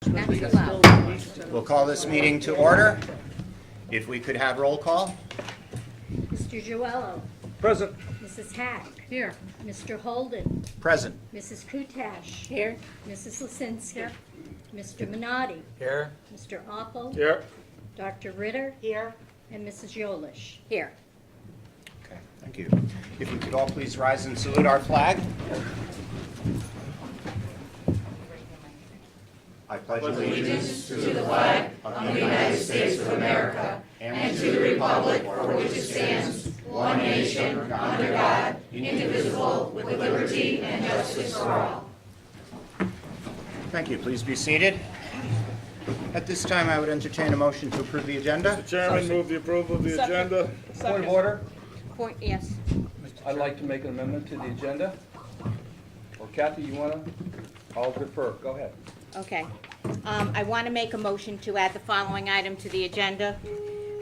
Not too loud. We'll call this meeting to order. If we could have roll call. Mr. Joello. Present. Mrs. Hack. Here. Mr. Holden. Present. Mrs. Kutash. Here. Mrs. Lisinski. Mr. Minotti. Here. Mr. Oppel. Here. Dr. Ritter. Here. And Mrs. Yolish. Here. Okay, thank you. If we could all please rise and salute our flag. I pledge allegiance to the flag of the United States of America and to the republic for which it stands, one nation, under God, indivisible, with liberty and justice for all. Thank you. Please be seated. At this time, I would entertain a motion to approve the agenda. Mr. Chairman, move the approval of the agenda. Point of order. Point, yes. I'd like to make an amendment to the agenda. Or Kathy, you want to? I'll defer. Go ahead. Okay. I want to make a motion to add the following item to the agenda.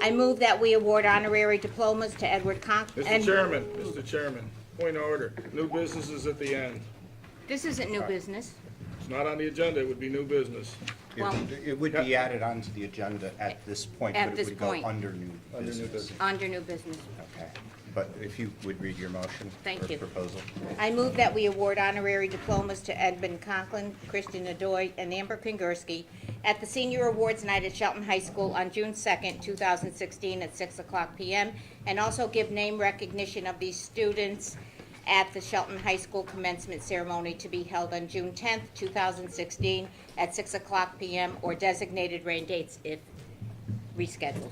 I move that we award honorary diplomas to Edward Conklin. Mr. Chairman, point of order. New business is at the end. This isn't new business. It's not on the agenda, it would be new business. It would be added onto the agenda at this point, At but it this would go point. under new business. Under new business. Okay, but if you would read your motion Thank or you. proposal. I move that we award honorary diplomas to Edmund Conklin, Christian Nadoy, and Amber Kingursky at the Senior Awards Night at Shelton High School on June 2nd, 2016 at 6:00 p.m. and also give name recognition of these students at the Shelton High School commencement ceremony to be held on June 10th, 2016 at 6:00 p.m. or designated rain dates if rescheduled.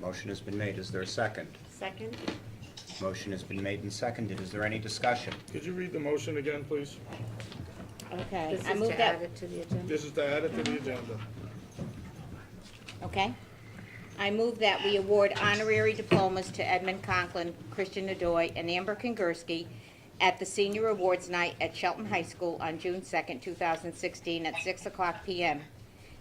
Motion has been made. Is there a second? Second. Motion has been made and seconded. Is there any discussion? Could you read the motion again, please? Okay. This I is move to that. add it to the agenda. This is to add it to the agenda. Okay. I move that we award honorary diplomas to Edmund Conklin, Christian Nadoy, and Amber Kingursky at the Senior Awards Night at Shelton High School on June 2nd, 2016 at 6:00 p.m.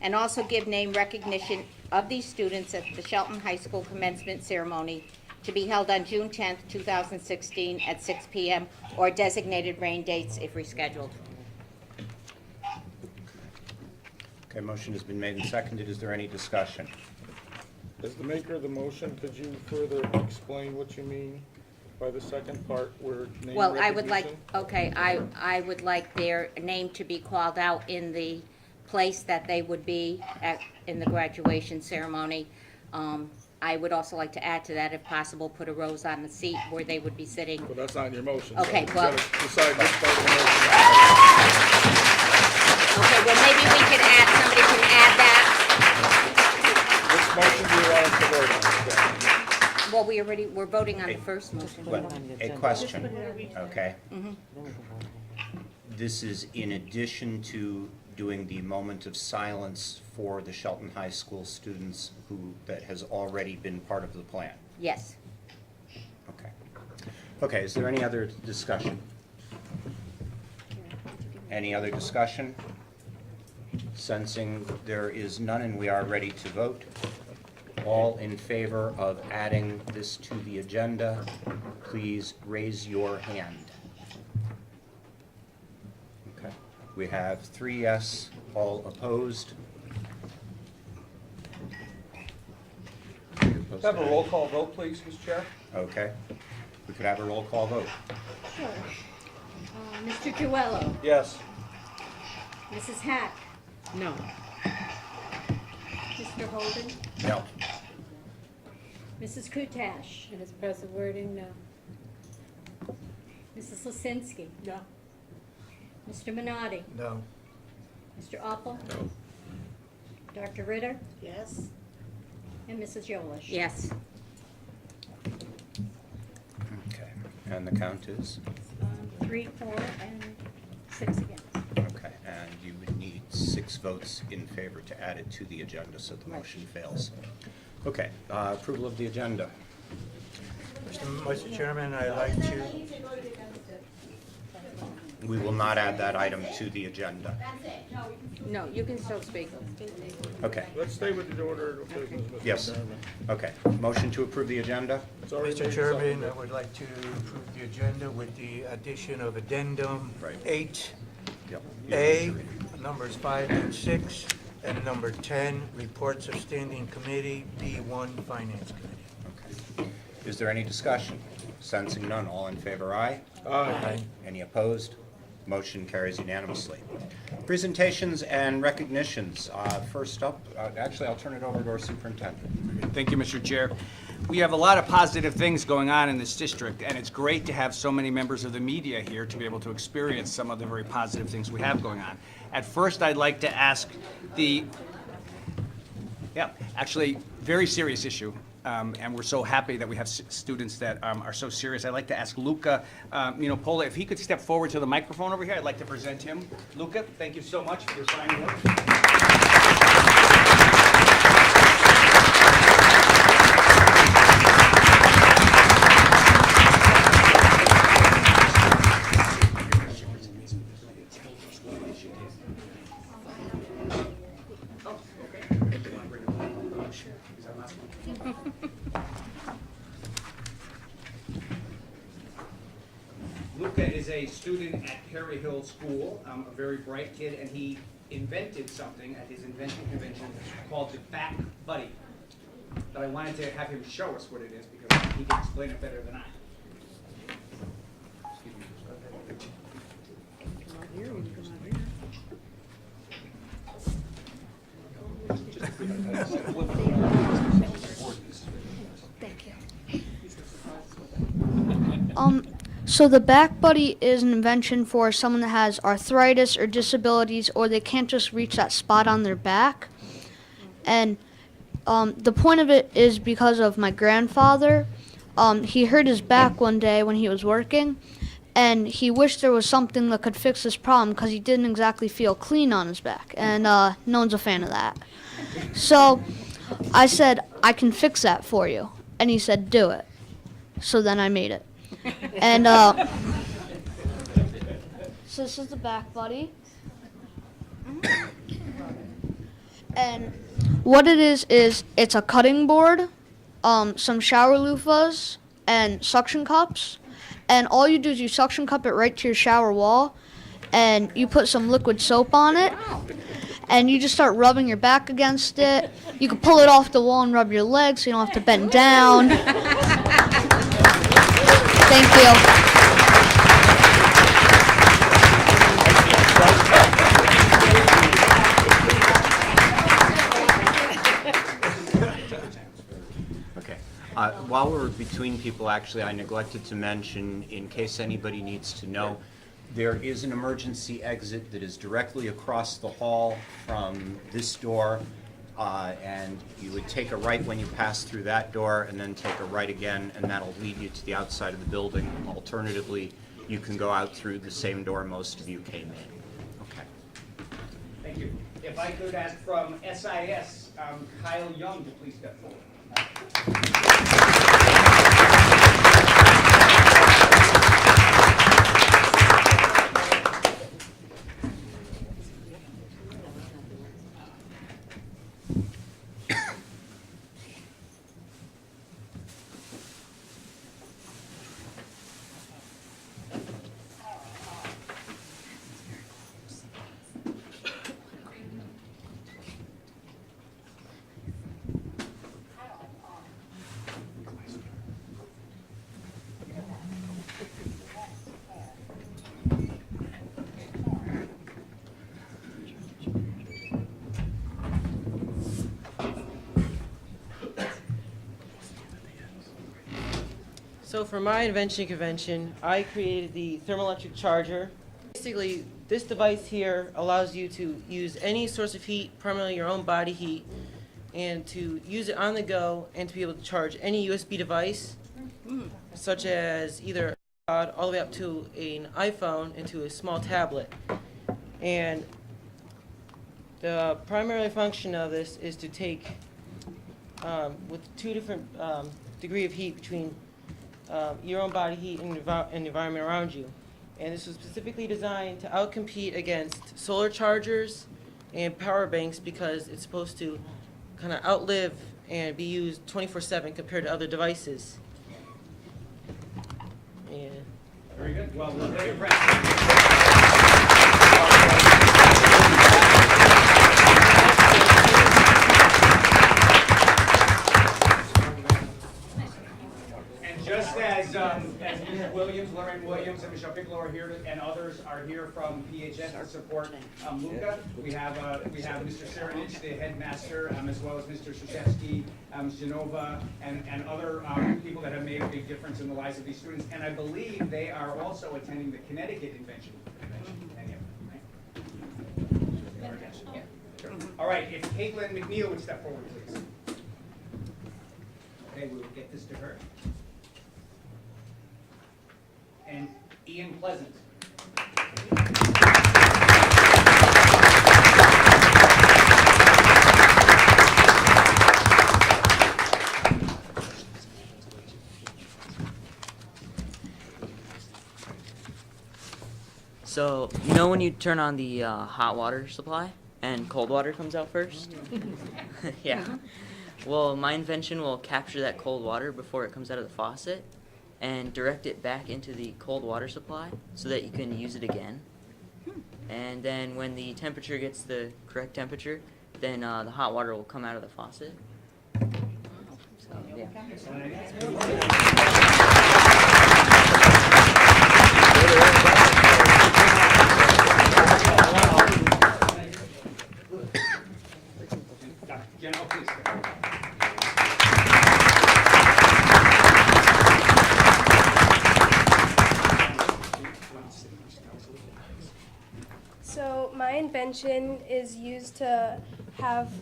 and also give name recognition of these students at the Shelton High School commencement ceremony to be held on June 10th, 2016 at 6 p.m. or designated rain dates if rescheduled. Okay, motion has been made and seconded. Is there any discussion? As the maker of the motion, could you further explain what you mean by the second part where name Well, I would like, recognition? okay, I would like their name to be called out in the place that they would be at, in the graduation ceremony. I would also like to add to that, if possible, put a rose on the seat where they would be sitting. Well, that's not in your motion. Okay, so well- you gotta decide which part of the motion. Okay, well, maybe we can add, somebody can add that. Which motion do you want us to vote on? Well, we're voting on the first motion. Well, a question, okay? This is in addition to doing the moment of silence for the Shelton High School students that has already been part of the plan. Yes. Okay. Okay, is there any other discussion? Any other discussion? Sensing there is none and we are ready to vote. All in favor of adding this to the agenda, please raise your hand. Okay. We have 3 yes, all opposed. Have a roll call vote, please, Mr. Chair. Okay. We could have a roll call vote. Sure. Mr. Joello. Yes. Mrs. Hack. No. Mr. Holden. No. Mrs. Kutash. And its present wording, no. Mrs. Lisinski. No. Mr. Minotti. No. Mr. Oppel. No. Dr. Ritter. Yes. And Mrs. Yolish. Yes. Okay. And the count is? 3, 4, and 6 again. Okay, and you would need 6 votes in favor to add it to the agenda, so the motion fails. Okay, approval of the agenda. Mr. Chairman, I'd like to, We will not add that item to the agenda. No, you can still speak. Okay, Let's stay with the order of business, Mr. yes. Chairman. Okay, motion to approve the agenda? It's already Mr. made Chairman, I seconded. would like to approve the agenda with the addition of addendum Right. 8A, Yep. numbers 5 and 6, and number 10, reports of standing committee, B1, finance committee. Is there any discussion? Sensing none, all in favor, aye. Aye. Any opposed? Motion carries unanimously. Presentations and recognitions. First up, actually, I'll turn it over to our superintendent. Thank you, Mr. Chair. We have a lot of positive things going on in this district, and it's great to have so many members of the media here to be able to experience some of the very positive things we have going on. At first, I'd like to ask actually, very serious issue, and we're so happy that we have students that are so serious. I'd like to ask Luca Pola if he could step forward to the microphone over here. I'd like to present him. Luca, thank you so much for your fine work. Luca is a student at Perry Hill School, a very bright kid, and he invented something at his invention convention called the Back Buddy. But I wanted to have him show us what it is because he can explain it better than I. Excuse me. Thank you. So the back buddy is an invention for someone that has arthritis or disabilities, or they can't just reach that spot on their back. And the point of it is because of my grandfather. He hurt his back one day when he was working, and he wished there was something that could fix this problem because he didn't exactly feel clean on his back, and no one's a fan of that. So I said, I can fix that for you. And he said, do it. So then I made it. And so this is the back buddy. And what it is it's a cutting board, some shower loofahs, and suction cups. And all you do is you suction cup it right to your shower wall, and you put some liquid soap on it, and you just start rubbing your back against it. You can pull it off the wall and rub your legs so you don't have to bend down. Thank you. Okay. While we're between people, actually, I neglected to mention, in case anybody needs to know, there is an emergency exit that is directly across the hall from this door, and you would take a right when you pass through that door, and then take a right again, and that'll lead you to the outside of the building. Alternatively, you can go out through the same door most of you came in. Okay. Thank you. If I could ask from SIS, Kyle Young to please step forward. So for my invention convention, I created the thermoelectric charger. Basically, this device here allows you to use any source of heat, primarily your own body heat, and to use it on the go and to be able to charge any USB device, such as either iPod all the way up to an iPhone and to a small tablet. And the primary function of this is to take, with two different degree of heat between your own body heat and the environment around you. And this was specifically designed to outcompete against solar chargers and power banks because it's supposed to kind of outlive and be used 24/7 compared to other devices. And Very good. Well, we're very impressed. students at Michelle Piccolo are here, and others are here from PHS to support Luca. We have Mr. Serenich, the headmaster, as well as Mr. Shashevsky, Genova, and other people that have made a big difference in the lives of these students. And I believe they are also attending the Connecticut Invention Convention. Any of them, right? Yeah. Sure. All right, if Caitlin McNeil would step forward, please. Okay, we will get this to her. And Ian Pleasant. So, you know when you turn on the hot water supply and cold water comes out first? Yeah. Well, my invention will capture that cold water before it comes out of the faucet and direct it back into the cold water supply so that you can use it again. And then when the temperature gets the correct temperature, then the hot water will come out of the faucet. So, yeah. Jen, oh, please. So my invention is used to have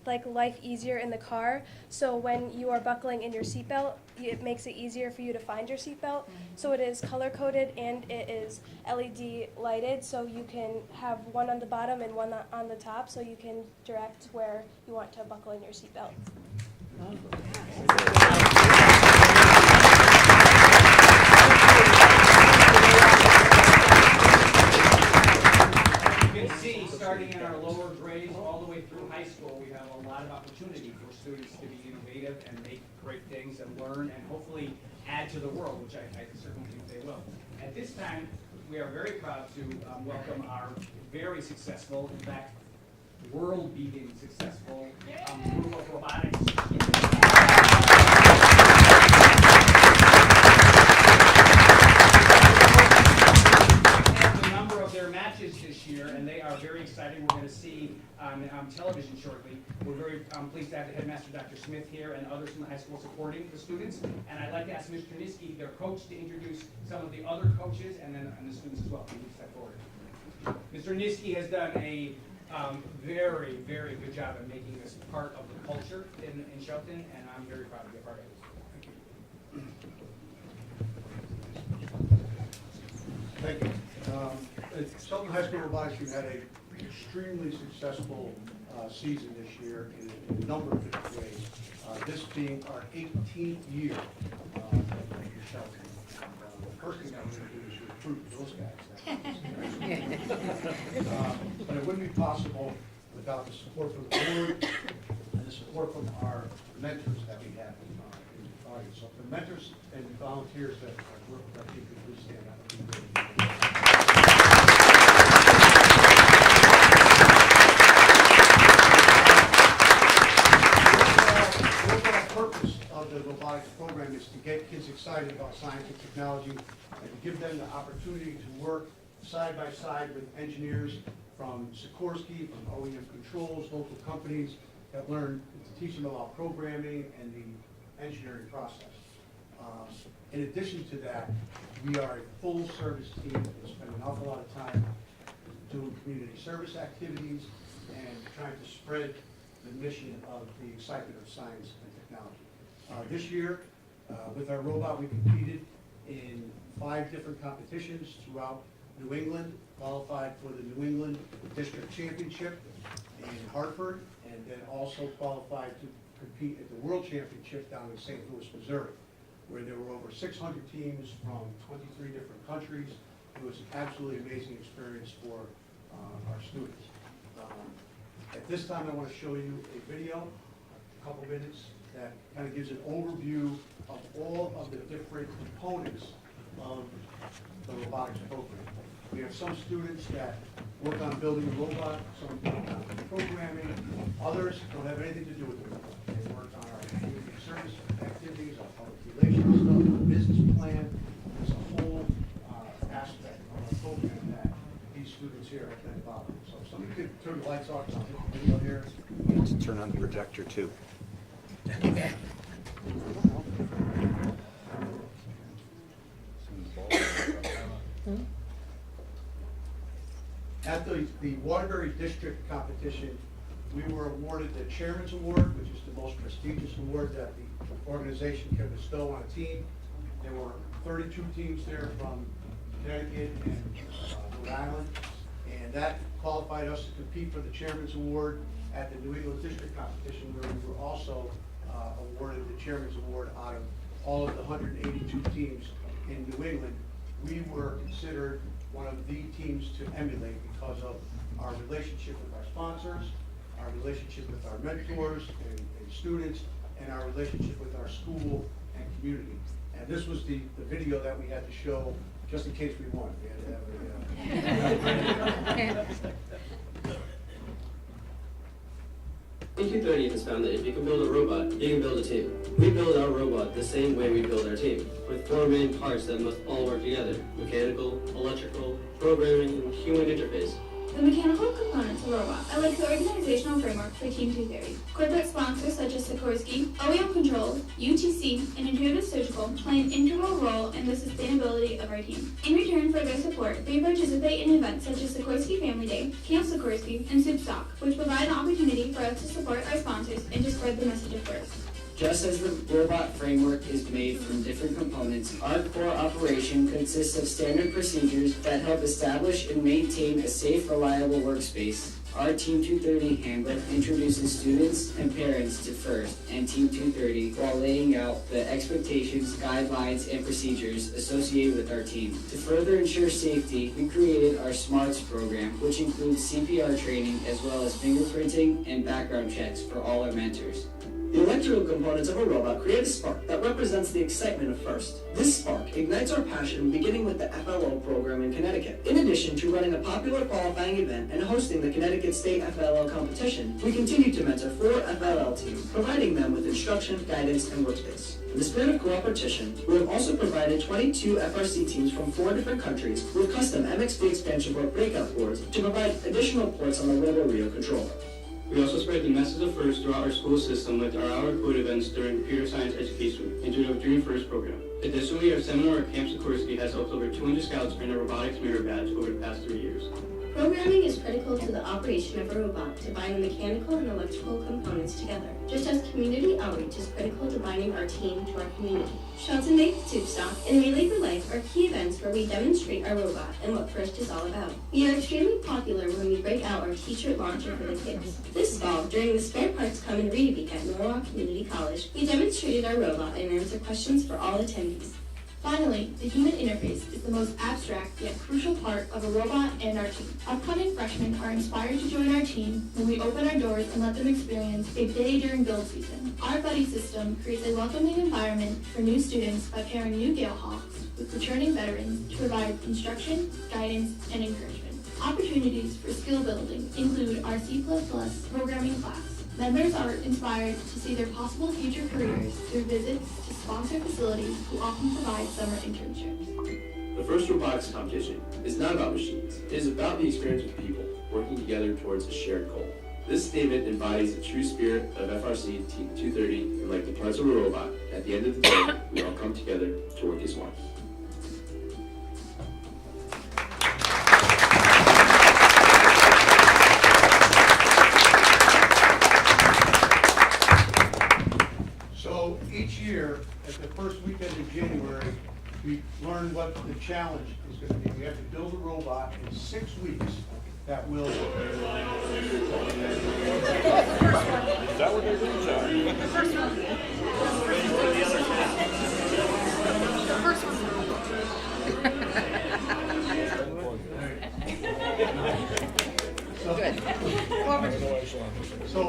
like life easier in the car. So when you are buckling in your seatbelt, it makes it easier for you to find your seatbelt. So it is color coded and it is LED lighted. So you can have one on the bottom and one on the top. So you can direct where you want to buckle in your seatbelt. You can see, starting in our lower grades all the way through high school, we have a lot of opportunity for students to be innovative and make great things and learn and hopefully add to the world, which I certainly think they will. At this time, we are very proud to welcome our very successful, in fact, world-beating successful group of robotics. Their matches this year, and they are very exciting. We're going to see on television shortly. We're very pleased to have the headmaster, Dr. Smith, here, and others from the high school supporting the students. And I'd like to ask Mr. Niski, their coach, to introduce some of the other coaches and then the students as well. Can you step forward? Mr. Niski has done a very, very good job in making this part of the culture in Shelton, and I'm very proud to be a part of it. Thank you. At Shelton High School Robotics, we've had an extremely successful season this year in a number of different ways. This being our 18th year at Shelton. The first thing I'm going to do is recruit those guys. But it wouldn't be possible without the support from the board and the support from our mentors that we have in the audience. So the mentors and volunteers that work with our team, please stand up. Purpose of the robotics program is to get kids excited about science and technology and to give them the opportunity to work side by side with engineers from Sikorsky, from OEM Controls, local companies that learn to teach them about programming and the engineering process. In addition to that, we are a full service team that spend an awful lot of time doing community service activities and trying to spread the mission of the excitement of science and technology. This year, with our robot, we competed in 5 different competitions throughout New England, qualified for the New England District Championship in Hartford, and then also qualified to compete at the World Championship down in St. Louis, Missouri, where there were over 600 teams from 23 different countries. It was an absolutely amazing experience for our students. At this time, I want to show you a video, a couple minutes, that kind of gives an overview of all of the different components of the robotics program. We have some students that work on building a robot, some work on programming, others don't have anything to do with the robot. They work on our community service activities, our public relations stuff, our business plan. There's a whole program that these students here have been involved in. So if somebody could turn the lights off, I'll hit the video here. Need to turn on the projector too. At the Waterbury District competition, we were awarded the Chairman's Award, which is the most prestigious award that the organization can bestow on a team. There were 32 teams there from Connecticut and Rhode Island, and that qualified us to compete for the Chairman's Award at the New England District competition, where we were also awarded the Chairman's Award out of all of the 182 teams in New England. We were considered one of the teams to emulate because of our relationship with our sponsors, our relationship with our mentors and students, and our relationship with our school and community. And this was the video that we had to show just in case we won. We had to have EQ30 has found that if you can build a robot, you can build a team. We build our robot the same way we build our team, with 4 main parts that must all work together: mechanical, electrical, programming, and human interface. The mechanical components of robot are like the organizational framework for Team 230. Corporate sponsors such as Sikorsky, OEM Controls, UTC, and Intuitive Surgical play an integral role in the sustainability of our team. In return for their support, we participate in events such as Sikorsky Family Day, Camp Sikorsky, and Soup Stock, which provide an opportunity for us to support our sponsors and to spread the message of first. Just as the robot framework is made from different components, our core operation consists of standard procedures that help establish and maintain a safe, reliable workspace. Our Team 230 handbook introduces students and parents to FIRST and Team 230 while laying out the expectations, guidelines, and procedures associated with our team. To further ensure safety, we created our SMARTS program, which includes CPR training as well as fingerprinting and background checks for all our mentors. The electrical components of a robot create a spark that represents the excitement of FIRST. This spark ignites our passion beginning with the FLL program in Connecticut. In addition to running a popular qualifying event and hosting the Connecticut State FLL competition, we continue to mentor 4 FLL teams, providing them with instruction, guidance, and workspace. In the spirit of cooperation, we have also provided 22 FRC teams from 4 different countries with custom MXP expansion board breakout boards to provide additional ports on the Robo Rio controller. We also spread the message of FIRST throughout our school system with our Hour Code events during computer science education into the Dream FIRST program. Additionally, our seminar at Camp Sikorsky has helped over 200 scouts earn a robotics merit badge over the past 3 years. Programming is critical to the operation of a robot to bind the mechanical and electrical components together, just as community outreach is critical to binding our team to our community. Shelton Day, Soup Stock, and Relay for Life are key events where we demonstrate our robot and what FIRST is all about. We are extremely popular when we break out our t-shirt launcher for the kids. This fall, during the Spare Parts Come and Read Week at Norwalk Community College, we demonstrated our robot and answered questions for all attendees. Finally, the human interface is the most abstract yet crucial part of a robot and our team. Upcoming freshmen are inspired to join our team when we open our doors and let them experience a day during build season. Our buddy system creates a welcoming environment for new students by pairing new Galehawks with returning veterans to provide instruction, guidance, and encouragement. Opportunities for skill building include our C++ programming class. Members are inspired to see their possible future careers through visits to sponsored facilities who often provide summer internships. The FIRST robotics competition is not about machines. It is about the experience with people working together towards a shared goal. This statement embodies the true spirit of FRC Team 230, and like the parts of a robot, at the end of the day, we all come together to work as one. So each year, at the first weekend in January, we learn what the challenge is going to be. We have to build a robot in 6 weeks that will. Is that what they're doing, John? The first one. Ready for the other task. The first one. So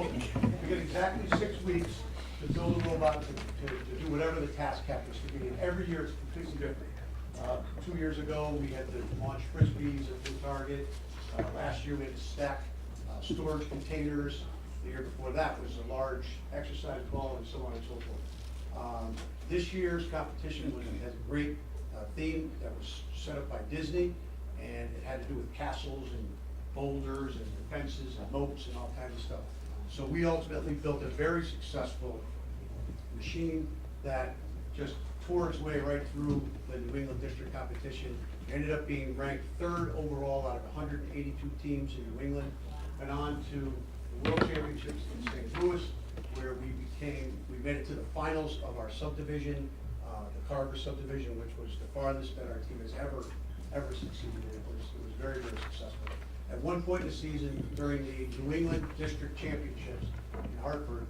we get exactly 6 weeks to build a robot to do whatever the task happens to be. And every year it's completely different. 2 years ago, we had to launch frisbees at the target. Last year, we had to stack storage containers. The year before that was a large exercise ball and so on and so forth. This year's competition has a great theme that was set up by Disney. and it had to do with castles and boulders and defenses and moats and all kinds of stuff. So we ultimately built a very successful machine that just tore its way right through the New England district competition. Ended up being ranked 3rd overall out of 182 teams in New England. Went on to the World Championships in St. Louis, where we made it to the finals of our subdivision, the Carver subdivision, which was the farthest that our team has ever succeeded in. It was very, very successful. At one point in the season, during the New England District Championships in Hartford,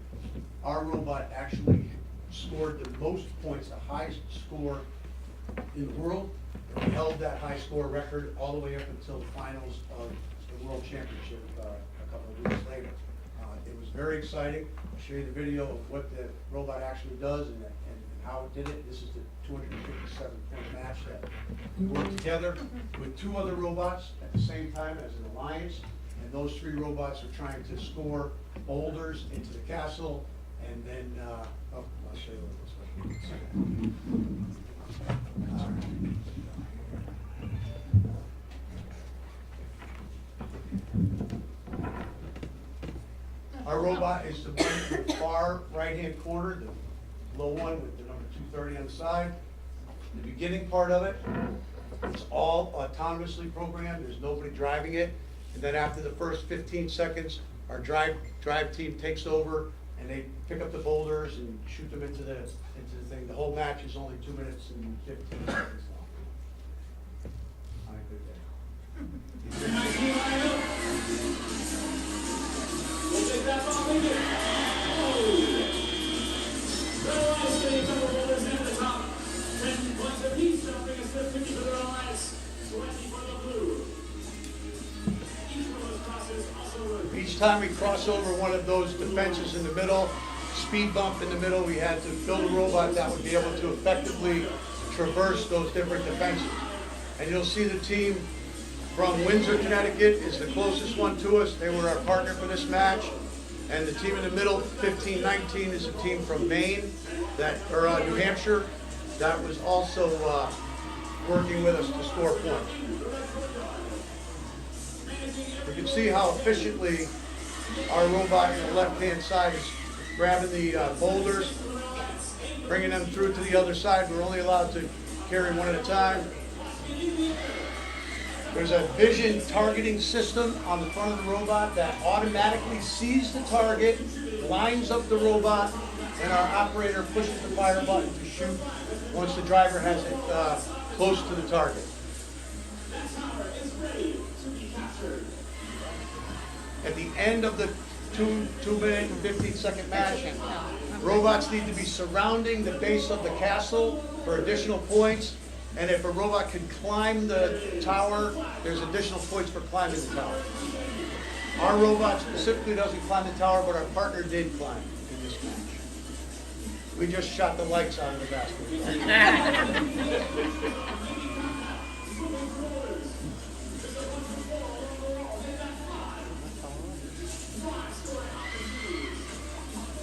our robot actually scored the most points, the highest score in the world. And we held that high score record all the way up until the finals of the World Championship a couple of weeks later. It was very exciting. I'll show you the video of what the robot actually does and how it did it. This is the 257-point match that we worked together with 2 other robots at the same time as an alliance. And those 3 robots are trying to score boulders into the castle. And then, I'll show you what this way. Our robot is the one in the far right-hand corner, the low one with the number 230 on the side. The beginning part of it, it's all autonomously programmed. There's nobody driving it. And then after the first 15 seconds, our drive team takes over and they pick up the boulders and shoot them into the thing. The whole match is only 2 minutes and 15 seconds long. On a good day. We'll take that ball and get it. Otherwise, getting a couple boulders at the top. 10 points apiece. That'll bring us to 50 for their alliance. 20 for the blue. Each one of those crosses also works. Each time we cross over one of those defenses in the middle, speed bump in the middle, we had to build a robot that would be able to effectively traverse those different defenses. And you'll see the team from Windsor, Connecticut is the closest one to us. They were our partner for this match. And the team in the middle, 15-19, is a team from Maine, New Hampshire, that was also working with us to score points. You can see how efficiently our robot in the left-hand side is grabbing the boulders, bringing them through to the other side. We're only allowed to carry one at a time. There's a vision targeting system on the front of the robot that automatically sees the target, lines up the robot, and our operator pushes the fire button to shoot once the driver has it close to the target. At the end of the 2-minute and 15-second match, robots need to be surrounding the base of the castle for additional points. And if a robot can climb the tower, there's additional points for climbing the tower. Our robot specifically doesn't climb the tower, but our partner did climb in this match. We just shot the lights out of the basket.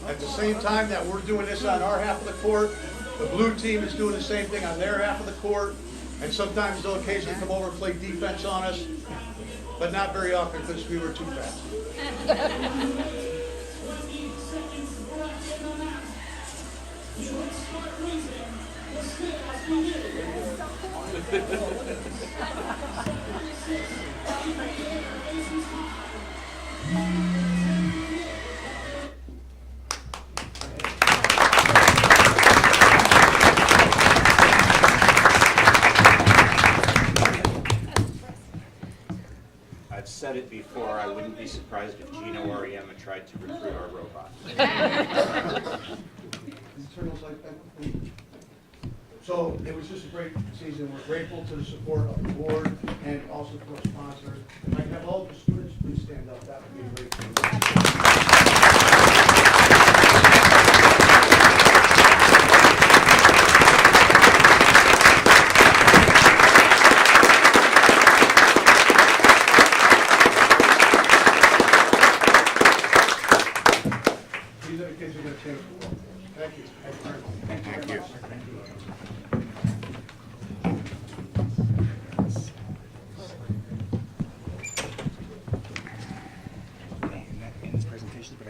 At the same time that we're doing this on our half of the court, the blue team is doing the same thing on their half of the court, and sometimes they'll occasionally come over and play defense on us, but not very often because we were too fast. I've said it before, I wouldn't be surprised if Gino Oriema tried to recruit our robot. So it was just a great season. We're grateful to the support of the board and also to our sponsors. If I can have all of the students please stand up, that would be a great thing. These are the kids who are going to change the world. Thank you. Thank you very much. Thank you.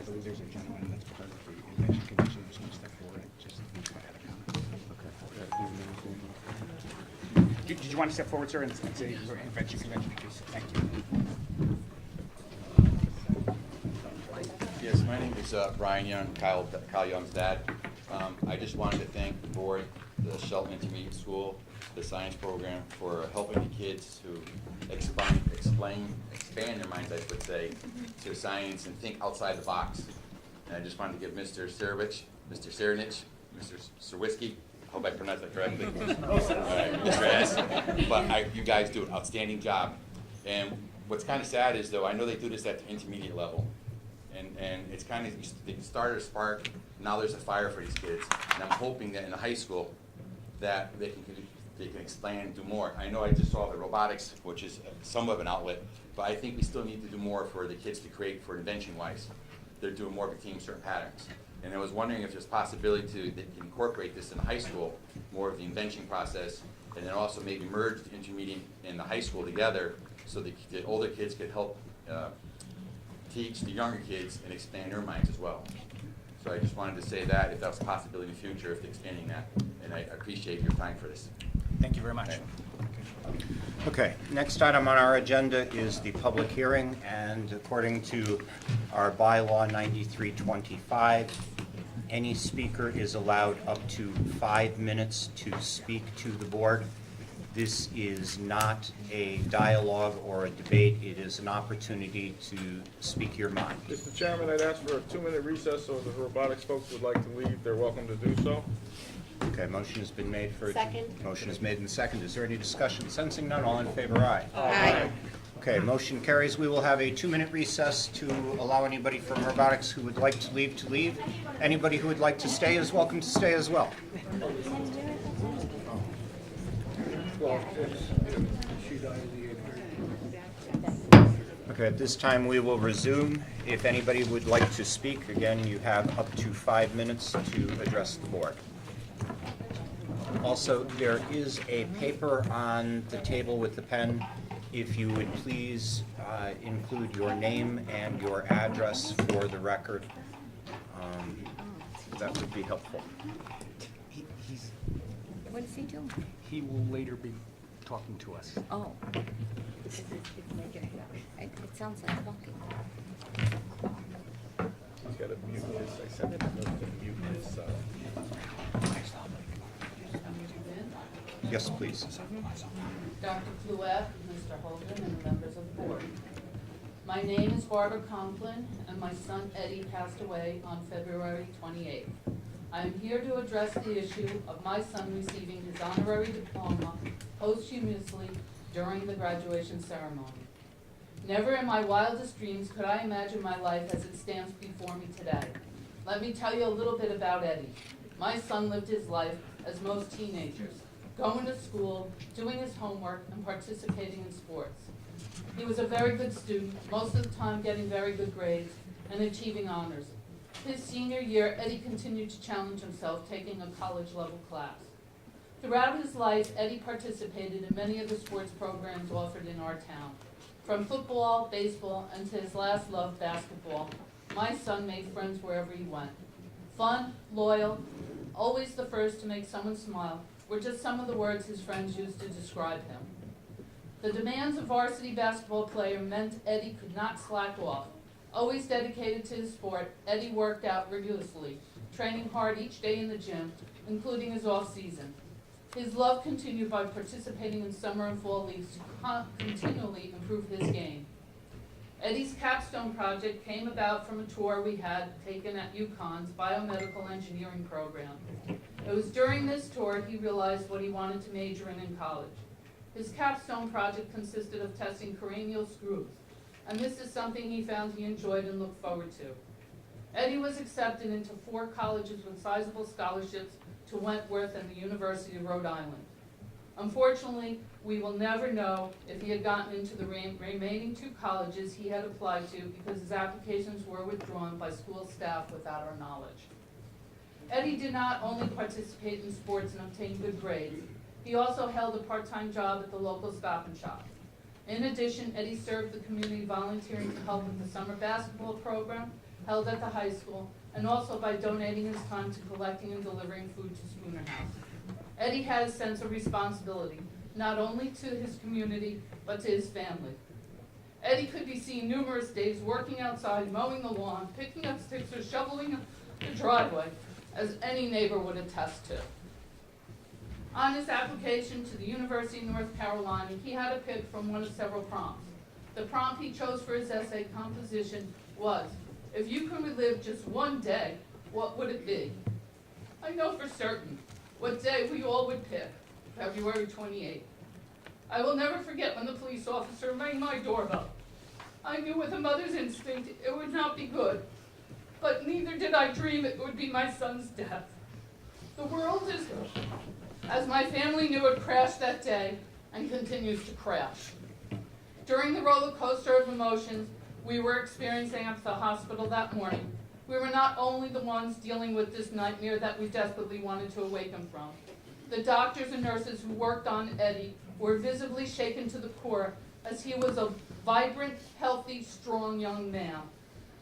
believe there's a gentleman that's part of the invention convention who's going to step forward and just add a comment. Did you want to step forward, sir, and say your invention convention, please? Thank you. Yes, my name is Brian Young, Kyle Young's dad. I just wanted to thank the board, the Shelton Intermediate School, the science program for helping the kids to expand their minds, I would say, to science and think outside the box. And I just wanted to give Mr. Serovich, Mr. Serenich, Mr. Serwisky, hope I pronounced that correctly. Mr. S. But you guys do an outstanding job. And what's kind of sad is, though, I know they do this at the intermediate level. And it's kind of, they started a spark, now there's a fire for these kids. And I'm hoping that in the high school, that they can explain and do more. I know I just saw the robotics, which is somewhat of an outlet, but I think we still need to do more for the kids to create for invention-wise. They're doing more of team certain patterns. And I was wondering if there's possibility to incorporate this in high school, more of the invention process, and then also maybe merge the intermediate and the high school together so the older kids could help teach the younger kids and expand their minds as well. So I just wanted to say that, if that was a possibility in the future, if expanding that, and I appreciate your time for this. Thank you very much. Okay, next item on our agenda is the public hearing, and according to our bylaw 9325, any speaker is allowed up to 5 minutes to speak to the board. This is not a dialogue or a debate. It is an opportunity to speak your mind. Mr. Chairman, I'd ask for a 2-minute recess, so if the robotics folks would like to leave, they're welcome to do so. Okay, motion has been made for... Second. Motion is made and seconded. Is there any discussion? Sensing none, all in favor, aye. Aye. Okay, motion carries. We will have a 2-minute recess to allow anybody from robotics who would like to leave. Anybody who would like to stay is welcome to stay as well. Okay, at this time we will resume. If anybody would like to speak, again, you have up to 5 minutes to address the board. Also, there is a paper on the table with the pen. If you would please include your name and your address for the record, that would be helpful. What is he doing? He will later be talking to us. Oh. It sounds like talking. He's got to mute his, I sent him a note to mute his, Yes, please. Dr. Fluette, Mr. Holden, and the members of the board. My name is Barbara Conklin, and my son Eddie passed away on February 28th. I am here to address the issue of my son receiving his honorary diploma posthumously during the graduation ceremony. Never in my wildest dreams could I imagine my life as it stands before me today. Let me tell you a little bit about Eddie. My son lived his life as most teenagers, going to school, doing his homework, and participating in sports. He was a very good student, most of the time getting very good grades and achieving honors. His senior year, Eddie continued to challenge himself, taking a college-level class. Throughout his life, Eddie participated in many of the sports programs offered in our town. From football, baseball, and to his last love, basketball, my son made friends wherever he went. Fun, loyal, always the first to make someone smile were just some of the words his friends used to describe him. The demands of varsity basketball player meant Eddie could not slack off. Always dedicated to his sport, Eddie worked out rigorously, training hard each day in the gym, including his off-season. His love continued by participating in summer and fall leagues to continually improve his game. Eddie's capstone project came about from a tour we had taken at UConn's biomedical engineering program. It was during this tour he realized what he wanted to major in college. His capstone project consisted of testing cranial screws, and this is something he found he enjoyed and looked forward to. Eddie was accepted into 4 colleges with sizable scholarships to Wentworth and the University of Rhode Island. Unfortunately, we will never know if he had gotten into the remaining 2 colleges he had applied to because his applications were withdrawn by school staff without our knowledge. Eddie did not only participate in sports and obtain good grades, he also held a part-time job at the local Stop and Shop. In addition, Eddie served the community volunteering to help with the summer basketball program, held at the high school, and also by donating his time to collecting and delivering food to Spooner House. Eddie had a sense of responsibility, not only to his community, but to his family. Eddie could be seen numerous days working outside, mowing the lawn, picking up sticks, or shoveling the driveway, as any neighbor would attest to. On his application to the University of North Carolina, he had a pick from one of several prompts. The prompt he chose for his essay composition was, "If you could relive just one day, what would it be?" I know for certain what day we all would pick, February 28th. I will never forget when the police officer rang my doorbell. I knew with a mother's instinct it would not be good, but neither did I dream it would be my son's death. The world is, as my family knew, it crashed that day and continues to crash. During the roller coaster of emotions we were experiencing at the hospital that morning, we were not only the ones dealing with this nightmare that we desperately wanted to awaken from. The doctors and nurses who worked on Eddie were visibly shaken to the core, as he was a vibrant, healthy, strong young man.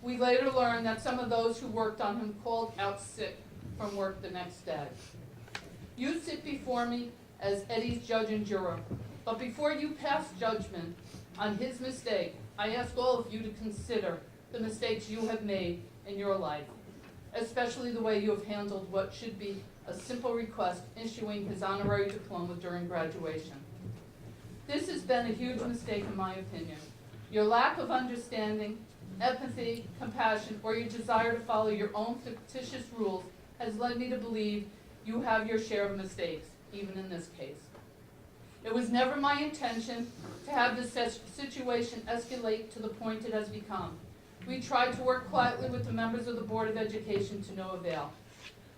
We later learned that some of those who worked on him called out sick from work the next day. You sit before me as Eddie's judge and juror, but before you pass judgment on his mistake, I ask all of you to consider the mistakes you have made in your life, especially the way you have handled what should be a simple request, issuing his honorary diploma during graduation. This has been a huge mistake in my opinion. Your lack of understanding, empathy, compassion, or your desire to follow your own fictitious rules has led me to believe you have your share of mistakes, even in this case. It was never my intention to have this situation escalate to the point it has become. We tried to work quietly with the members of the Board of Education to no avail.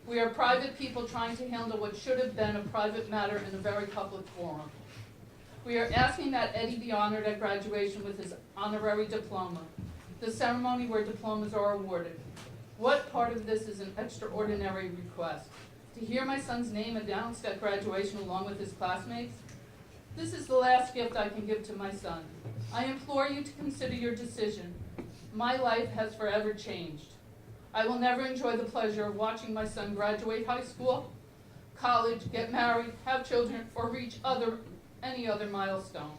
We are private people trying to handle what should have been a private matter in a very public forum. We are asking that Eddie be honored at graduation with his honorary diploma, the ceremony where diplomas are awarded. What part of this is an extraordinary request? To hear my son's name announced at graduation along with his classmates? This is the last gift I can give to my son. I implore you to consider your decision. My life has forever changed. I will never enjoy the pleasure of watching my son graduate high school, college, get married, have children, or reach any other milestone.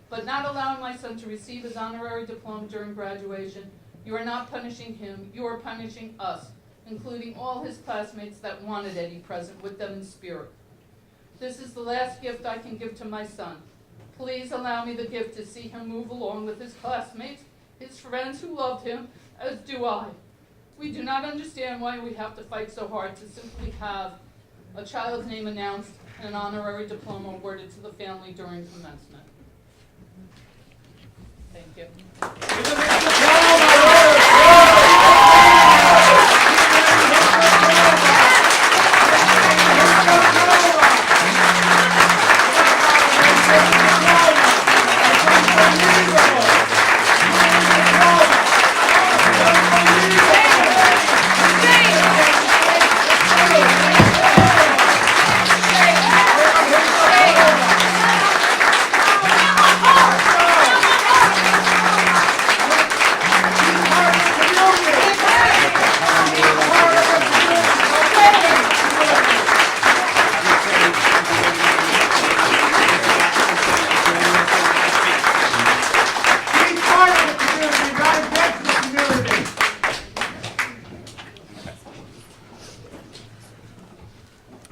But not allowing my son to receive his honorary diploma during graduation, you are not punishing him, you are punishing us, including all his classmates that wanted Eddie present with them in spirit. This is the last gift I can give to my son. Please allow me the gift to see him move along with his classmates, his friends who loved him, as do I. We do not understand why we have to fight so hard to simply have a child's name announced and an honorary diploma awarded to the family during commencement. Thank you.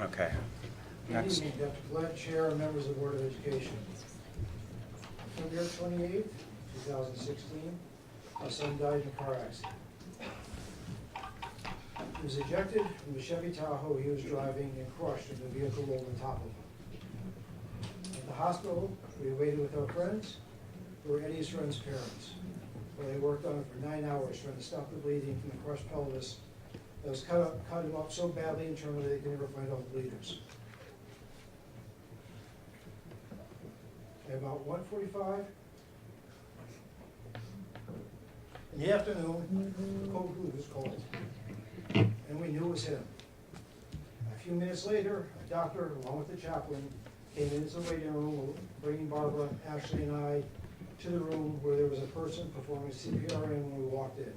Okay. Good Next. evening, Dr. Glenn, Chair, and members of the Board of Education. On February 28th, 2016, my son died in a car accident. He was ejected from the Chevy Tahoe he was driving and crushed and the vehicle rolled on top of him. At the hospital, we waited with our friends, who were Eddie's friends' parents, where they worked on him for 9 hours trying to stop the bleeding from the crushed pelvis that was cut him up so badly internally they could never find all the bleeders. At about 1:45 in the afternoon, the code blue was called, and we knew it was him. A few minutes later, a doctor, along with the chaplain, came into the waiting room, bringing Barbara, Ashley, and I to the room where there was a person performing CPR when we walked in.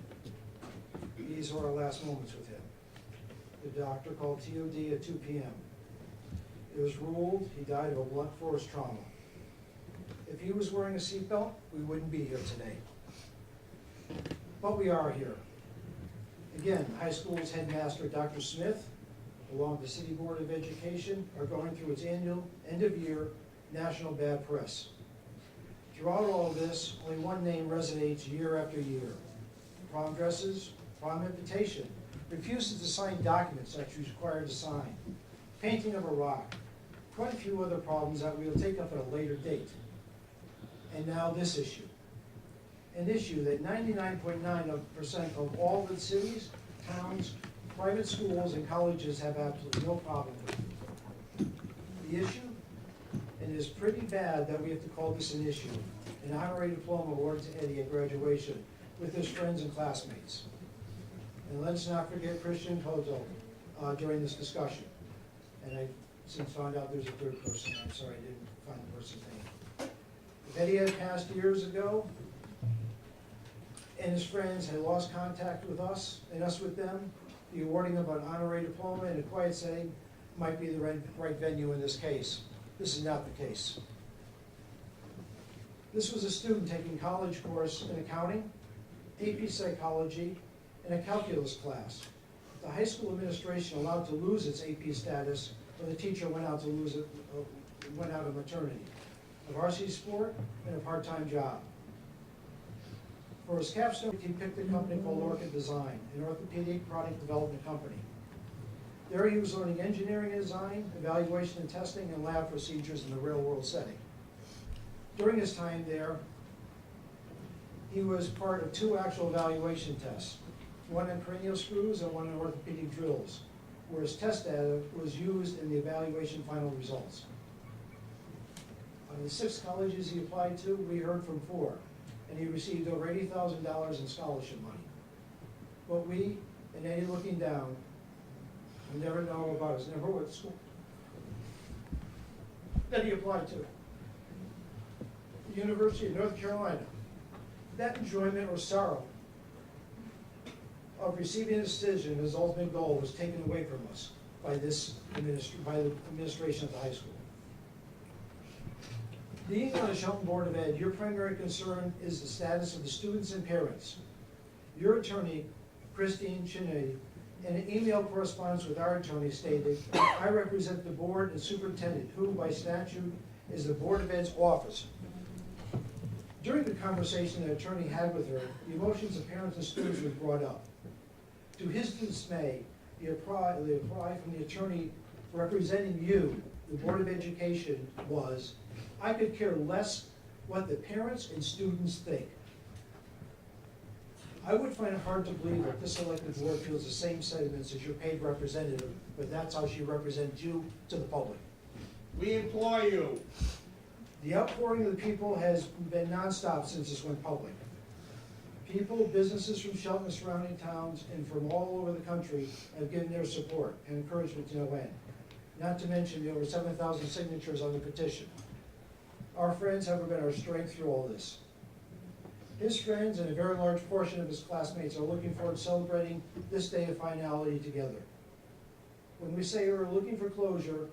These were our last moments with him. The doctor called TOD at 2 p.m. It was ruled he died of a blunt force trauma. If he was wearing a seatbelt, we wouldn't be here today. But we are here. Again, high school's headmaster, Dr. Smith, along with the City Board of Education, are going through its annual end-of-year national bad press. Throughout all of this, only one name resonates year after year. Prom dresses, prom invitation, refuses to sign documents that she's required to sign, painting of a rock, quite a few other problems that we will take up at a later date. And now this issue. An issue that 99.9% of all the cities, towns, private schools, and colleges have absolutely no problem with. The issue, and it is pretty bad that we have to call this an issue, an honorary diploma award to Eddie at graduation with his friends and classmates. And let's not forget Christian Hozo during this discussion. And I since found out there's a third person. I'm sorry I didn't find the person's name. If Eddie had passed years ago, and his friends had lost contact with us, and us with them, the awarding of an honorary diploma in a quiet setting might be the right venue in this case. This is not the case. This was a student taking college course in accounting, AP psychology, and a calculus class. The high school administration allowed to lose its AP status when the teacher went out of maternity, a varsity sport, and a part-time job. For his capstone, he picked a company called Orchid Design, an orthopedic product development company. There he was learning engineering and design, evaluation and testing, and lab procedures in the real world setting. During his time there, he was part of 2 actual evaluation tests, one on cranial screws and one on orthopedic drills, where his test data was used in the evaluation final results. On the 6 colleges he applied to, we heard from 4. And he received over $80,000 in scholarship money. But we, and Eddie looking down, will never know about us, never what school that he applied to. The University of North Carolina. That enjoyment or sorrow of receiving a decision, his ultimate goal, was taken away from us by the administration of the high school. Being on the Shelton Board of Ed, your primary concern is the status of the students and parents. Your attorney, Christine Chinelli, in an email correspondence with our attorney stated, I represent the board and superintendent, who by statute is the Board of Ed's office. During the conversation the attorney had with her, the emotions of parents and students were brought up. To his dismay, the reply from the attorney representing you, the Board of Education, was, I could care less what the parents and students think. I would find it hard to believe that this elected board feels the same sentiments as your paid representative, but that's how she represents you to the public. We implore you. The outpouring of the people has been nonstop since this went public. People, businesses from Shelton and surrounding towns and from all over the country have given their support and encouragement to no end. Not to mention the over 7,000 signatures on the petition. Our friends have been our strength through all this. His friends and a very large portion of his classmates are looking forward to celebrating this day of finality together. When we say we're looking for closure,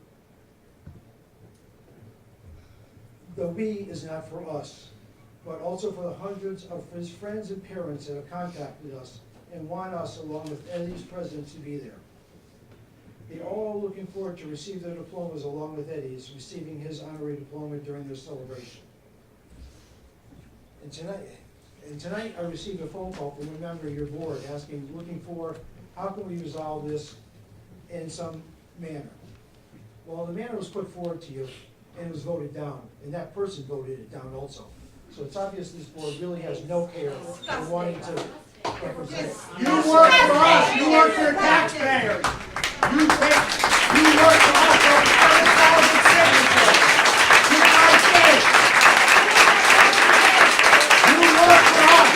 the we is not for us, but also for the hundreds of his friends and parents that have contacted us and want us, along with Eddie's presidents, to be there. They're all looking forward to receive their diplomas along with Eddie's receiving his honorary diploma during their celebration. And tonight I received a phone call from a member of your board looking for how can we resolve this in some manner. Well, the manner was put forward to you and it was voted down, and that person voted it down also. So it's obvious this board really has no care in wanting to represent. You work for us, you work for the taxpayers. You work for us for 30,000 signatures. You guys did it. You work for us.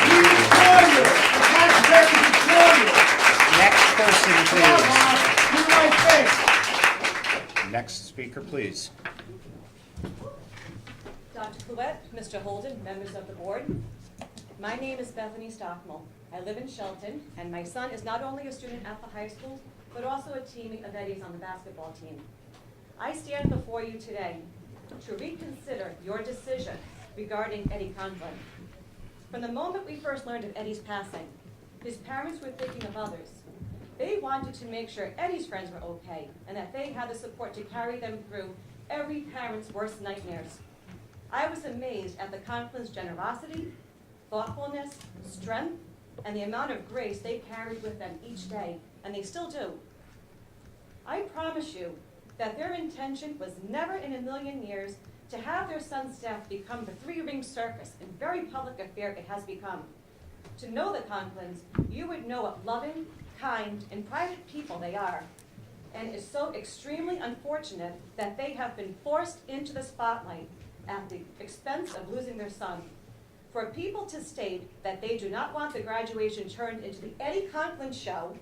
We implore you. The taxpayers implore you. Next person, please. Do the right thing. Next speaker, please. Dr. Clouette, Mr. Holden, members of the board. My name is Bethany Stockmel. I live in Shelton, and my son is not only a student at the high school, but also a teammate of Eddie's on the basketball team. I stand before you today to reconsider your decision regarding Eddie Conklin. From the moment we first learned of Eddie's passing, his parents were thinking of others. They wanted to make sure Eddie's friends were okay and that they had the support to carry them through every parent's worst nightmares. I was amazed at the Conklin's generosity, thoughtfulness, strength, and the amount of grace they carried with them each day, and they still do. I promise you that their intention was never in a million years to have their son's death become the three-ring circus and very public affair it has become. To know the Conklins, you would know what loving, kind, and private people they are. And it is so extremely unfortunate that they have been forced into the spotlight at the expense of losing their son. For people to state that they do not want the graduation turned into the Eddie Conklin show,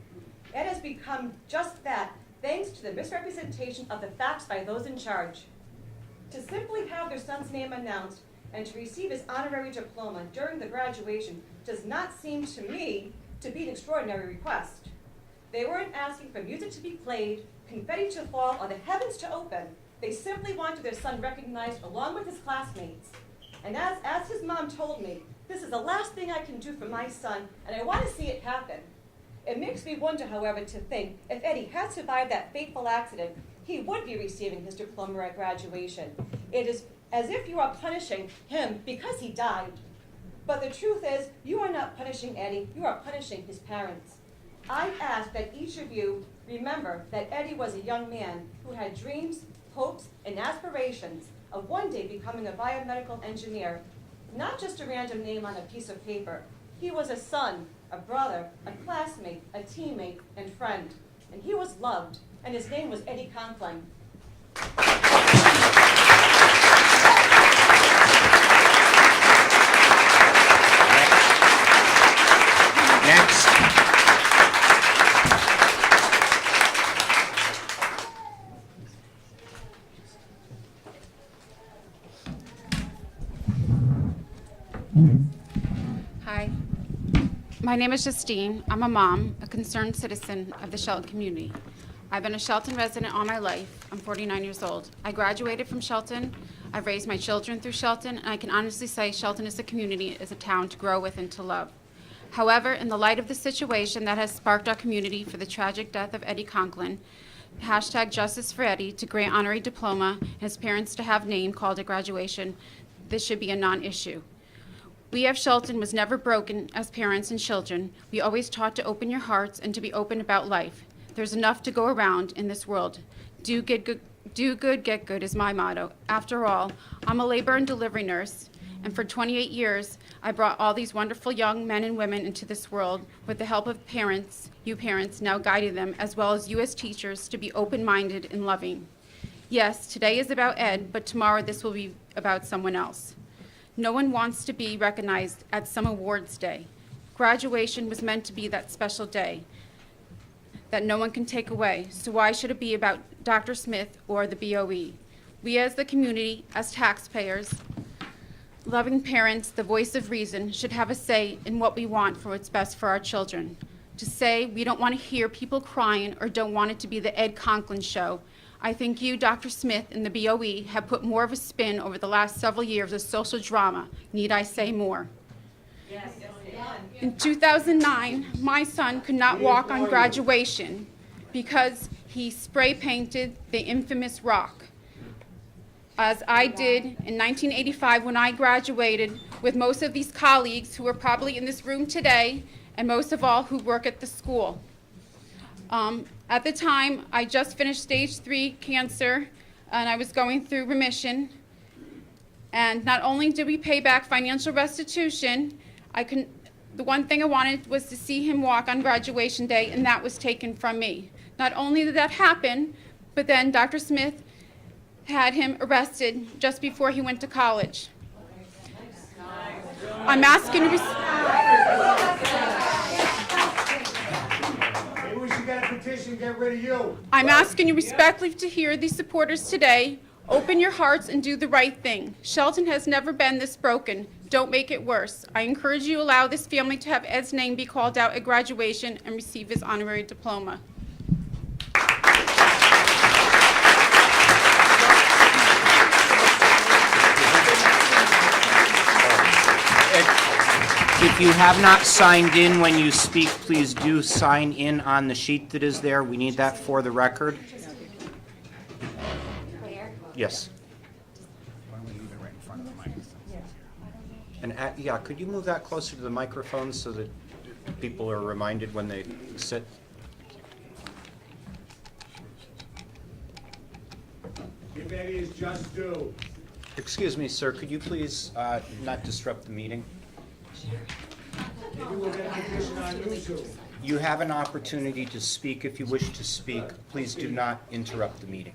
it has become just that, thanks to the misrepresentation of the facts by those in charge. To simply have their son's name announced and to receive his honorary diploma during the graduation does not seem to me to be an extraordinary request. They weren't asking for music to be played, confetti to fall, or the heavens to open. They simply wanted their son recognized along with his classmates. And as his mom told me, this is the last thing I can do for my son, and I want to see it happen. It makes me wonder, however, to think if Eddie had survived that fateful accident, he would be receiving his diploma at graduation. It is as if you are punishing him because he died. But the truth is, you are not punishing Eddie, you are punishing his parents. I ask that each of you remember that Eddie was a young man who had dreams, hopes, and aspirations of one day becoming a biomedical engineer, not just a random name on a piece of paper. He was a son, a brother, a classmate, a teammate, and friend. And he was loved, and his name was Eddie Conklin. Next. Hi, my name is Justine. I'm a mom, a concerned citizen of the Shelton community. I've been a Shelton resident all my life. I'm 49 years old. I graduated from Shelton. I've raised my children through Shelton, and I can honestly say Shelton is a community, is a town to grow with and to love. However, in the light of the situation that has sparked our community for the tragic death of Eddie Conklin, hashtag Justice for Eddie, to grant honorary diploma, and his parents to have name called at graduation, this should be a non-issue. We of Shelton was never broken as parents and children. We always taught to open your hearts and to be open about life. There's enough to go around in this world. Do good, get good is my motto. After all, I'm a labor and delivery nurse, and for 28 years, I brought all these wonderful young men and women into this world with the help of parents, you parents, now guiding them, as well as you as teachers, to be open-minded and loving. Yes, today is about Ed, but tomorrow this will be about someone else. No one wants to be recognized at some awards day. Graduation was meant to be that special day that no one can take away, so why should it be about Dr. Smith or the BOE? We as the community, as taxpayers, loving parents, the voice of reason, should have a say in what we want for what's best for our children. To say we don't want to hear people crying or don't want it to be the Ed Conklin show, I think you, Dr. Smith, and the BOE have put more of a spin over the last several years of social drama. Need I say more? Yes. In 2009, my son could not walk on graduation because he spray painted the infamous rock, as I did in 1985 when I graduated with most of these colleagues who are probably in this room today, and most of all who work at the school. At the time, I just finished stage 3 cancer, and I was going through remission. And not only did we pay back financial restitution, the one thing I wanted was to see him walk on graduation day, and that was taken from me. Not only did that happen, but then Dr. Smith had him arrested just before he went to college. I'm asking Maybe we should get a petition, get rid of you. I'm asking you respectfully to hear these supporters today. Open your hearts and do the right thing. Shelton has never been this broken. Don't make it worse. I encourage you to allow this family to have Ed's name be called out at graduation and receive his honorary diploma. If you have not signed in when you speak, please do sign in on the sheet that is there. We need that for the record. Yes. Why don't we leave it right in front of the mic? And, yeah, could you move that closer to the microphone so that people are reminded when they sit? Give Eddie his just due. Excuse me, sir, could you please not disrupt the meeting? Maybe we'll get a petition on YouTube. You have an opportunity to speak if you wish to speak. Please do not interrupt the meeting.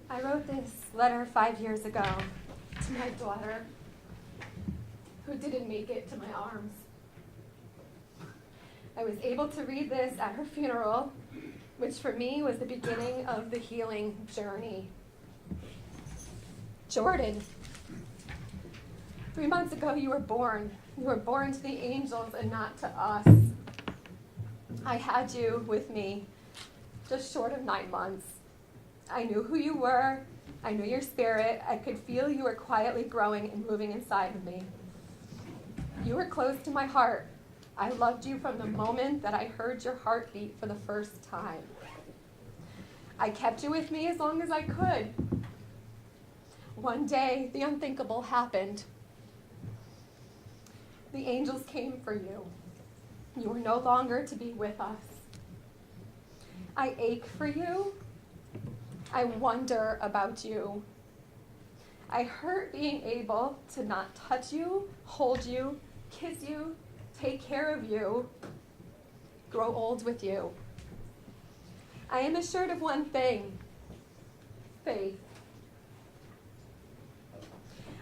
I wrote this letter 5 years ago to my daughter, who didn't make it to my arms. I was able to read this at her funeral, which for me was the beginning of the healing journey. Jordan, 3 months ago you were born. You were born to the angels and not to us. I had you with me just short of 9 months. I knew who you were. I knew your spirit. I could feel you were quietly growing and moving inside of me. You were close to my heart. I loved you from the moment that I heard your heartbeat for the first time. I kept you with me as long as I could. One day, the unthinkable happened. The angels came for you. You were no longer to be with us. I ache for you. I wonder about you. I hurt being able to not touch you, hold you, kiss you, take care of you, grow old with you. I am assured of one thing, faith.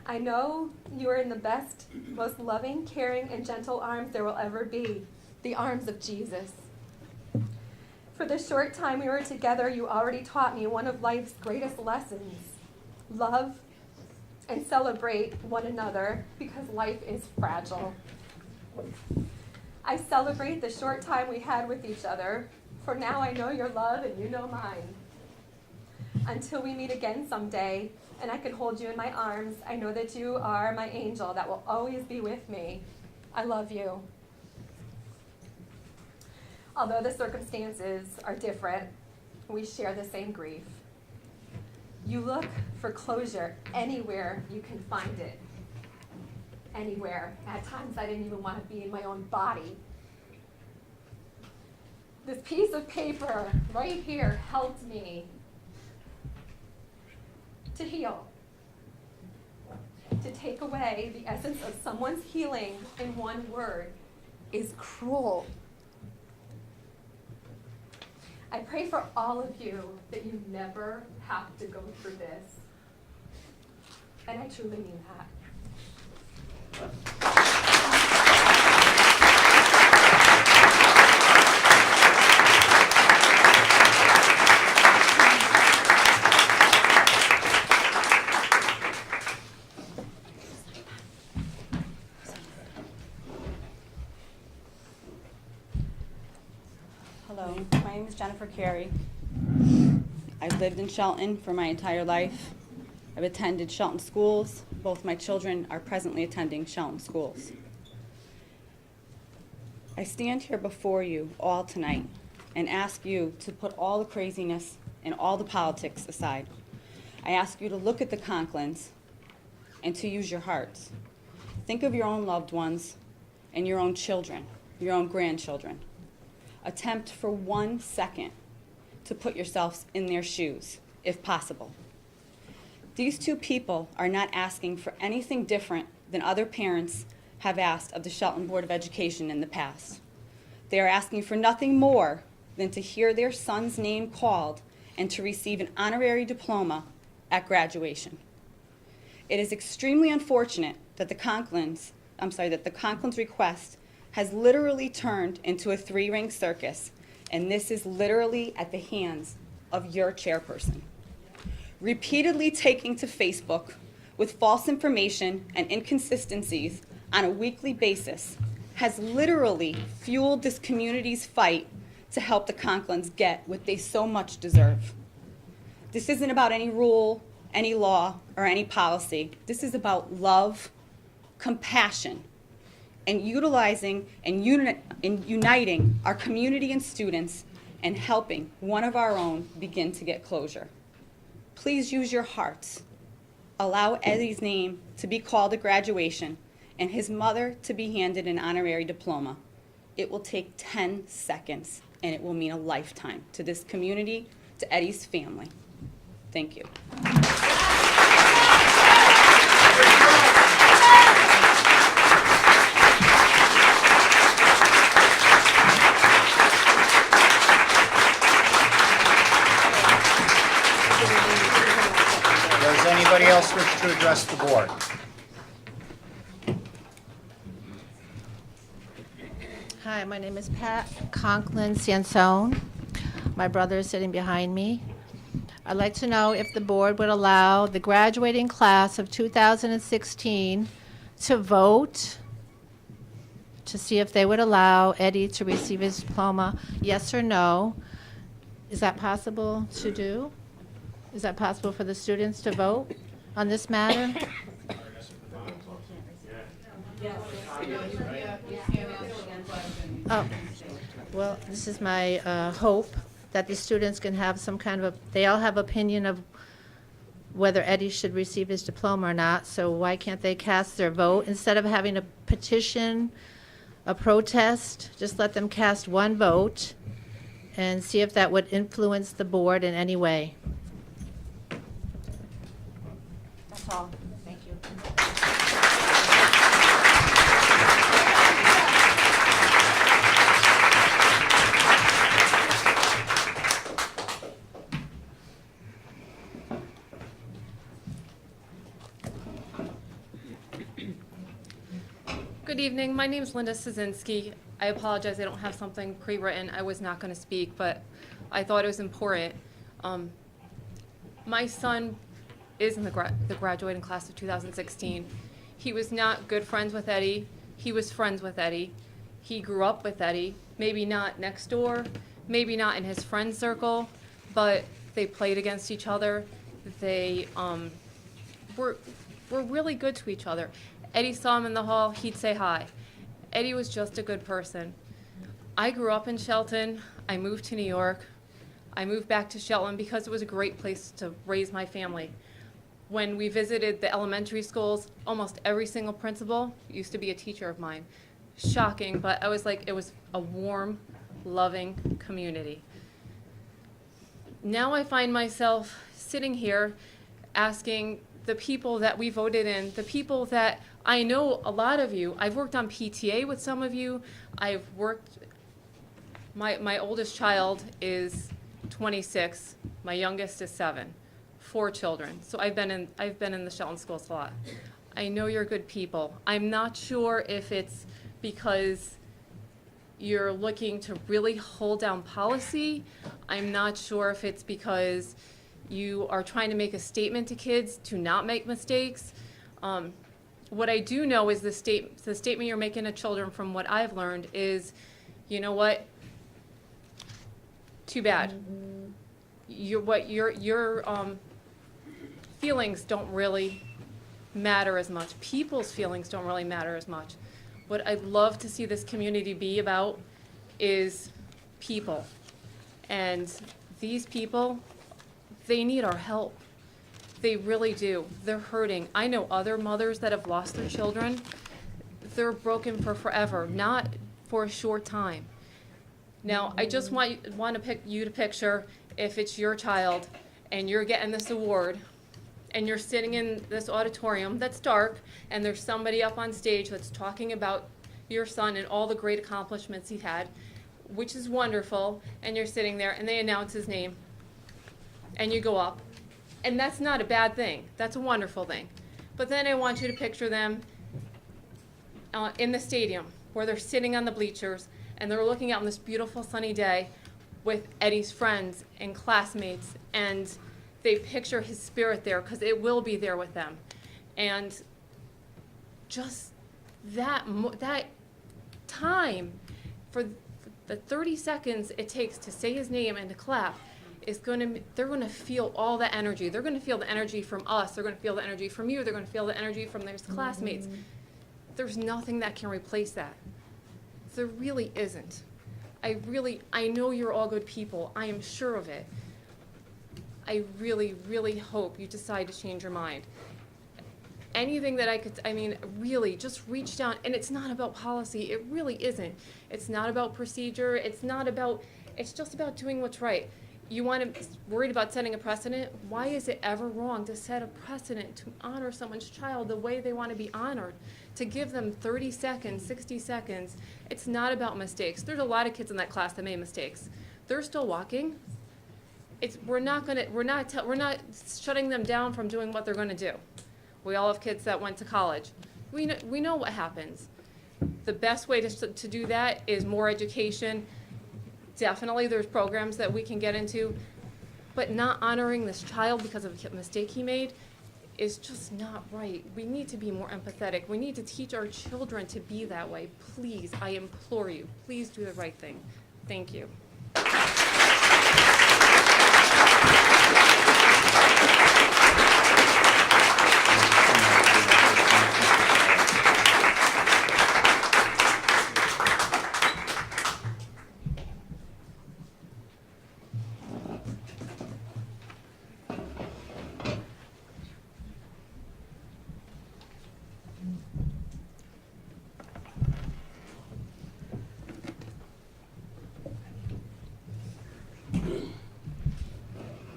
I know you are in the best, most loving, caring, and gentle arms there will ever be, the arms of Jesus. For the short time we were together, you already taught me one of life's greatest lessons, love and celebrate one another because life is fragile. I celebrate the short time we had with each other, for now I know your love and you know mine. Until we meet again someday and I can hold you in my arms, I know that you are my angel that will always be with me. I love you. Although the circumstances are different, we share the same grief. You look for closure anywhere you can find it. Anywhere. At times I didn't even want to be in my own body. This piece of paper right here helped me to heal. To take away the essence of someone's healing in one word is cruel. I pray for all of you that you never have to go through this. And I truly mean that. Hello, my name is Jennifer Carey. I've lived in Shelton for my entire life. I've attended Shelton schools. Both my children are presently attending Shelton schools. I stand here before you all tonight and ask you to put all the craziness and all the politics aside. I ask you to look at the Conklins and to use your hearts. Think of your own loved ones and your own children, your own grandchildren. Attempt for 1 second to put yourselves in their shoes, if possible. These two people are not asking for anything different than other parents have asked of the Shelton Board of Education in the past. They are asking for nothing more than to hear their son's name called and to receive an honorary diploma at graduation. It is extremely unfortunate that the Conklins' request has literally turned into a three-ring circus And this is literally at the hands of your chairperson. Repeatedly taking to Facebook with false information and inconsistencies on a weekly basis has literally fueled this community's fight to help the Conklins get what they so much deserve. This isn't about any rule, any law, or any policy. This is about love, compassion, and utilizing and uniting our community and students and helping one of our own begin to get closure. Please use your hearts. Allow Eddie's name to be called at graduation and his mother to be handed an honorary diploma. It will take 10 seconds, and it will mean a lifetime to this community, to Eddie's family. Thank you. Does anybody else wish to address the board? Hi, my name is Pat Conklin Sansone. My brother is sitting behind me. I'd like to know if the board would allow the graduating class of 2016 to vote to see if they would allow Eddie to receive his diploma, yes or no. Is that possible to do? Is that possible for the students to vote on this matter? Oh, well, this is my hope that the students can have some kind of they all have opinion of whether Eddie should receive his diploma or not, so why can't they cast their vote? Instead of having a petition, a protest, just let them cast one vote and see if that would influence the board in any way. That's all. Thank you. Good evening. My name is Linda Szynski. I apologize. I don't have something pre-written. I was not going to speak, but I thought it was important. My son is in the graduating class of 2016. He was not good friends with Eddie. He was friends with Eddie. He grew up with Eddie. Maybe not next door, maybe not in his friend circle, but they played against each other. They were really good to each other. Eddie saw him in the hall, he'd say hi. Eddie was just a good person. I grew up in Shelton. I moved to New York. I moved back to Shelton because it was a great place to raise my family. When we visited the elementary schools, almost every single principal used to be a teacher of mine. Shocking, but I was like, it was a warm, loving community. Now I find myself sitting here asking the people that we voted in, the people that I know a lot of you. I've worked on PTA with some of you. I've worked, my oldest child is 26. My youngest is 7. 4 children. So I've been in the Shelton schools a lot. I know you're good people. I'm not sure if it's because you're looking to really hold down policy. I'm not sure if it's because you are trying to make a statement to kids to not make mistakes. What I do know is the statement you're making to children, from what I've learned, is, you know what? Too bad. Your feelings don't really matter as much. People's feelings don't really matter as much. What I'd love to see this community be about is people. And these people, they need our help. They really do. They're hurting. I know other mothers that have lost their children. They're broken for forever, not for a short time. Now, I just want you to picture if it's your child and you're getting this award and you're sitting in this auditorium that's dark and there's somebody up on stage that's talking about your son and all the great accomplishments he had, which is wonderful, and you're sitting there and they announce his name and you go up. And that's not a bad thing. That's a wonderful thing. But then I want you to picture them in the stadium where they're sitting on the bleachers and they're looking out on this beautiful sunny day with Eddie's friends and classmates, and they picture his spirit there, because it will be there with them. And just that time for the 30 seconds it takes to say his name and to clap they're going to feel all the energy. They're going to feel the energy from us. They're going to feel the energy from you. They're going to feel the energy from their classmates. There's nothing that can replace that. There really isn't. I know you're all good people. I am sure of it. I really, really hope you decide to change your mind. Anything that really, just reach down. And it's not about policy. It really isn't. It's not about procedure. It's just about doing what's right. You worried about setting a precedent? Why is it ever wrong to set a precedent to honor someone's child the way they want to be honored? To give them 30 seconds, 60 seconds. It's not about mistakes. There's a lot of kids in that class that made mistakes. They're still walking. We're not shutting them down from doing what they're going to do. We all have kids that went to college. We know what happens. The best way to do that is more education. Definitely there's programs that we can get into, but not honoring this child because of a mistake he made is just not right. We need to be more empathetic. We need to teach our children to be that way. Please, I implore you, please do the right thing. Thank you.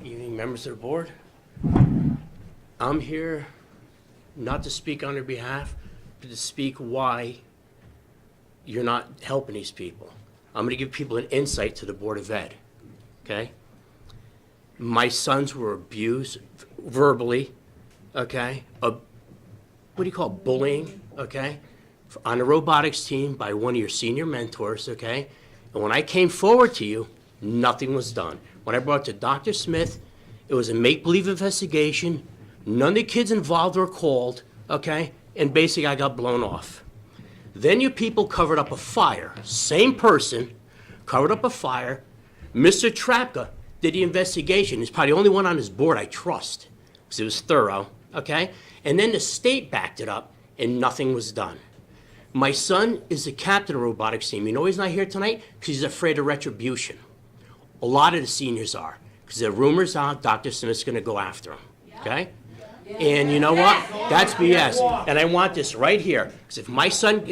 Evening, members of the board. I'm here not to speak on their behalf, but to speak why you're not helping these people. I'm going to give people an insight to the Board of Ed, okay? My sons were abused verbally, okay? What do you call it? Bullying, okay? On the robotics team by one of your senior mentors, okay? And when I came forward to you, nothing was done. When I brought it to Dr. Smith, it was a make-believe investigation. None of the kids involved were called, okay? And basically I got blown off. Then you people covered up a fire. Same person covered up a fire. Mr. Trapka did the investigation. He's probably the only one on his board I trust, because it was thorough, okay? And then the state backed it up, and nothing was done. My son is the captain of the robotics team. You know he's not here tonight? Because he's afraid of retribution. A lot of the seniors are, because the rumors are Dr. Smith's going to go after him, okay? And you know what? That's BS. And I want this right here, because if my son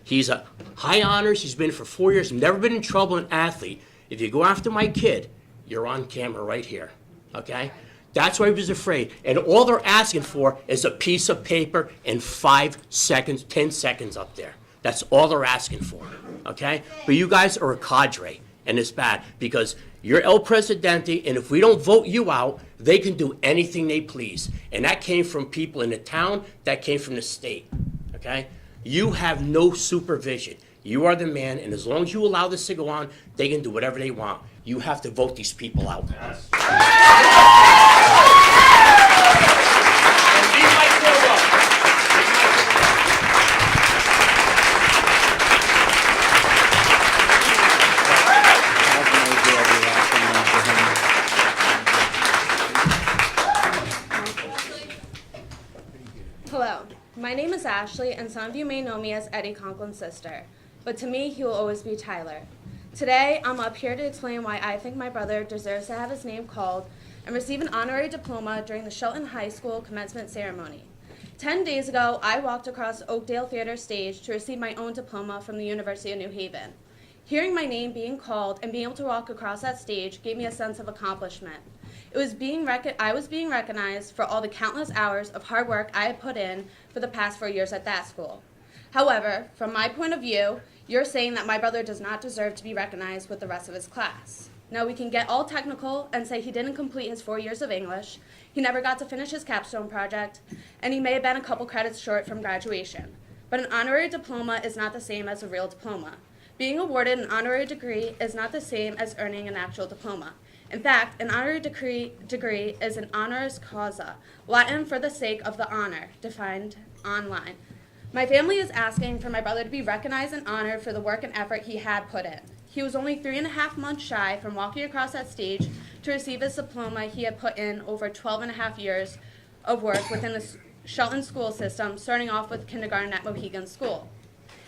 he's a high honors, he's been for 4 years, never been in trouble, an athlete. If you go after my kid, you're on camera right here, okay? That's why he was afraid. And all they're asking for is a piece of paper and 5 seconds, 10 seconds up there. That's all they're asking for, okay? But you guys are a cadre, and it's bad, because you're El Presidente, and if we don't vote you out, they can do anything they please. And that came from people in the town, that came from the state, okay? You have no supervision. You are the man, and as long as you allow this to go on, they can do whatever they want. You have to vote these people out. Yes. Hello, my name is Ashley, and some of you may know me as Eddie Conklin's sister, but to me, he will always be Tyler. Today, I'm up here to explain why I think my brother deserves to have his name called and receive an honorary diploma during the Shelton High School commencement ceremony. 10 days ago, I walked across Oakdale Theater stage to receive my own diploma from the University of New Haven. Hearing my name being called and being able to walk across that stage gave me a sense of accomplishment. I was being recognized for all the countless hours of hard work I had put in for the past 4 years at that school. However, from my point of view, you're saying that my brother does not deserve to be recognized with the rest of his class. Now, we can get all technical and say he didn't complete his 4 years of English, he never got to finish his capstone project, and he may have been a couple credits short from graduation. But an honorary diploma is not the same as a real diploma. Being awarded an honorary degree is not the same as earning an actual diploma. In fact, an honorary degree is an honoris causa, Latin for the sake of the honor, defined online. My family is asking for my brother to be recognized and honored for the work and effort he had put in. He was only 3.5 months shy from walking across that stage to receive his diploma he had put in over 12.5 years of work within the Shelton school system, starting off with kindergarten at Mohegan School.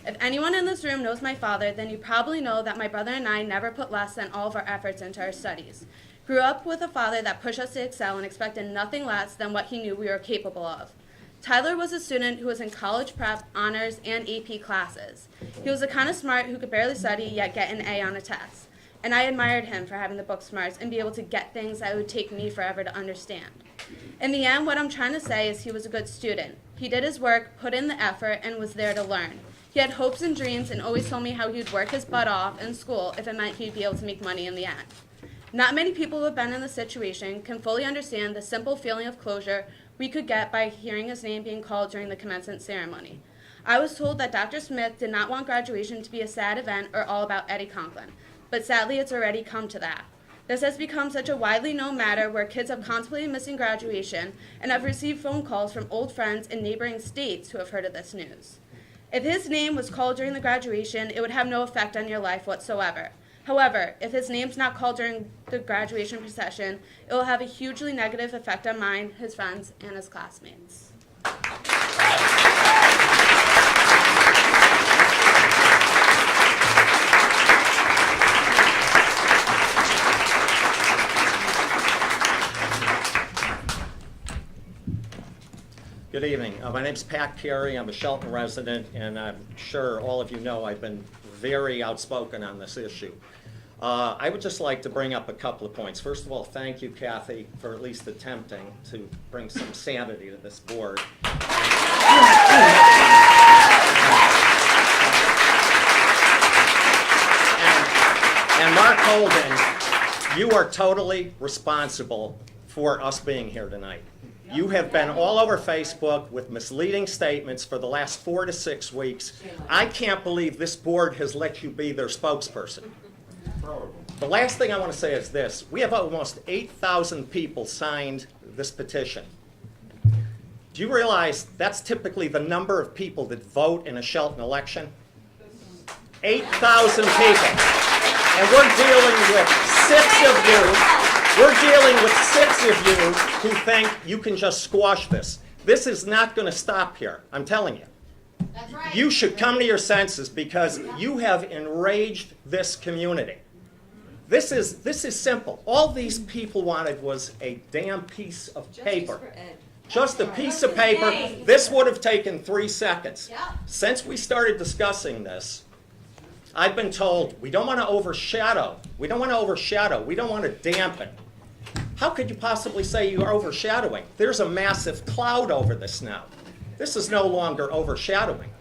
If anyone in this room knows my father, then you probably know that my brother and I never put less than all of our efforts into our studies. Grew up with a father that pushed us to excel and expected nothing less than what he knew we were capable of. Tyler was a student who was in college prep, honors, and AP classes. He was the kind of smart who could barely study yet get an A on a test. And I admired him for having the book smarts and be able to get things that would take me forever to understand. In the end, what I'm trying to say is he was a good student. He did his work, put in the effort, and was there to learn. He had hopes and dreams and always told me how he would work his butt off in school if it meant he'd be able to make money in the end. Not many people who have been in this situation can fully understand the simple feeling of closure we could get by hearing his name being called during the commencement ceremony. I was told that Dr. Smith did not want graduation to be a sad event or all about Eddie Conklin, but sadly it's already come to that. This has become such a widely known matter where kids have contemplated missing graduation and have received phone calls from old friends in neighboring states who have heard of this news. If his name was called during the graduation, it would have no effect on your life whatsoever. However, if his name's not called during the graduation procession, it will have a hugely negative effect on mine, his friends, and his classmates. Good evening. My name's Pat Carey. I'm a Shelton resident, and I'm sure all of you know I've been very outspoken on this issue. I would just like to bring up a couple of points. First of all, thank you, Kathy, for at least attempting to bring some sanity to this board. And Mark Holden, you are totally responsible for us being here tonight. You have been all over Facebook with misleading statements for the last 4 to 6 weeks. I can't believe this board has let you be their spokesperson. The last thing I want to say is this. We have almost 8,000 people signed this petition. Do you realize that's typically the number of people that vote in a Shelton election? 8,000 people. And we're dealing with 6 of you. We're dealing with 6 of you who think you can just squash this. This is not going to stop here, I'm telling you. That's right. You should come to your senses because you have enraged this community. This is simple. All these people wanted was a damn piece of paper. Just a piece of paper. This would have taken 3 seconds. Since we started discussing this, I've been told we don't want to overshadow. We don't want to overshadow. We don't want to dampen. How could you possibly say you are overshadowing? There's a massive cloud over this now. This is no longer overshadowing.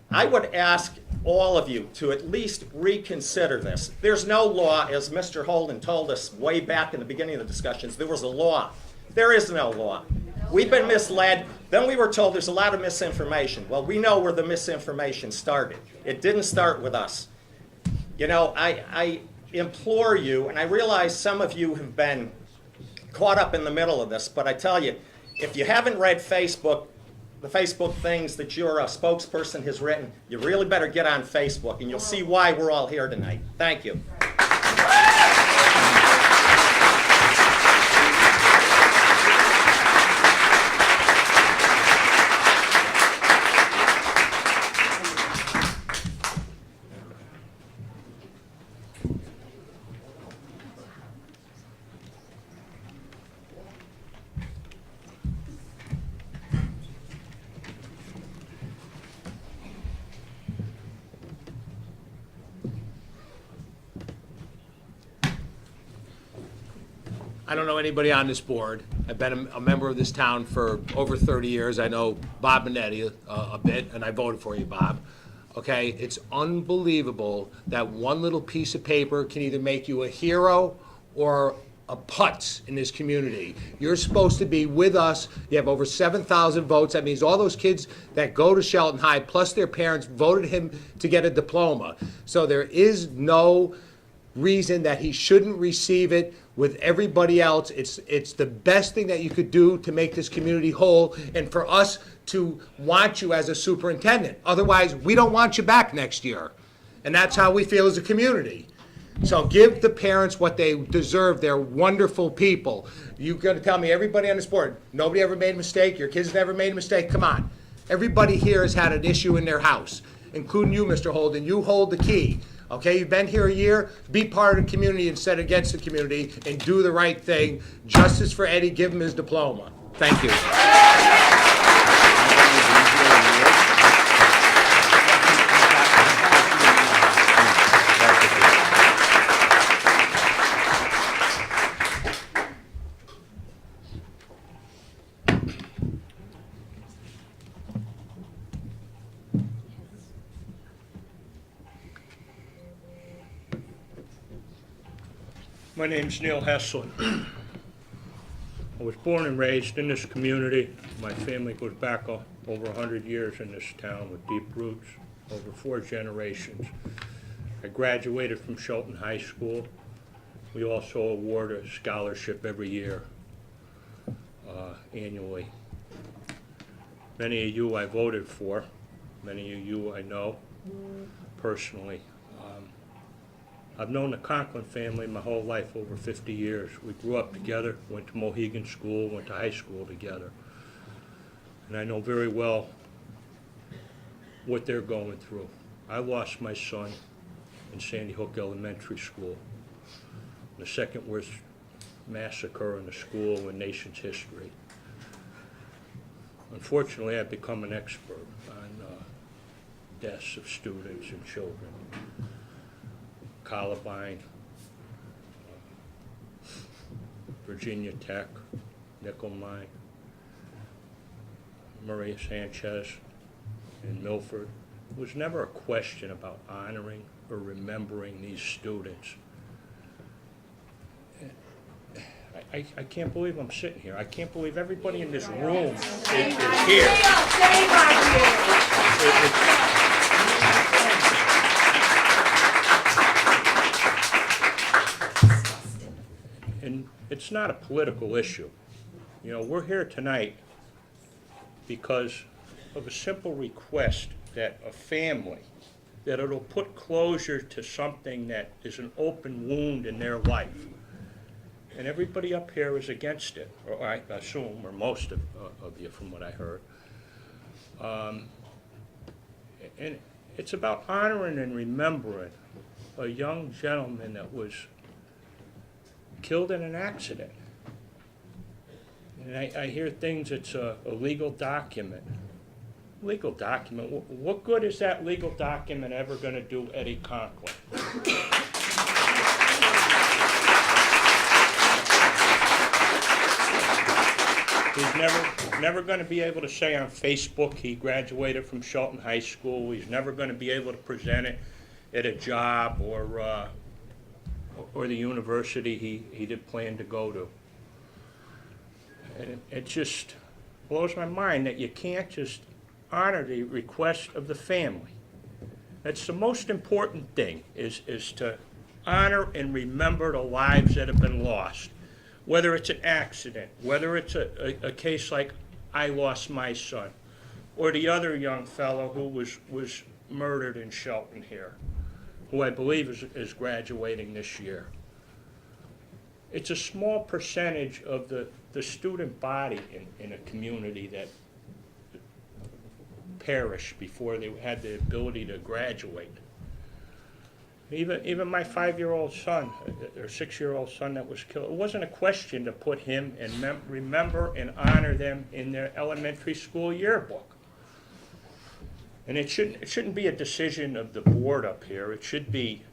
I would ask all of you to at least reconsider this. There's no law, as Mr. Holden told us way back in the beginning of the discussions, there was a law. There is no law. We've been misled. Then we were told there's a lot of misinformation. Well, we know where the misinformation started. It didn't start with us. You know, I implore you, and I realize some of you have been caught up in the middle of this, but I tell you, if you haven't read Facebook, the Facebook things that your spokesperson has written, you really better get on Facebook, and you'll see why we're all here tonight. Thank you. I don't know anybody on this board. I've been a member of this town for over 30 years. I know Bob and Eddie a bit, and I voted for you, Bob. Okay, it's unbelievable that one little piece of paper can either make you a hero or putz in this community. You're supposed to be with us. You have over 7,000 votes. That means all those kids that go to Shelton High, plus their parents, voted him to get a diploma. So there is no reason that he shouldn't receive it with everybody else. It's the best thing that you could do to make this community whole and for us to want you as a superintendent. Otherwise, we don't want you back next year. And that's how we feel as a community. So give the parents what they deserve. They're wonderful people. You're going to tell me everybody on this board, nobody ever made a mistake, your kids never made a mistake? Come on. Everybody here has had an issue in their house, including you, Mr. Holden. You hold the key. Okay, you've been here a year. Be part of the community instead of against the community and do the right thing. Justice for Eddie. Give him his diploma. Thank you. My name's Neil Heslin. I was born and raised in this community. My family goes back over 100 years in this town with deep roots, over 4 generations. I graduated from Shelton High School. We also award a scholarship every year, annually. Many of you I voted for. Many of you I know personally. I've known the Conklin family my whole life, over 50 years. We grew up together, went to Mohegan School, went to high school together. And I know very well what they're going through. I lost my son in Sandy Hook Elementary School, the second worst massacre in the school in nation's history. Unfortunately, I've become an expert on deaths of students and children. Columbine, Virginia Tech, Nickel Mine, Maria Sanchez in Milford. It was never a question about honoring or remembering these students. I can't believe I'm sitting here. I can't believe everybody in this room is here. And it's not a political issue. You know, we're here tonight because of a simple request that a family, that it'll put closure to something that is an open wound in their life. And everybody up here is against it, or I assume, or most of you from what I heard. And it's about honoring and remembering a young gentleman that was killed in an accident. And I hear things, it's a legal document. Legal document? What good is that legal document ever going to do Eddie Conklin? He's never going to be able to say on Facebook he graduated from Shelton High School. He's never going to be able to present it at a job or the university he did plan to go to. And it just blows my mind that you can't just honor the request of the family. That's the most important thing, is to honor and remember the lives that have been lost. Whether it's an accident, whether it's a case like I lost my son, or the other young fellow who was murdered in Shelton here, who I believe is graduating this year. It's a small percentage of the student body in a community that perished before they had the ability to graduate. Even my 5-year-old son, or 6-year-old son that was killed, it wasn't a question to put him and remember and honor them in their elementary school yearbook. And it shouldn't be a decision of the board up here. It should be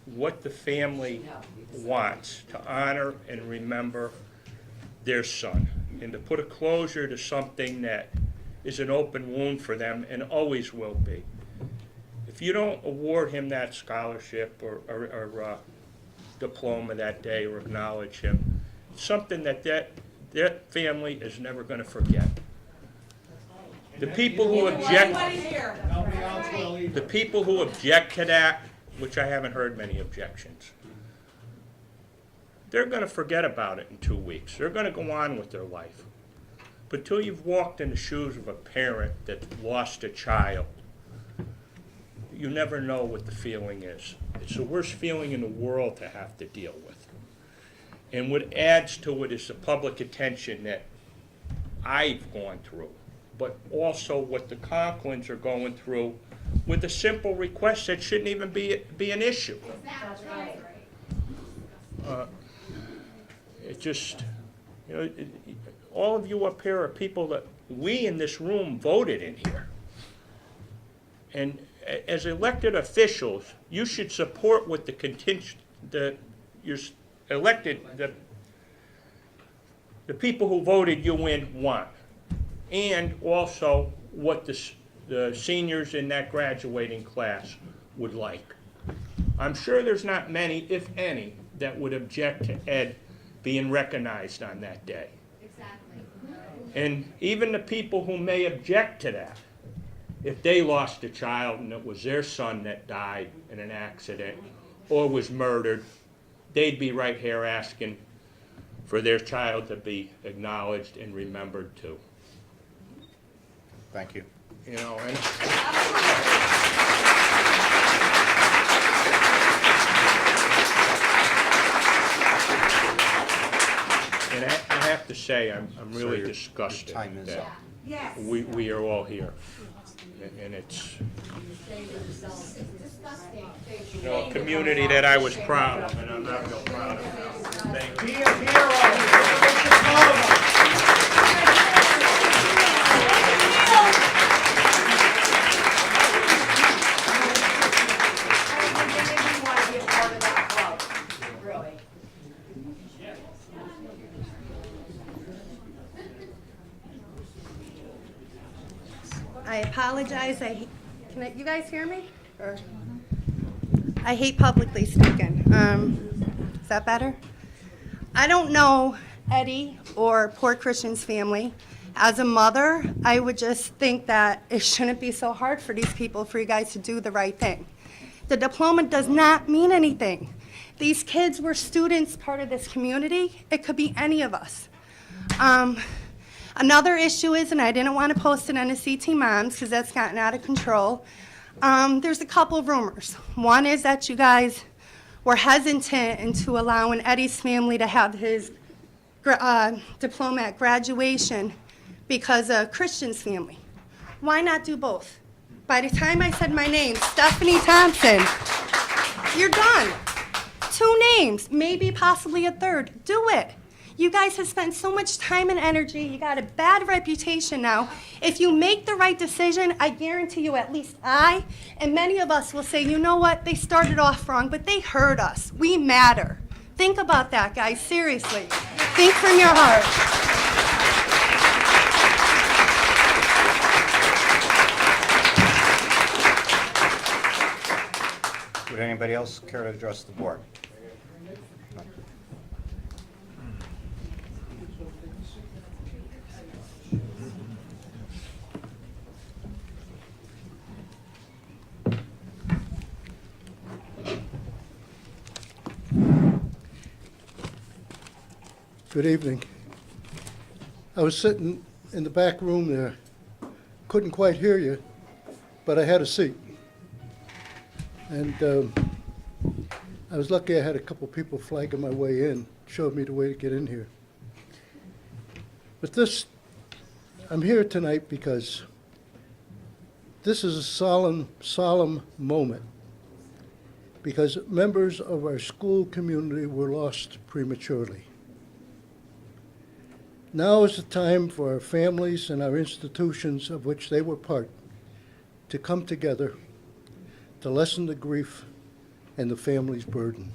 what the family wants, to honor and remember their son, and to put a closure to something that is an open wound for them and always will be. If you don't award him that scholarship or diploma that day or acknowledge him. Something that family is never going to forget. The people who object to that, which I haven't heard many objections, they're going to forget about it in 2 weeks. They're going to go on with their life. But till you've walked in the shoes of a parent that lost a child, you never know what the feeling is. It's the worst feeling in the world to have to deal with. And what adds to it is the public attention that I've gone through, but also what the Conklins are going through with a simple request that shouldn't even be an issue. It just, all of you up here are people that we in this room voted in here. And as elected officials, you should support what the people who voted you in want, and also what the seniors in that graduating class would like. I'm sure there's not many, if any, that would object to Ed being recognized on that day. Exactly. And even the people who may object to that, if they lost a child and it was their son that died in an accident or was murdered, they'd be right here asking for their child to be acknowledged and remembered too. Thank you. And I have to say, I'm really Sir, disgusted your time is that up. Yes. we are all here. And it's a community that I was proud of, and I'm not real proud of now. Thank you. I apologize. You guys hear me? I hate publicly speaking. Is that better? I don't know Eddie or poor Christian's family. As a mother, I would just think that it shouldn't be so hard for these people, for you guys to do the right thing. The diploma does not mean anything. These kids were students, part of this community. It could be any of us. Another issue is, and I didn't want to post it on the CT Moms because that's gotten out of control, there's a couple of rumors. One is that you guys were hesitant into allowing Eddie's family to have his diploma at graduation because of Christian's family. Why not do both? By the time I said my name, Stephanie Thompson, you're done. 2 names, maybe possibly a third. Do it. You guys have spent so much time and energy. You got a bad reputation now. If you make the right decision, I guarantee you at least I and many of us will say, you know what, they started off wrong, but they heard us. We matter. Think about that, guys, seriously. Think from your heart. Would anybody else care to address the board? Good evening. I was sitting in the back room there. Couldn't quite hear you, but I had a seat. And I was lucky I had a couple people flagging my way in, showed me the way to get in here. But I'm here tonight because this is a solemn moment, because members of our school community were lost prematurely. Now is the time for our families and our institutions of which they were part to come together to lessen the grief and the family's burden.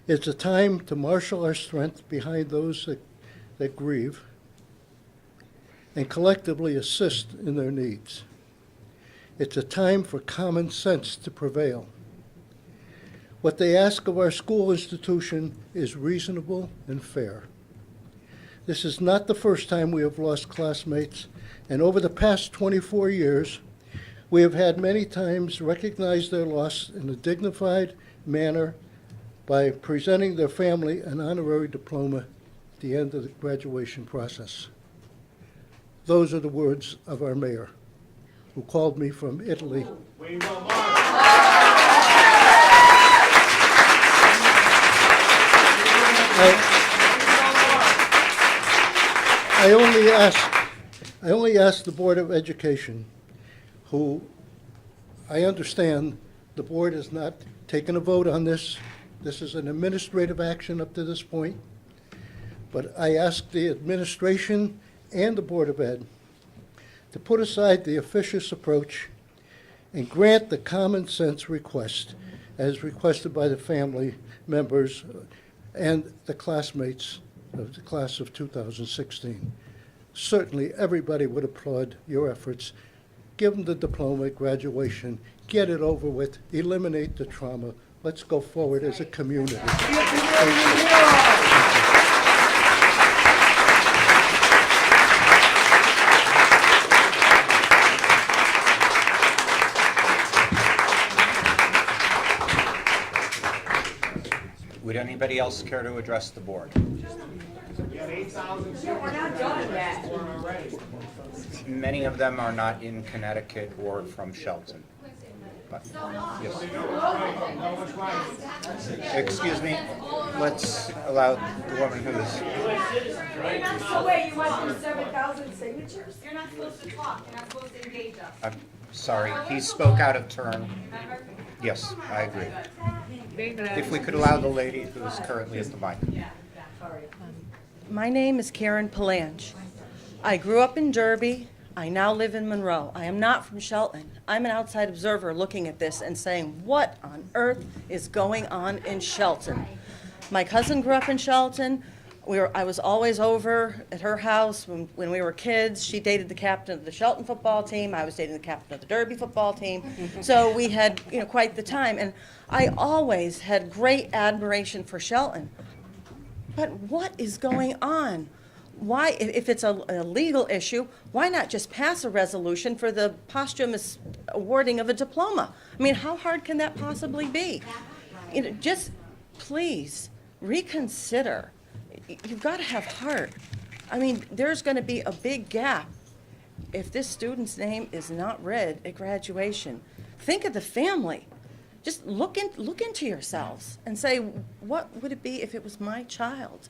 It's a time to marshal our strength behind those that grieve and collectively assist in their needs. It's a time for common sense to prevail. What they ask of our school institution is reasonable and fair. This is not the first time we have lost classmates, and over the past 24 years, we have had many times recognized their loss in a dignified manner by presenting their family an honorary diploma at the end of the graduation process. Those are the words of our mayor, who called me from Italy. I only ask the Board of Education, who I understand the board has not taken a vote on this. This is an administrative action up to this point. But I ask the administration and the Board of Ed to put aside the officious approach and grant the common sense request as requested by the family members and the classmates of the class of 2016. Certainly, everybody would applaud your efforts. Give them the diploma at graduation, get it over with, eliminate the trauma. Let's go forward as a community. Would anybody else care to address the board? We're not done yet. Many of them are not in Connecticut or from Shelton. But, yes. Excuse me, let's allow the woman who is... So wait, you want through 7,000 signatures? You're not supposed to talk, you're not supposed to engage us. I'm sorry, he spoke out of turn. Yes, I agree. If we could allow the lady who is currently at the mic. My name is Karen Palange. I grew up in Derby. I now live in Monroe. I am not from Shelton. I'm an outside observer looking at this and saying, what on earth is going on in Shelton? My cousin grew up in Shelton. I was always over at her house when we were kids. She dated the captain of the Shelton football team. I was dating the captain of the Derby football team. So we had, quite the time. And I always had great admiration for Shelton. But what is going on? Why, if it's a legal issue, why not just pass a resolution for the posthumous awarding of a diploma? I mean, how hard can that possibly be? Just please reconsider. You've got to have heart. I mean, there's going to be a big gap if this student's name is not read at graduation. Think of the family. Just look into yourselves and say, what would it be if it was my child?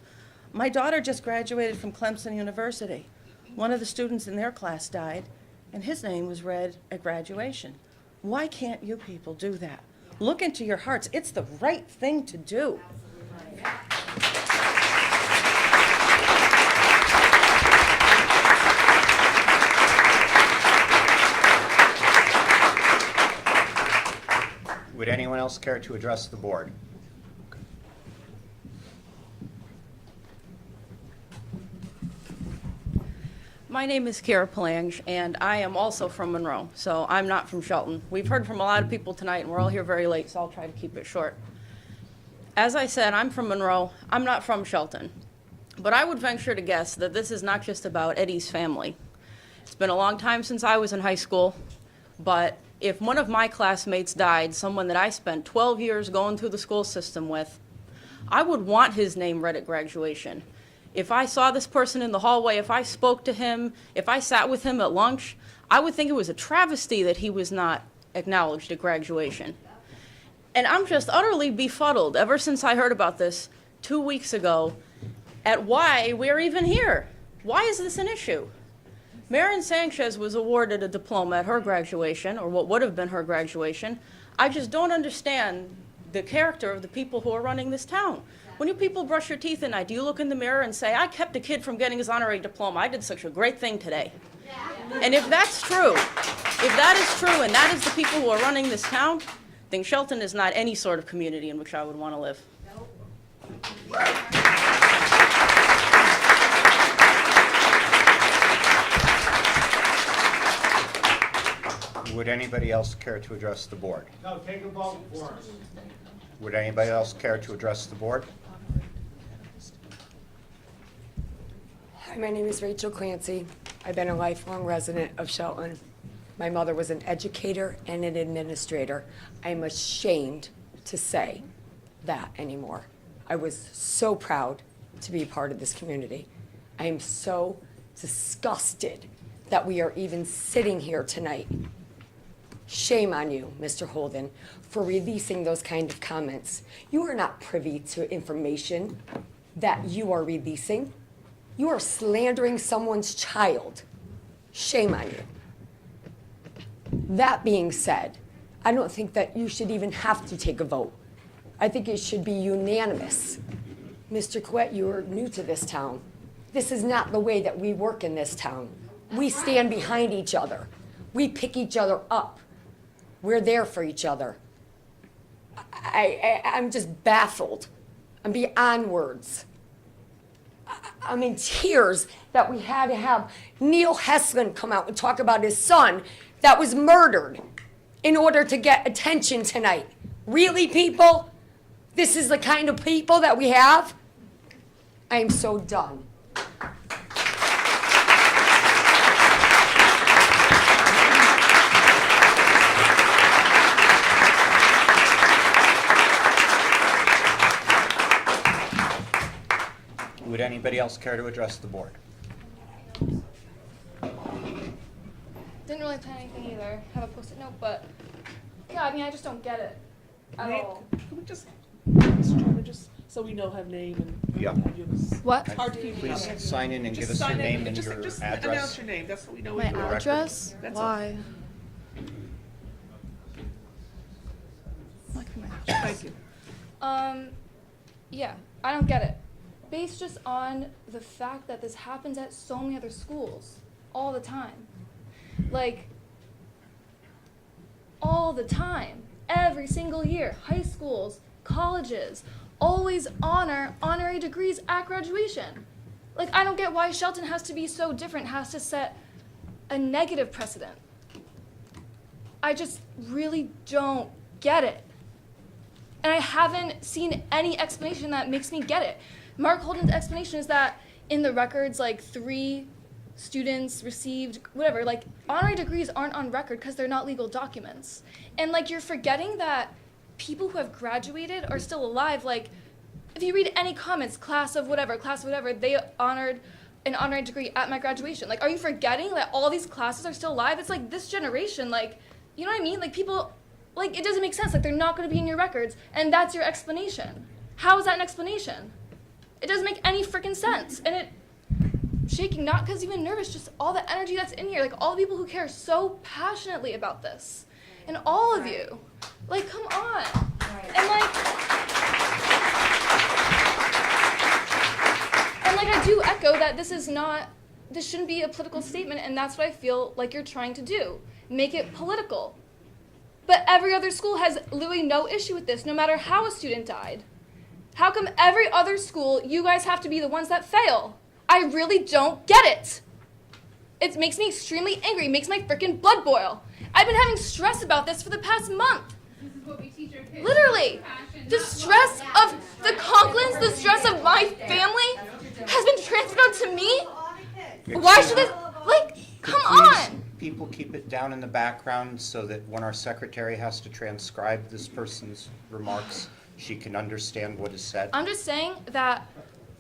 My daughter just graduated from Clemson University. One of the students in their class died, and his name was read at graduation. Why can't you people do that? Look into your hearts. It's the right thing to do. Would anyone else care to address the board? My name is Kara Palange, and I am also from Monroe, so I'm not from Shelton. We've heard from a lot of people tonight, and we're all here very late, so I'll try to keep it short. As I said, I'm from Monroe. I'm not from Shelton. But I would venture to guess that this is not just about Eddie's family. It's been a long time since I was in high school, but if one of my classmates died, someone that I spent 12 years going through the school system with, I would want his name read at graduation. If I saw this person in the hallway, if I spoke to him, if I sat with him at lunch, I would think it was a travesty that he was not acknowledged at graduation. And I'm just utterly befuddled ever since I heard about this 2 weeks ago at why we're even here. Why is this an issue? Marin Sanchez was awarded a diploma at her graduation, or what would have been her graduation. I just don't understand the character of the people who are running this town. When you people brush your teeth at night, do you look in the mirror and say, I kept a kid from getting his honorary diploma. I did such a great thing today. And if that's true, if that is true and that is the people who are running this town, then Shelton is not any sort of community in which I would want to live. Would anybody else care to address the board? No, take a vote for us. Would anybody else care to address the board? Hi, my name is Rachel Clancy. I've been a lifelong resident of Shelton. My mother was an educator and an administrator. I'm ashamed to say that anymore. I was so proud to be a part of this community. I am so disgusted that we are even sitting here tonight. Shame on you, Mr. Holden, for releasing those kind of comments. You are not privy to information that you are releasing. You are slandering someone's child. Shame on you. That being said, I don't think that you should even have to take a vote. I think it should be unanimous. Mr. Quet, you are new to this town. This is not the way that we work in this town. We stand behind each other. We pick each other up. We're there for each other. I'm just baffled. I'm beyond words. I'm in tears that we had to have Neil Heslin come out and talk about his son that was murdered in order to get attention tonight. Really, people? This is the kind of people that we have? I am so done. Would anybody else care to address the board? Didn't really plan anything either. Have a post-it note, but yeah, I mean, I just don't get it at all. Can we just, Mr. Chairman, just so we know her name and Yeah. What? It's hard to keep Please track. sign in and Just give us your sign in name and just, your just address. Announce your name. That's what we know. My you are. address? That's all. Why? Thank you. Yeah, I don't get it. Based just on the fact that this happens at so many other schools all the time. Like, all the time. Every single year. High schools, colleges, always honor honorary degrees at graduation. Like, I don't get why Shelton has to be so different, has to set a negative precedent. I just really don't get it. And I haven't seen any explanation that makes me get it. Mark Holden's explanation is that in the records, like 3 students received whatever, like honorary degrees aren't on record because they're not legal documents. And like you're forgetting that people who have graduated are still alive. Like if you read any comments, class of whatever, they honored an honorary degree at my graduation. Like, are you forgetting that all these classes are still alive? It's like this generation, like, you know what I mean? Like people, like it doesn't make sense. Like they're not going to be in your records, and that's your explanation. How is that an explanation? It doesn't make any freaking sense. And it, shaking, not because even nervous, just all the energy that's in here, like all the people who care so passionately about this, and all of you, like come on. And like I do echo that this shouldn't be a political statement, and that's what I feel like you're trying to do, make it political. But every other school has literally no issue with this, no matter how a student died. How come every other school, you guys have to be the ones that fail? I really don't get it. It makes me extremely angry. It makes my freaking blood boil. I've been having stress about this for the past month. This is what we teach our kids. Literally. The stress of the Conklins, the stress of my family has been transferred onto me. Why should this, like, come on. People keep it down in the background so that when our secretary has to transcribe this person's remarks, she can understand what is said. I'm just saying that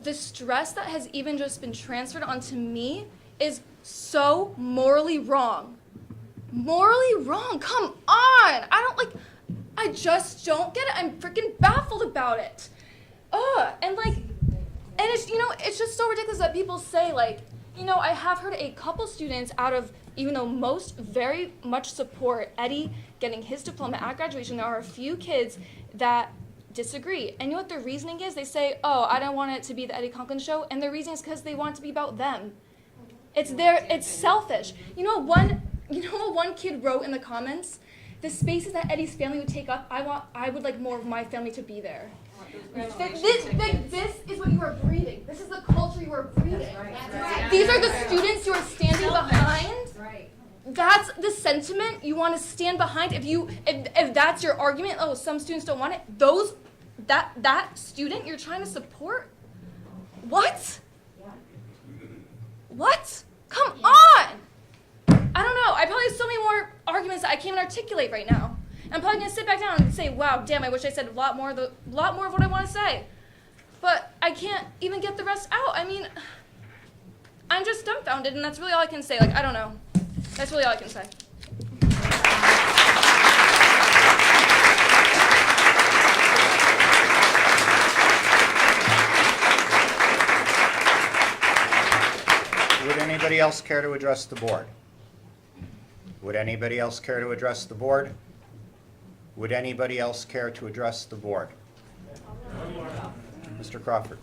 the stress that has even just been transferred onto me is so morally wrong. Morally wrong. Come on. I just don't get it. I'm freaking baffled about it. And it's, it's just so ridiculous that people say, like, I have heard a couple students out of, even though most very much support Eddie getting his diploma at graduation, there are a few kids that disagree. And you know what their reasoning is? They say, I don't want it to be the Eddie Conklin show, and their reasoning is because they want it to be about them. It's selfish. You know what one kid wrote in the comments? The spaces that Eddie's family would take up, I would like more of my family to be there. This is what you are breathing. This is the culture you are breathing. These are the students you are standing behind. That's the sentiment you want to stand behind. If that's your argument, some students don't want it, those that student you're trying to support? What? What? Come on! I don't know. I probably have so many more arguments that I can't even articulate right now. I'm probably gonna sit back down and say, "Wow, damn! I wish I said a lot more of what I want to say." But I can't even get the rest out. I mean, I'm just dumbfounded, and that's really all I can say. Like, I don't know. That's really all I can say. Would anybody else care to address the board? Would anybody else care to address the board? Would anybody else care to address the board? Mr. Crawford.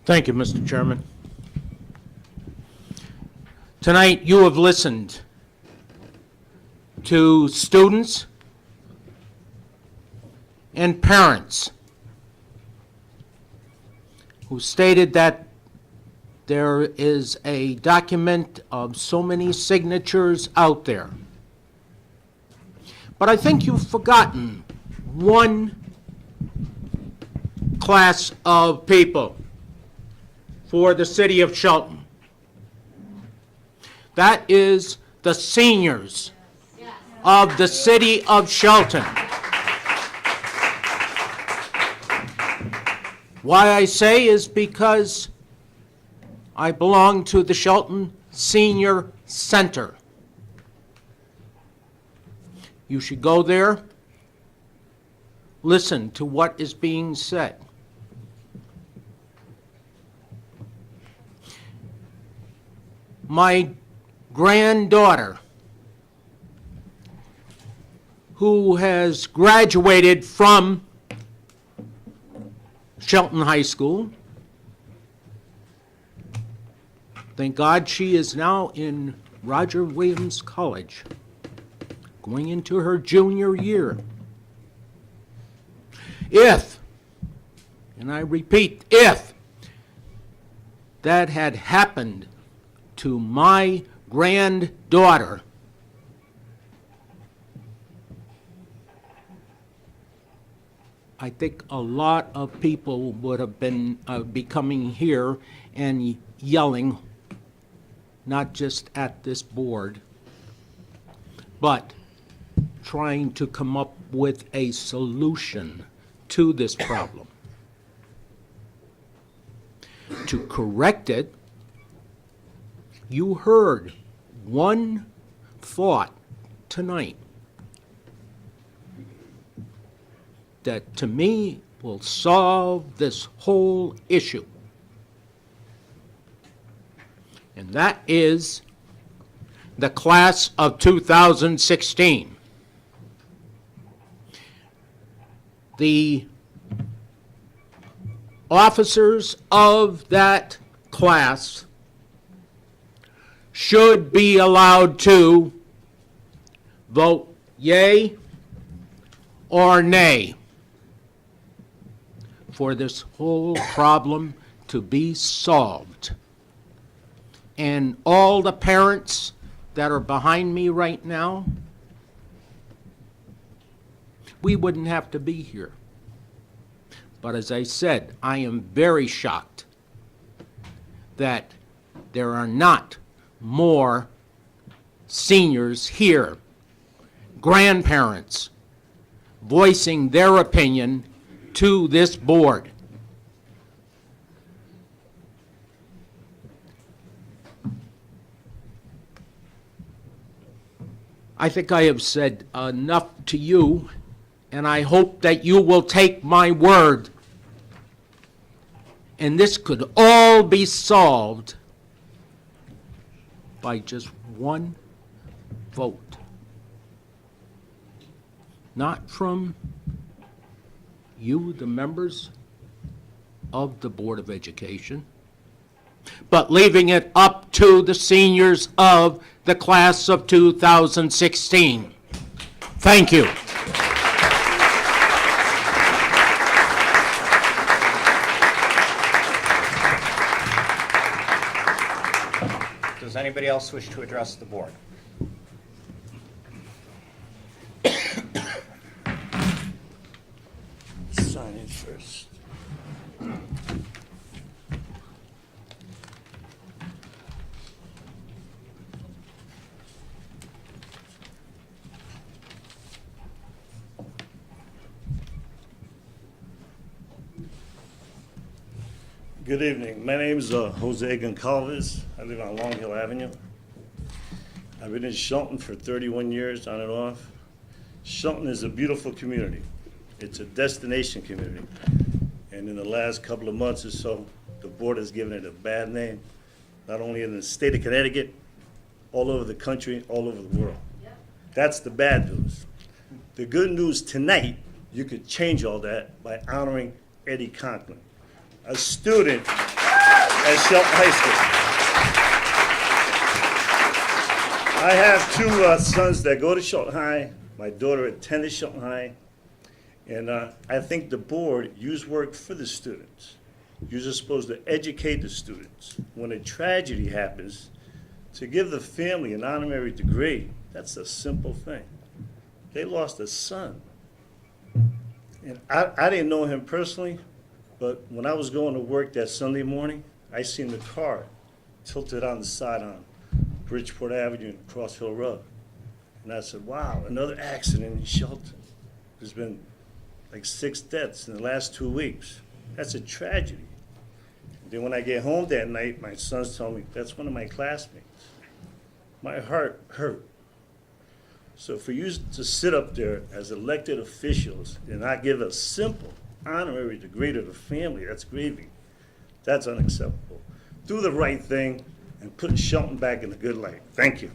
Thank you, Mr. Chairman. Tonight, you have listened to students and parents who stated that there is a document of so many signatures out there. But I think you've forgotten one class of people for the city of Shelton. That is the seniors of the city of Shelton. Why I say is because I belong to the Shelton Senior Center. You should go there, listen to what is being said. My granddaughter, who has graduated from Shelton High School, thank God she is now in Roger Williams College, going into her junior year. If, and I repeat, if that had happened to my granddaughter, I think a lot of people would have been be coming here and yelling, not just at this board, but trying to come up with a solution to this problem. To correct it, you heard one thought tonight that to me will solve this whole issue. And that is the class of 2016. The officers of that class should be allowed to vote yea or nay for this whole problem to be solved. And all the parents that are behind me right now, we wouldn't have to be here. But as I said, I am very shocked that there are not more seniors here, grandparents, voicing their opinion to this board. I think I have said enough to you, and I hope that you will take my word. And this could all be solved by just one vote. Not from you, the members of the Board of Education, but leaving it up to the seniors of the class of 2016. Thank you. Does anybody else wish to address the board? Sign it first. Good evening. My name is Jose Goncalves. I live on Long Hill Avenue. I've been in Shelton for 31 years, on and off. Shelton is a beautiful community. It's a destination community. And in the last couple of months or so, the board has given it a bad name, not only in the state of Connecticut, all over the country, all over the world. That's the bad news. The good news tonight, you could change all that by honoring Eddie Conklin, a student at Shelton High School. I have two sons that go to Shelton High. My daughter attended Shelton High. And I think the board, yous work for the students. Yous are supposed to educate the students. When a tragedy happens, to give the family an honorary degree, that's a simple thing. They lost a son. And I didn't know him personally, but when I was going to work that Sunday morning, I seen the car tilted on the side on Bridgeport Avenue and Cross Hill Road. And I said, wow, another accident in Shelton. There's been like 6 deaths in the last 2 weeks. That's a tragedy. And then when I get home that night, my sons tell me, that's one of my classmates. My heart hurt. So for you to sit up there as elected officials and not give a simple honorary degree to the family that's grieving, that's unacceptable. Do the right thing and put Shelton back in a good light. Thank you.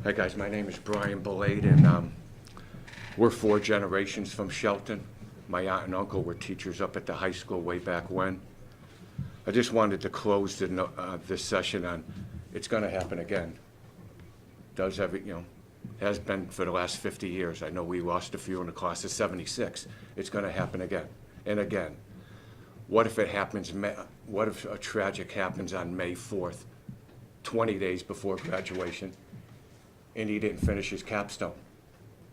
Hi guys, my name is Brian Belade, and we're 4 generations from Shelton. My aunt and uncle were teachers up at the high school way back when. I just wanted to close this session on, it's going to happen again. Has been for the last 50 years. I know we lost a few in the class of 76. It's going to happen again and again. What if it happens? What if a tragic happens on May 4th, 20 days before graduation? And he didn't finish his capstone.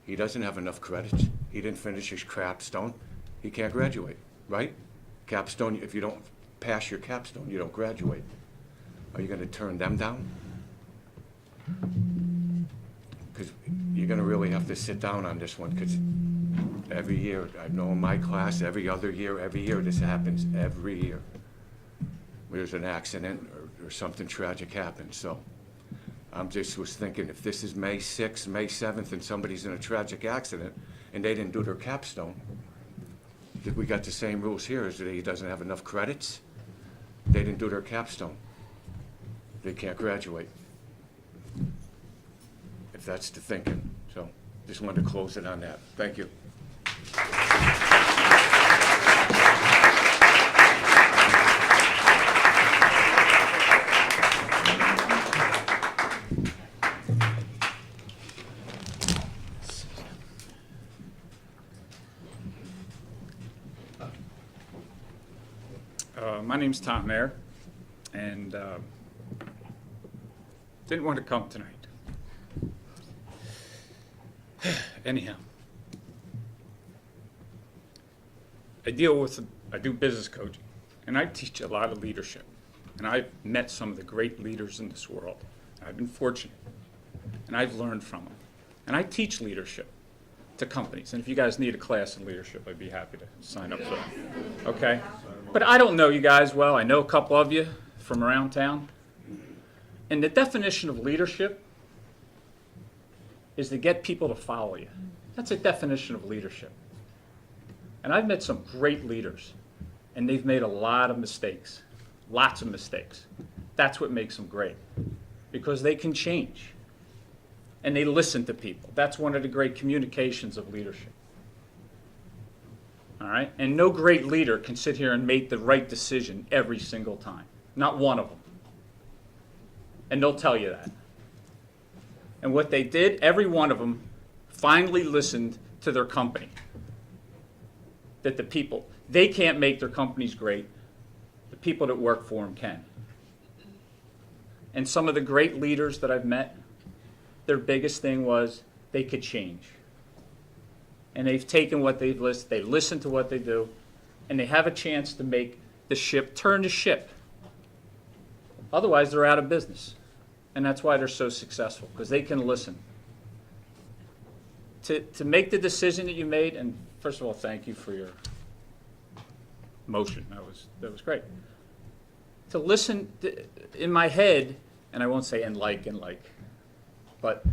He doesn't have enough credits. He didn't finish his capstone. He can't graduate, right? Capstone, if you don't pass your capstone, you don't graduate. Are you going to turn them down? Because you're going to really have to sit down on this one, because every year, I know in my class, every year, this happens every year. There's an accident or something tragic happens, so. I just was thinking, if this is May 6th, May 7th, and somebody's in a tragic accident, and they didn't do their capstone, that we got the same rules here, is that he doesn't have enough credits, they didn't do their capstone, they can't graduate. If that's the thinking, so just wanted to close it on that. Thank you. My name's Tom Mayer, and didn't want to come tonight. Anyhow, I do business coaching, and I teach a lot of leadership, and I've met some of the great leaders in this world. I've been fortunate, and I've learned from them, and I teach leadership to companies, and if you guys need a class in leadership, I'd be happy to sign up for it, okay? But I don't know you guys well. I know a couple of you from around town. And the definition of leadership is to get people to follow you. That's a definition of leadership. And I've met some great leaders, and they've made a lot of mistakes, lots of mistakes. That's what makes them great, because they can change, and they listen to people. That's one of the great communications of leadership. All right? And no great leader can sit here and make the right decision every single time. Not one of them. And they'll tell you that. And what they did, every one of them finally listened to their company. That the people, they can't make their companies great. The people that work for them can. And some of the great leaders that I've met, their biggest thing was they could change. And they've taken what they've listened, they listen to what they do, and they have a chance to make the ship, turn the ship. Otherwise, they're out of business. And that's why they're so successful, because they can listen. To make the decision that you made, and first of all, thank you for your motion. That was great. To listen in my head, and I won't say and like, but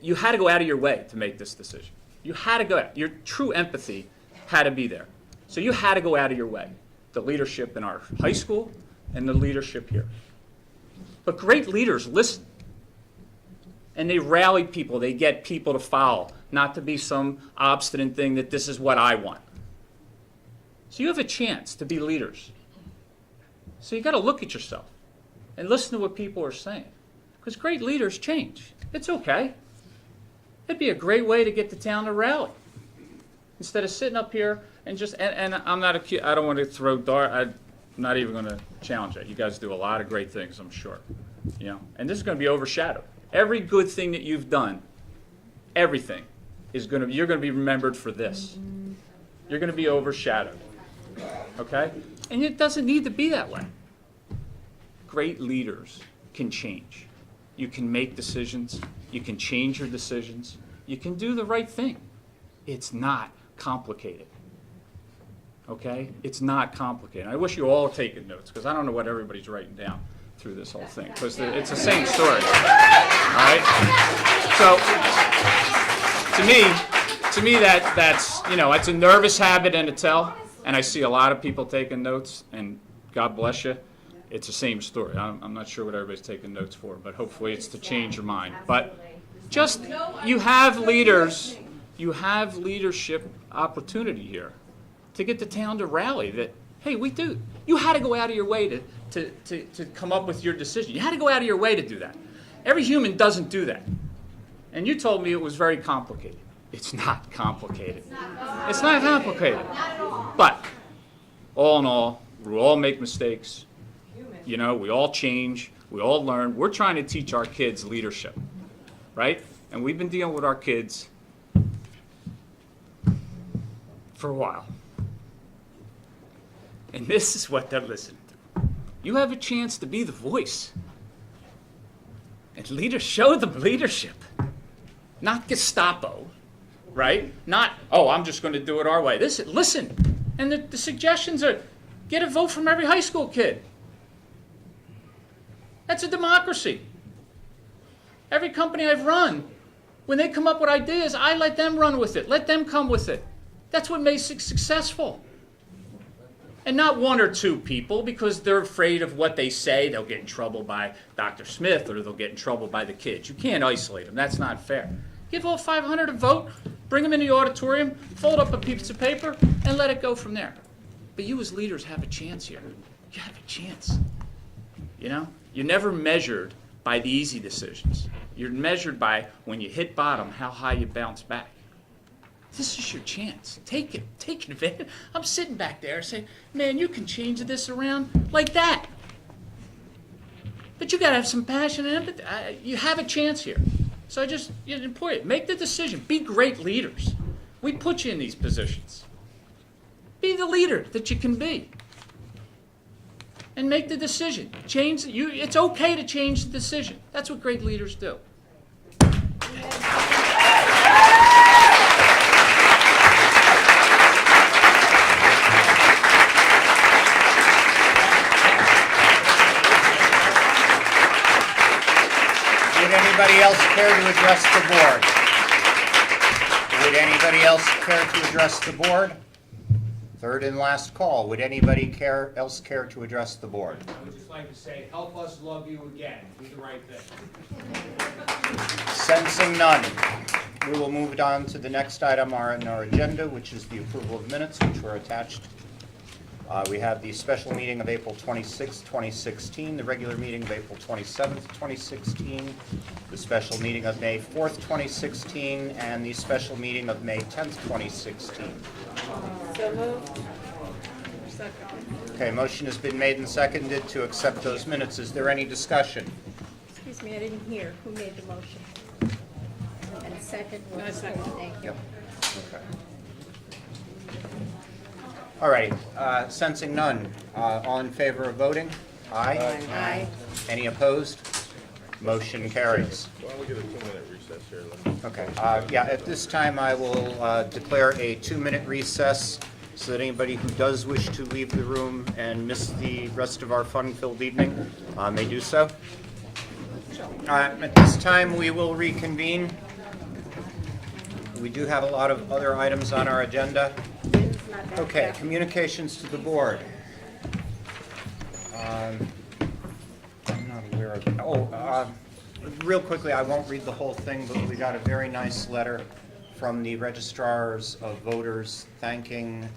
you had to go out of your way to make this decision. You had to go out. Your true empathy had to be there. So you had to go out of your way. The leadership in our high school and the leadership here. But great leaders listen. And they rally people. They get people to follow, not to be some obstinate thing that this is what I want. So you have a chance to be leaders. So you got to look at yourself and listen to what people are saying. Because great leaders change. It's okay. It'd be a great way to get the town to rally. Instead of sitting up here and just, and I'm not I don't want to throw dart, I'm not even going to challenge that. You guys do a lot of great things, I'm sure. You know, and this is going to be overshadowed. Every good thing that you've done, everything, is going to, you're going to be remembered for this. You're going to be overshadowed. Okay? And it doesn't need to be that way. Great leaders can change. You can make decisions. You can change your decisions. You can do the right thing. It's not complicated. Okay? It's not complicated. I wish you all were taking notes, because I don't know what everybody's writing down through this whole thing, because it's the same story. All right? So, to me that's, you know, it's a nervous habit and a tell, and I see a lot of people taking notes, and God bless you. It's the same story. I'm not sure what everybody's taking notes for, but hopefully it's to change your mind. But just, you have leaders, you have leadership opportunity here to get the town to rally that, hey, we do. You had to go out of your way to come up with your decision. You had to go out of your way to do that. Every human doesn't do that. And you told me it was very complicated. It's not complicated. It's not complicated. But all in all, we all make mistakes. You know, we all change. We all learn. We're trying to teach our kids leadership, right? And we've been dealing with our kids for a while. And this is what they're listening to. You have a chance to be the voice. And leaders, show them leadership. Not Gestapo, right? Not, oh, I'm just going to do it our way. Listen. And the suggestions are, get a vote from every high school kid. That's a democracy. Every company I've run, when they come up with ideas, I let them run with it. Let them come with it. That's what makes it successful. And not one or two people, because they're afraid of what they say. They'll get in trouble by Dr. Smith, or they'll get in trouble by the kids. You can't isolate them. That's not fair. Give all 500 a vote, bring them in the auditorium, fold up a piece of paper, and let it go from there. But you as leaders have a chance here. You have a chance. You know? You're never measured by the easy decisions. You're measured by, when you hit bottom, how high you bounce back. This is your chance. Take it. Take advantage. I'm sitting back there saying, man, you can change this around like that. But you got to have some passion and empathy. You have a chance here. So it's important. Make the decision. Be great leaders. We put you in these positions. Be the leader that you can be. And make the decision. It's okay to change the decision. That's what great leaders do. Would anybody else care to address the board? Would anybody else care to address the board? Third and last call. Would anybody else care to address the board? I would just like to say, help us love you again. Do the right thing. Sensing none, we will move on to the next item on our agenda, which is the approval of minutes, which were attached. We have the special meeting of April 26, 2016, the regular meeting of April 27th, 2016, the special meeting of May 4th, 2016, and the special meeting of May 10th, 2016. So moved. Okay, motion has been made and seconded to accept those minutes. Is there any discussion? Excuse me, I didn't hear. Who made the motion? And second was? Thank you. Yep. Okay. All right, sensing none, all in favor of voting? Aye? Aye. Any opposed? Motion carries. Why don't we get a 2-minute recess here? Okay, yeah, at this time I will declare a 2-minute recess so that anybody who does wish to leave the room and miss the rest of our fun-filled evening may do so. At this time we will reconvene. We do have a lot of other items on our agenda. Okay, communications to the board. I'm not aware of, real quickly, I won't read the whole thing, but we got a very nice letter from the registrars of voters thanking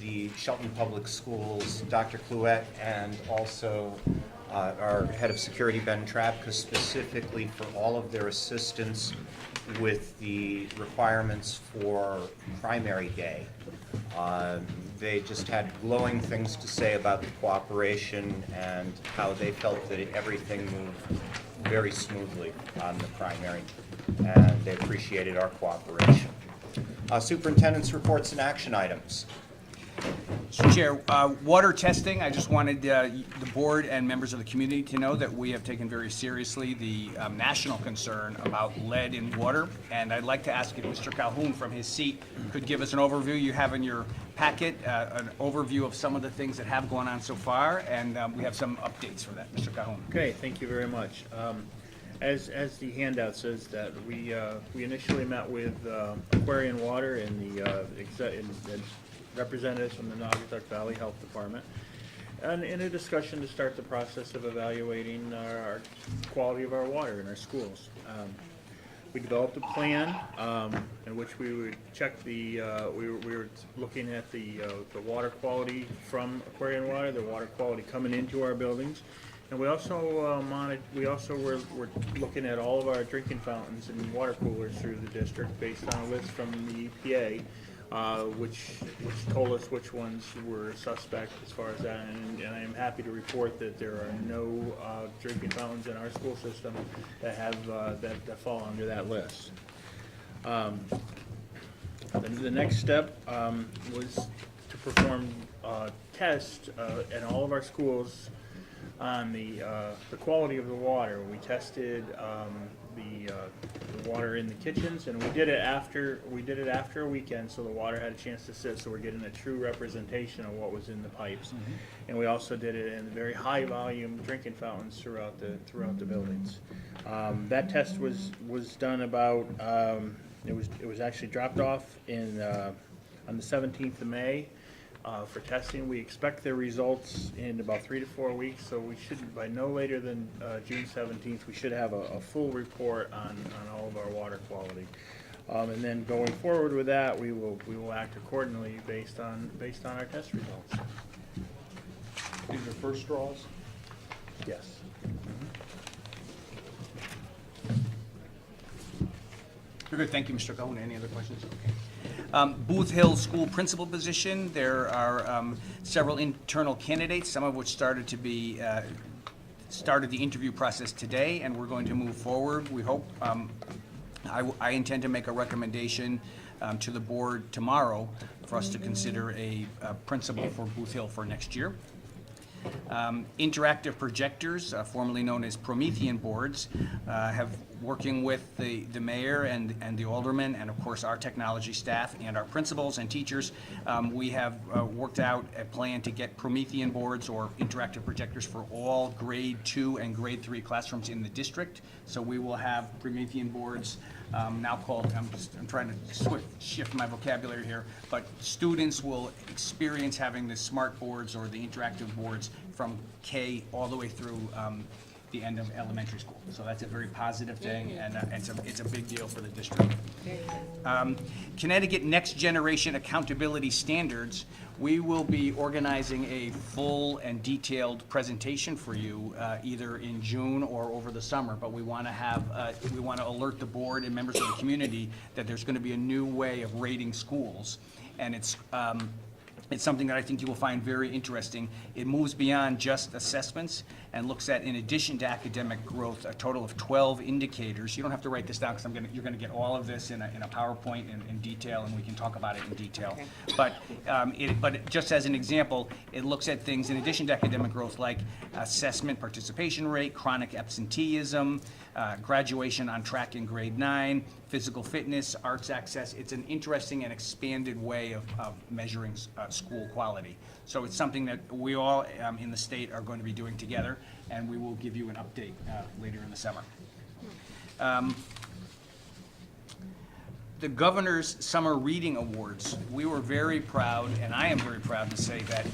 the Shelton Public Schools, Dr. Clouet, and also our head of security, Ben Trapka, specifically for all of their assistance with the requirements for primary day. They just had glowing things to say about the cooperation and how they felt that everything moved very smoothly on the primary, and they appreciated our cooperation. Superintendent's reports and action items. Mr. Chair, water testing, I just wanted the board and members of the community to know that we have taken very seriously the national concern about lead in water, and I'd like to ask if Mr. Calhoun from his seat could give us an overview. You have in your packet an overview of some of the things that have gone on so far, and we have some updates for that. Mr. Calhoun. Okay, thank you very much. As the handout says, that we initially met with Aquarian Water and the representatives from the Naugatuck Valley Health Department, and in a discussion to start the process of evaluating our quality of our water in our schools. We developed a plan in which we would check the, we were looking at the water quality from Aquarian Water, the water quality coming into our buildings. And we also were looking at all of our drinking fountains and water coolers through the district based on a list from the EPA, which told us which ones were suspect as far as that. And I am happy to report that there are no drinking fountains in our school system that have that fall under that list. The next step was to perform tests in all of our schools on the quality of the water. We tested the water in the kitchens, and we did it after a weekend, so the water had a chance to sit. So we're getting a true representation of what was in the pipes, and we also did it in very high volume drinking fountains throughout the buildings. That test was done about. It was actually dropped off on the 17th of May. For testing. We expect their results in about 3 to 4 weeks, so we should, by no later than June 17th, we should have a full report on all of our water quality. And then going forward with that, we will act accordingly based on our test results. These are first straws? Yes. Very good. Thank you, Mr. Cohen. Any other questions? Okay. Booth Hill School Principal position. There are several internal candidates, some of which started the interview process today, and we're going to move forward. We hope. I intend to make a recommendation to the board tomorrow for us to consider a principal for Booth Hill for next year. Interactive projectors, formerly known as Promethean boards, have working with the mayor and the aldermen, and of course our technology staff and our principals and teachers. We have worked out a plan to get Promethean boards or interactive projectors for all grade 2 and grade 3 classrooms in the district. So we will have Promethean boards now called, I'm trying to shift my vocabulary here, but students will experience having the smart boards or the interactive boards from K all the way through the end of elementary school. So that's a very positive thing, and it's a big deal for the district. Connecticut Next Generation Accountability Standards, we will be organizing a full and detailed presentation for you either in June or over the summer, but we want to alert the board and members of the community that there's going to be a new way of rating schools, and it's something that I think you will find very interesting. It moves beyond just assessments and looks at, in addition to academic growth, a total of 12 indicators. You don't have to write this down because you're going to get all of this in a PowerPoint in detail, and we can talk about it in detail. Okay. But just as an example, it looks at things in addition to academic growth like assessment participation rate, chronic absenteeism, graduation on track in grade 9, physical fitness, arts access. It's an interesting and expanded way of measuring school quality. So it's something that we all in the state are going to be doing together, and we will give you an update later in the summer. The Governor's Summer Reading Awards, we were very proud, and I am very proud to say that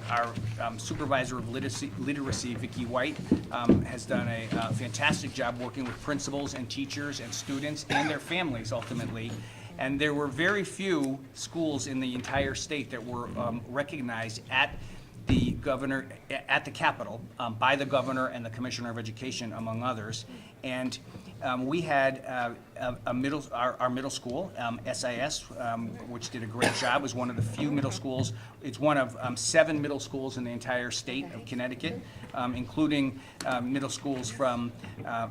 our Supervisor of Literacy, Vicki White, has done a fantastic job working with principals and teachers and students and their families ultimately. And there were very few schools in the entire state that were recognized at the governor, at the Capitol, by the governor and the Commissioner of Education, among others. And we had our middle school, SIS, which did a great job, was one of the few middle schools. It's one of 7 middle schools in the entire state of Connecticut, including middle schools from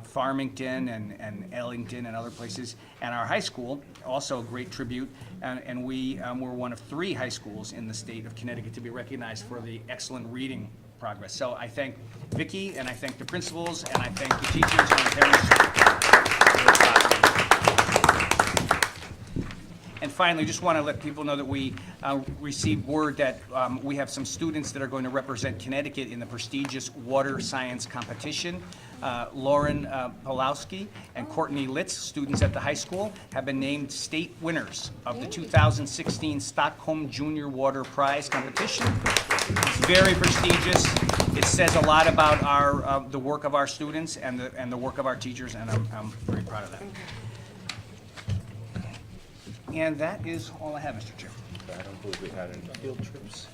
Farmington and Ellington and other places. And our high school, also a great tribute, and we were one of 3 high schools in the state of Connecticut to be recognized for the excellent reading progress. So I thank Vicki, and I thank the principals, and I thank the teachers and the parents. And finally, just want to let people know that we received word that we have some students that are going to represent Connecticut in the prestigious water science competition. Lauren Pawlowski and Courtney Litz, students at the high school, have been named state winners of the 2016 Stockholm Junior Water Prize competition. It's very prestigious. It says a lot about the work of our students and the work of our teachers, and I'm very proud of that. And that is all I have, Mr. Chair. I don't believe we had any field trips.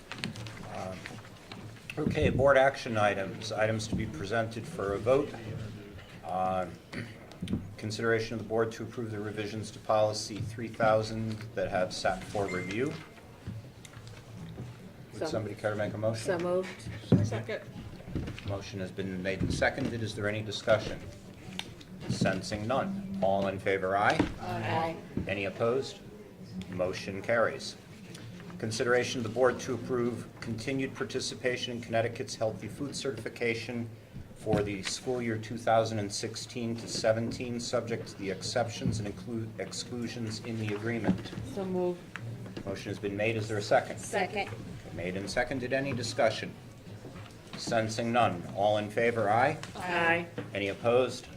Okay, board action items. Items to be presented for a vote. Consideration of the board to approve the revisions to policy 3000 that have sat for review. Would somebody care to make a motion? So moved. Second. Motion has been made and seconded. Is there any discussion? Sensing none. All in favor, aye? Aye. Any opposed? Motion carries. Consideration of the board to approve continued participation in Connecticut's Healthy Food Certification for the school year 2016 to 17, subject to the exceptions and exclusions in the agreement. So moved. Motion has been made. Is there a second? Second. Made and seconded. Any discussion? Sensing none. All in favor, aye? Aye. Any opposed?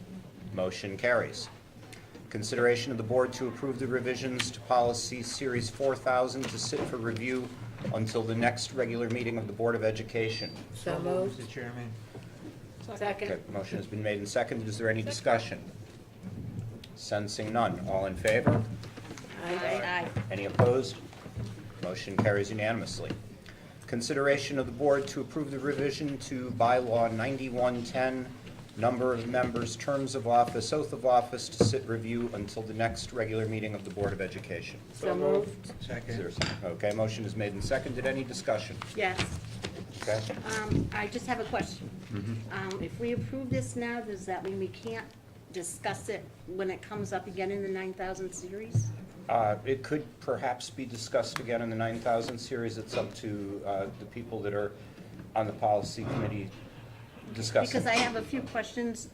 Motion carries. Consideration of the board to approve the revisions to policy series 4000 to sit for review until the next regular meeting of the Board of Education. So moved. Mr. Chairman. Second. Okay, motion has been made and seconded. Is there any discussion? Sensing none. All in favor? Aye. Any opposed? Motion carries unanimously. Consideration of the board to approve the revision to bylaw 9110, number of members, terms of office, oath of office, to sit review until the next regular meeting of the Board of Education. So moved. Second. Okay, motion is made and seconded. Any discussion? Yes. Okay. I just have a question. If we approve this now, does that mean we can't discuss it when it comes up again in the 9000 series? It could perhaps be discussed again in the 9000 series. It's up to the people that are on the policy committee discussing. Because I have a few questions.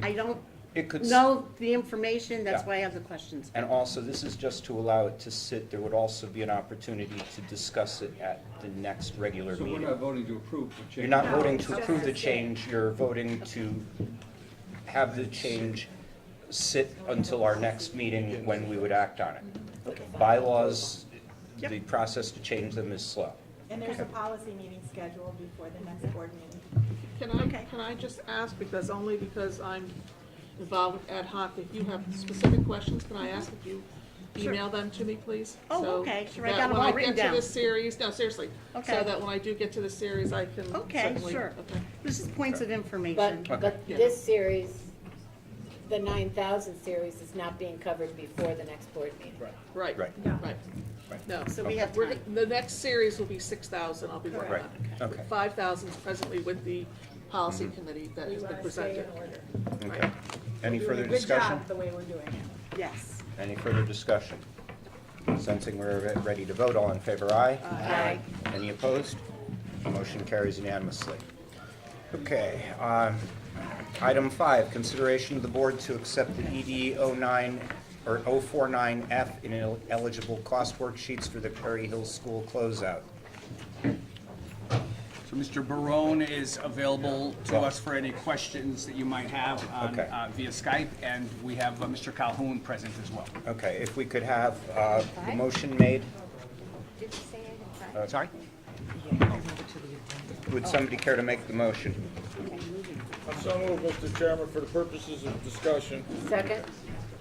I don't It could know the information, that's Yeah. why I have the questions. And also, this is just to allow it to sit. There would also be an opportunity to discuss it at the next regular So meeting. we're not voting to approve the change? You're not voting to approve the change, you're voting to have the change sit until our next meeting when we would act on it. Bylaws, the process to change them is slow. And there's a policy meeting scheduled before the next board meeting. Can I just ask, because I'm involved with ad hoc, if you have specific questions, can I ask if you Sure. email them to me, please? Oh, So okay. Sure, I that got 'em when all I written get to down. this series, no, seriously. Okay. So that when I do get to the series, I can Okay, certainly. sure. Okay. This is points of information. But this series, the 9,000 series is not being covered before the next board meeting. Right. Right. Right. No. So we have We're time. The next series will be 6,000, I'll be working Right. on. Okay. 5,000 is presently with the policy committee that We has been want to stay presented. in order. Okay. Any We're further doing a good discussion? job the way we're doing it. Yes. Any further discussion? Sensing we're ready to vote, all in favor, aye? Aye. Any opposed? Motion carries unanimously. Okay, item 5, consideration of the board to accept the ED 09 or 049F ineligible cost worksheets for the Perry Hill School closeout. So Mr. Barone is available to us for any questions that you might have on, Okay. Via Skype, and we have Mr. Calhoun present as well. Okay, if we could have the motion made. Did you say item 5? Sorry? Would somebody care to make the motion? So moved, Mr. Chairman, for the purposes of discussion. Second?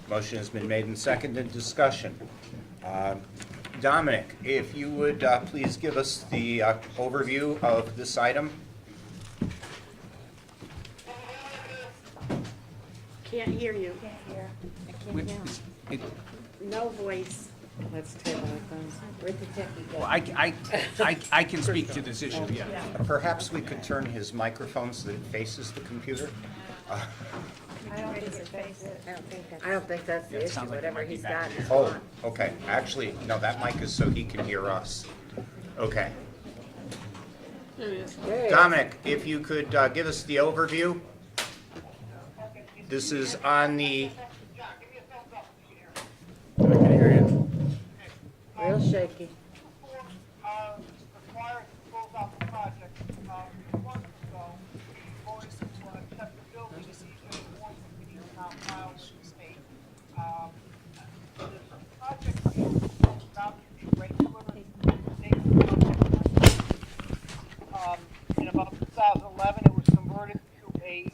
Motion has been made and seconded. Discussion. Dominic, if you would please give us the overview of this item. Can't hear you. We- it- No voice. Let's table it then. Where'd the techie go? Well, I can speak to this issue, yeah. Perhaps we could turn his microphone so that it faces the computer? I don't think it faces it. I don't think that's Yeah, the it issue, sounds like it whatever might be he's back got here. is Oh, on. okay. Actually, no, that mic is so he can hear us. Okay. There he is. There he is. Dominic, if you could give us the overview. This is on the, I can hear you. Real shaky. Requires to close out the project. 2 months ago, voted to accept the building as easement warrant committee is now filed with the state. This project is about to be regular. In about 2011, it was converted to a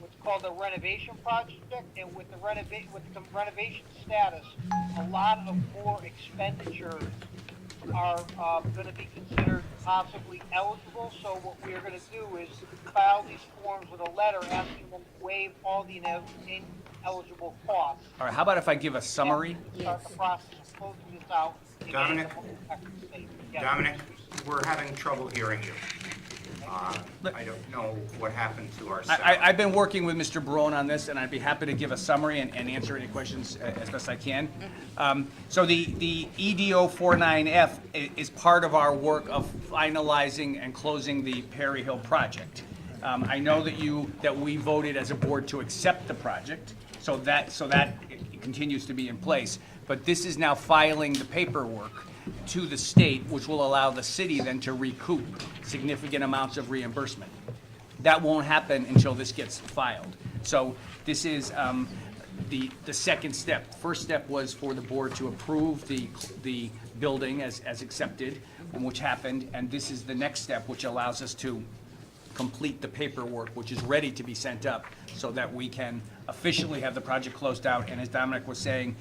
what's called a renovation project, and with the renovation status, a lot of more expenditures are going to be considered possibly eligible. So what we are going to do is file these forms with a letter asking them to waive all the ineligible costs. All right, how about if I give a summary? Start the process of closing this out. and getting Dominic? the whole effective date. Yes. Dominic, we're having trouble hearing you. I don't know what happened to our sound. I've been working with Mr. Barone on this, and I'd be happy to give a summary and answer any questions as best I can. So the EDO 49F is part of our work of finalizing and closing the Perry Hill project. I know that we voted as a board to accept the project, so that it continues to be in place. But this is now filing the paperwork to the state, which will allow the city then to recoup significant amounts of reimbursement. That won't happen until this gets filed. So this is the second step. First step was for the board to approve the building as accepted, which happened, and this is the next step, which allows us to complete the paperwork, which is ready to be sent up, so that we can officially have the project closed out. And as Dominic was saying,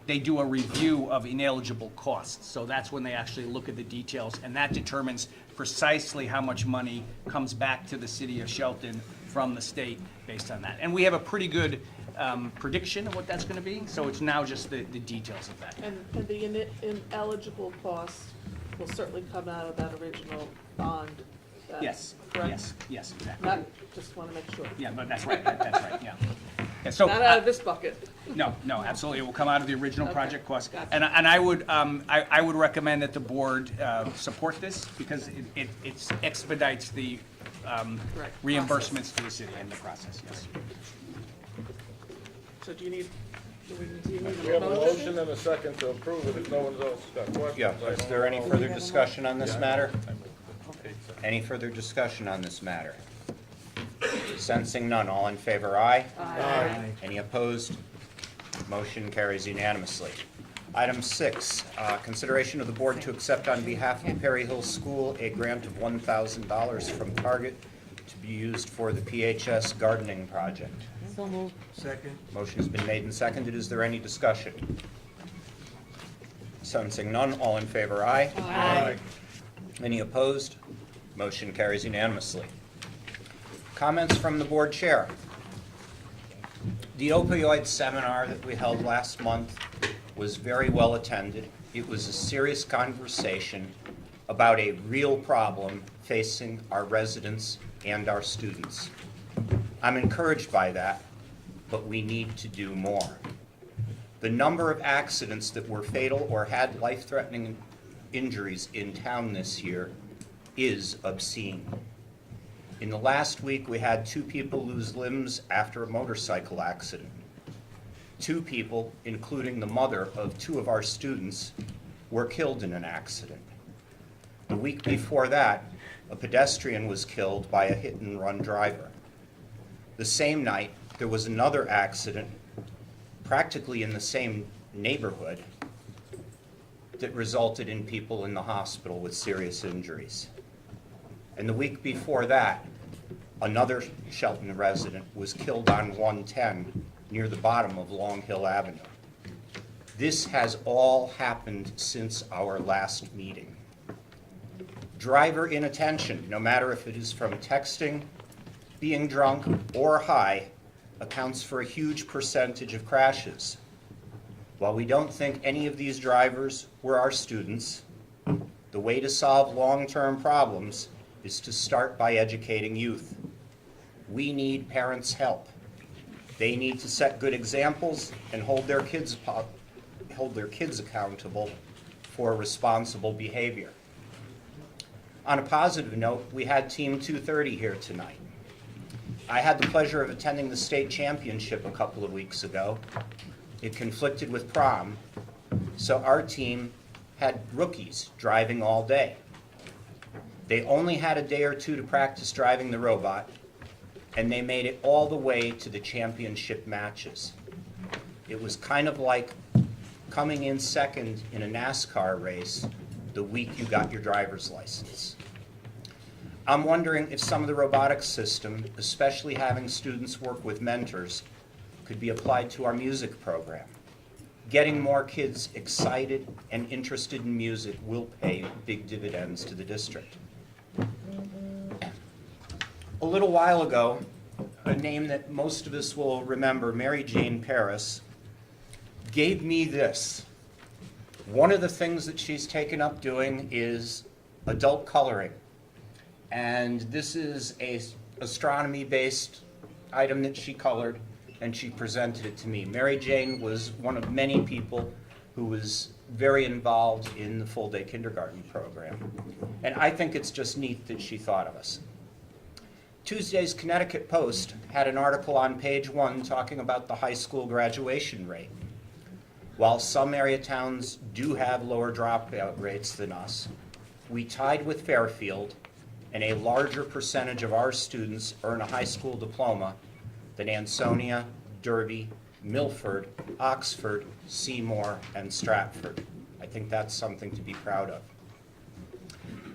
they do a review of ineligible costs. So that's when they actually look at the details, and that determines precisely how much money comes back to the city of Shelton from the state based on that. And we have a pretty good prediction of what that's going to be, so it's now just the details of that. And the ineligible costs will certainly come out of that original bond. Yes, Correct? yes, exactly. Not, just want to make sure. Yeah, but that's right, that's right, yeah. Yeah, so, Not out of this bucket. No, absolutely, it will come out of the original Okay, project cost. gotcha. And I would recommend that the board support this, because it expedites the Right, reimbursements to the city in the process, yes. So do you need We have a motion and a second to approve it if no one else got questions. Yeah, I is don't there any know. further discussion on this matter? Any further discussion on this matter? Sensing none, all in favor, aye? Aye. Any opposed? Motion carries unanimously. Item 6, consideration of the board to accept on behalf of Perry Hill School a grant of $1,000 from Target to be used for the PHS gardening project. So moved. Second. Motion has been made and seconded. Is there any discussion? Sensing none, all in favor, aye? Aye. Any opposed? Motion carries unanimously. Comments from the board chair. The opioid seminar that we held last month was very well attended. It was a serious conversation about a real problem facing our residents and our students. I'm encouraged by that, but we need to do more. The number of accidents that were fatal or had life-threatening injuries in town this year is obscene. In the last week, we had 2 people lose limbs after a motorcycle accident. 2 people, including the mother of 2 of our students, were killed in an accident. The week before that, a pedestrian was killed by a hit-and-run driver. The same night, there was another accident, practically in the same neighborhood, that resulted in people in the hospital with serious injuries. And the week before that, another Shelton resident was killed on 110 near the bottom of Long Hill Avenue. This has all happened since our last meeting. Driver inattention, no matter if it is from texting, being drunk, or high, accounts for a huge percentage of crashes. While we don't think any of these drivers were our students, the way to solve long-term problems is to start by educating youth. We need parents' help. They need to set good examples and hold their kids accountable for responsible behavior. On a positive note, we had Team 230 here tonight. I had the pleasure of attending the state championship a couple of weeks ago. It conflicted with prom, so our team had rookies driving all day. They only had a day or 2 to practice driving the robot, and they made it all the way to the championship matches. It was kind of like coming in second in a NASCAR race the week you got your driver's license. I'm wondering if some of the robotics system, especially having students work with mentors, could be applied to our music program. Getting more kids excited and interested in music will pay big dividends to the district. A little while ago, a name that most of us will remember, Mary Jane Paris, gave me this. One of the things that she's taken up doing is adult coloring. And this is a astronomy-based item that she colored, and she presented it to me. Mary Jane was one of many people who was very involved in the full-day kindergarten program. And I think it's just neat that she thought of us. Tuesday's Connecticut Post had an article on page 1 talking about the high school graduation rate. While some area towns do have lower dropout rates than us, we tied with Fairfield, and a larger percentage of our students earn a high school diploma than Ansonia, Derby, Milford, Oxford, Seymour, and Stratford. I think that's something to be proud of.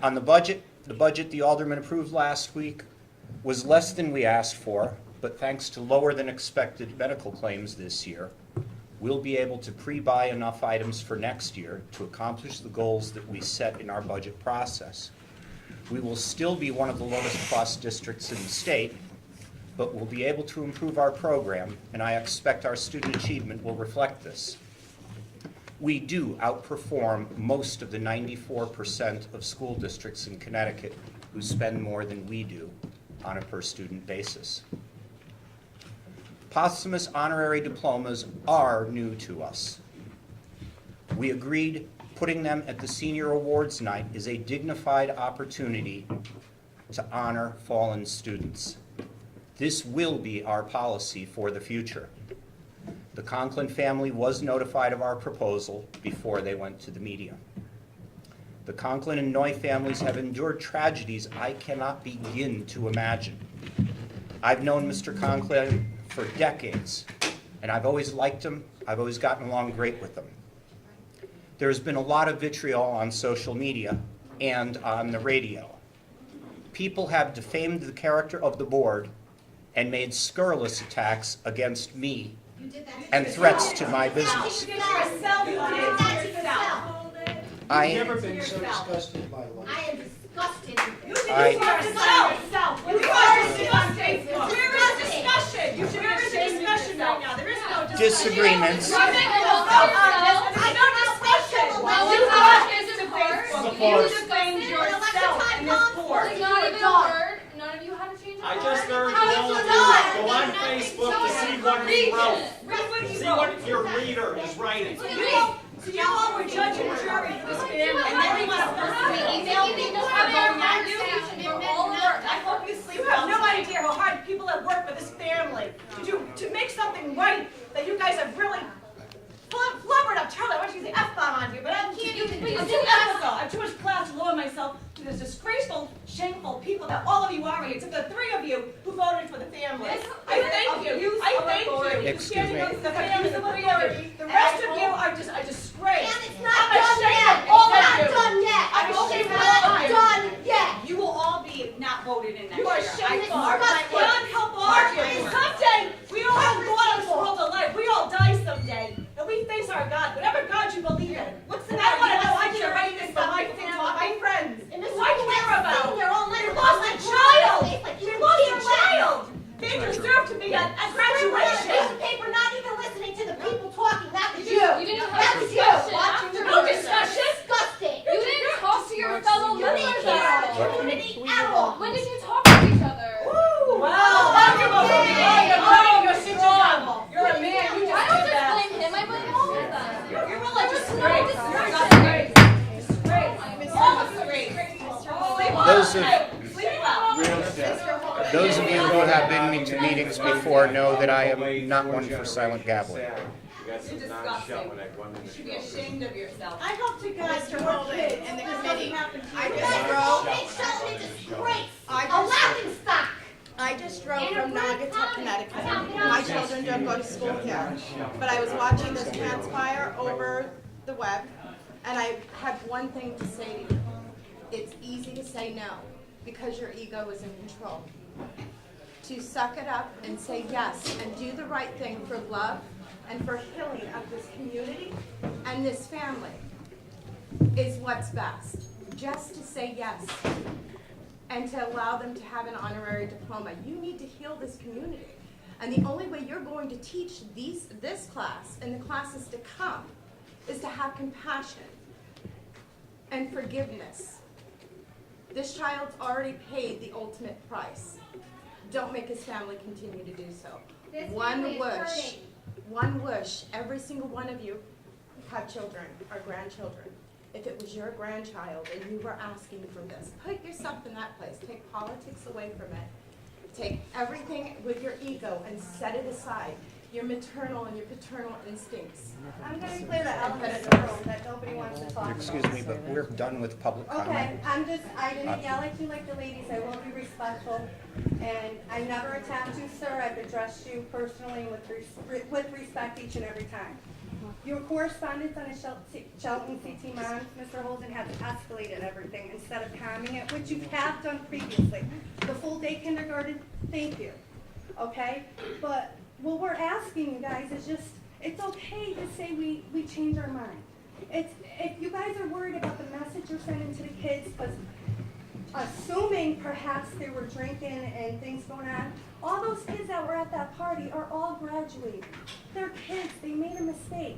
On the budget the alderman approved last week was less than we asked for, but thanks to lower than expected medical claims this year, we'll be able to pre-buy enough items for next year to accomplish the goals that we set in our budget process. We will still be one of the lowest cost districts in the state, but we'll be able to improve our program, and I expect our student achievement will reflect this. We do outperform most of the 94% of school districts in Connecticut who spend more than we do on a per-student basis. Posthumous honorary diplomas are new to us. We agreed putting them at the senior awards night is a dignified opportunity to honor fallen students. This will be our policy for the future. The Conklin family was notified of our proposal before they went to the media. The Conklin and Noy families have endured tragedies I cannot begin to imagine. I've known Mr. Conklin for decades, and I've always liked him. I've always gotten along great with him. There's been a lot of vitriol on social media and on the radio. People have defamed the character of the board and made scurrilous attacks against me and threats to my business. I I've never been so disgusted in my life. I am disgusted. You I- yourself. You are disgusting. Where is discussion? You should be ashamed discussion right now. There is no discussion. Disagreements. I know discussion. You got this to Facebook. You defamed yourself in this board. Like, not even a word. None of you had to change a word. I just urge How all did of you you not? to go on Facebook to see what we wrote. See wrote. what your reader is writing. So you all were judge and jury for this family, and then you want to email people who are going at you. I hope you sleep. You have no idea how hard people have worked for this family to make something right that you guys have really flubbered up. Charlie, I want you to say F-bomb on you, but I can't even. I'm too ethical. I'm too much class to lower myself to this disgraceful, shameful people that all of you are. It's the three of you who voted for the family. I thank you. I thank you. Excuse me. The family, the three of you. The rest of you are just a disgrace. And it's not done yet. It's not done yet. I'm ashamed It's of all not of you. done yet. You will all be not voted in next year. You are shameful. I God help all of you. Someday, we all have to go out of this world of life. We all die someday. And we face our God, whatever God you believe in. What's the matter? I want to know. I did the right thing for my family, my friends. And this Who I care about. Your own You lost a child. You lost a child. They deserve to be at graduation. Paper, not even listening to the people talking. That was you. You didn't have a That's you. discussion Watching after the No the discussion. Disgusting. You didn't talk to your fellow You didn't members hear at the all. community at all. When did you talk to each other? Well, you're a man. You I just don't did just that. blame him, I blame all of them. You're really a There was no disgrace. You're a discussion. disgrace. All disgrace. Those of you who have been to meetings before know that I am not one for silent gabbling. You're disgusting. You should be ashamed of yourself. I hope to God Mr. your Holden kid and the this committee. doesn't happen to I you. just They showed a disgrace. A laughing stock. I just drove from Naugatuck, Connecticut. My children don't go to school here. But I was watching this transpire over the web, and I have one thing to say to you. It's easy to say no, because your ego is in control. To suck it up and say yes, and do the right thing for love and for healing of this community and this family is what's best. Just to say yes and to allow them to have an honorary diploma. You need to heal this community. And the only way you're going to teach this class and the classes to come is to have compassion and forgiveness. This child's already paid the ultimate price. Don't make his family continue to do so. One wish, every single one of you have children or grandchildren. If it was your grandchild and you were asking for this, put yourself in that place. Take politics away from it. Take everything with your ego and set it aside. Your maternal and your paternal instincts. I'm going to clear the elephant in the room that nobody wants to talk about. Excuse me, but we're done with public comment. Okay, I didn't yell at you like the ladies, I will be respectful. And I never attacked you, sir, I've addressed you personally with respect each and every time. Your correspondence on the Shelton CT Mons, Mr. Holden, has escalated everything instead of calming it, which you have done previously. The full day kindergarten, thank you, okay? But what we're asking you guys is just, it's okay to say we change our mind. If you guys are worried about the message you're sending to the kids, because assuming perhaps they were drinking and things going on, all those kids that were at that party are all graduating. They're kids, they made a mistake.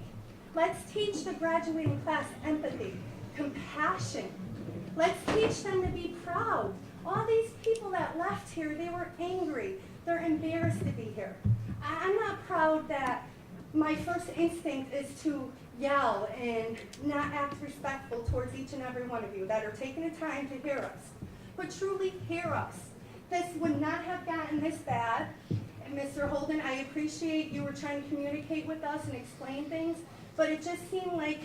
Let's teach the graduating class empathy, compassion. Let's teach them to be proud. All these people that left here, they were angry. They're embarrassed to be here. I'm not proud that my first instinct is to yell and not act respectful towards each and every one of you that are taking the time to hear us. But truly hear us. This would not have gotten this bad. And Mr. Holden, I appreciate you were trying to communicate with us and explain things, but it just seemed like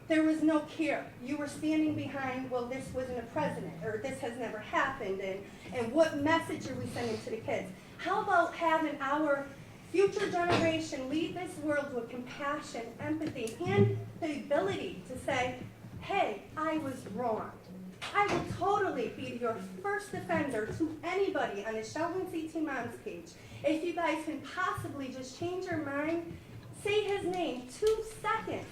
There was no care. You were standing behind, well, this wasn't a president, or this has never happened, and what message are we sending to the kids? How about having our future generation lead this world with compassion, empathy, and the ability to say, hey, I was wrong. I will totally be your first defender to anybody on the Shelton CT Moms page. If you guys can possibly just change your mind, say his name 2 seconds.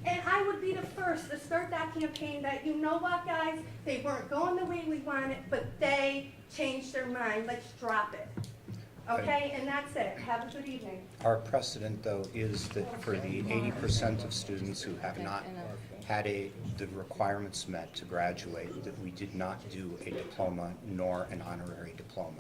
And I would be the first to start that campaign that, you know what, guys, they weren't going the way we wanted, but they changed their mind. Let's drop it. Okay, and that's it. Have a good evening. Our precedent, though, is that for the 80% of students who have not had the requirements met to graduate, that we did not do a diploma nor an honorary diploma.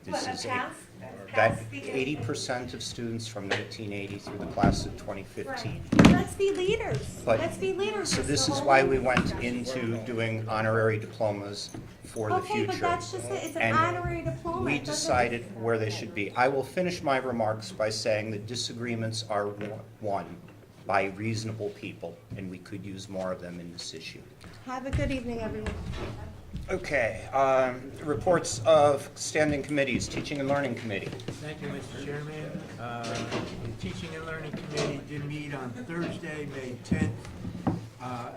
This is that 80% of students from 1980 through the class of 2015. Let's be leaders. Let's be leaders. So this is why we went into doing honorary diplomas for the future. Okay, but that's just it. It's an honorary diploma. We decided where they should be. I will finish my remarks by saying that disagreements are won by reasonable people, and we could use more of them in this issue. Have a good evening, everyone. Okay, reports of standing committees, Teaching and Learning Committee. Thank you, Mr. Chairman. The Teaching and Learning Committee did meet on Thursday, May 10th,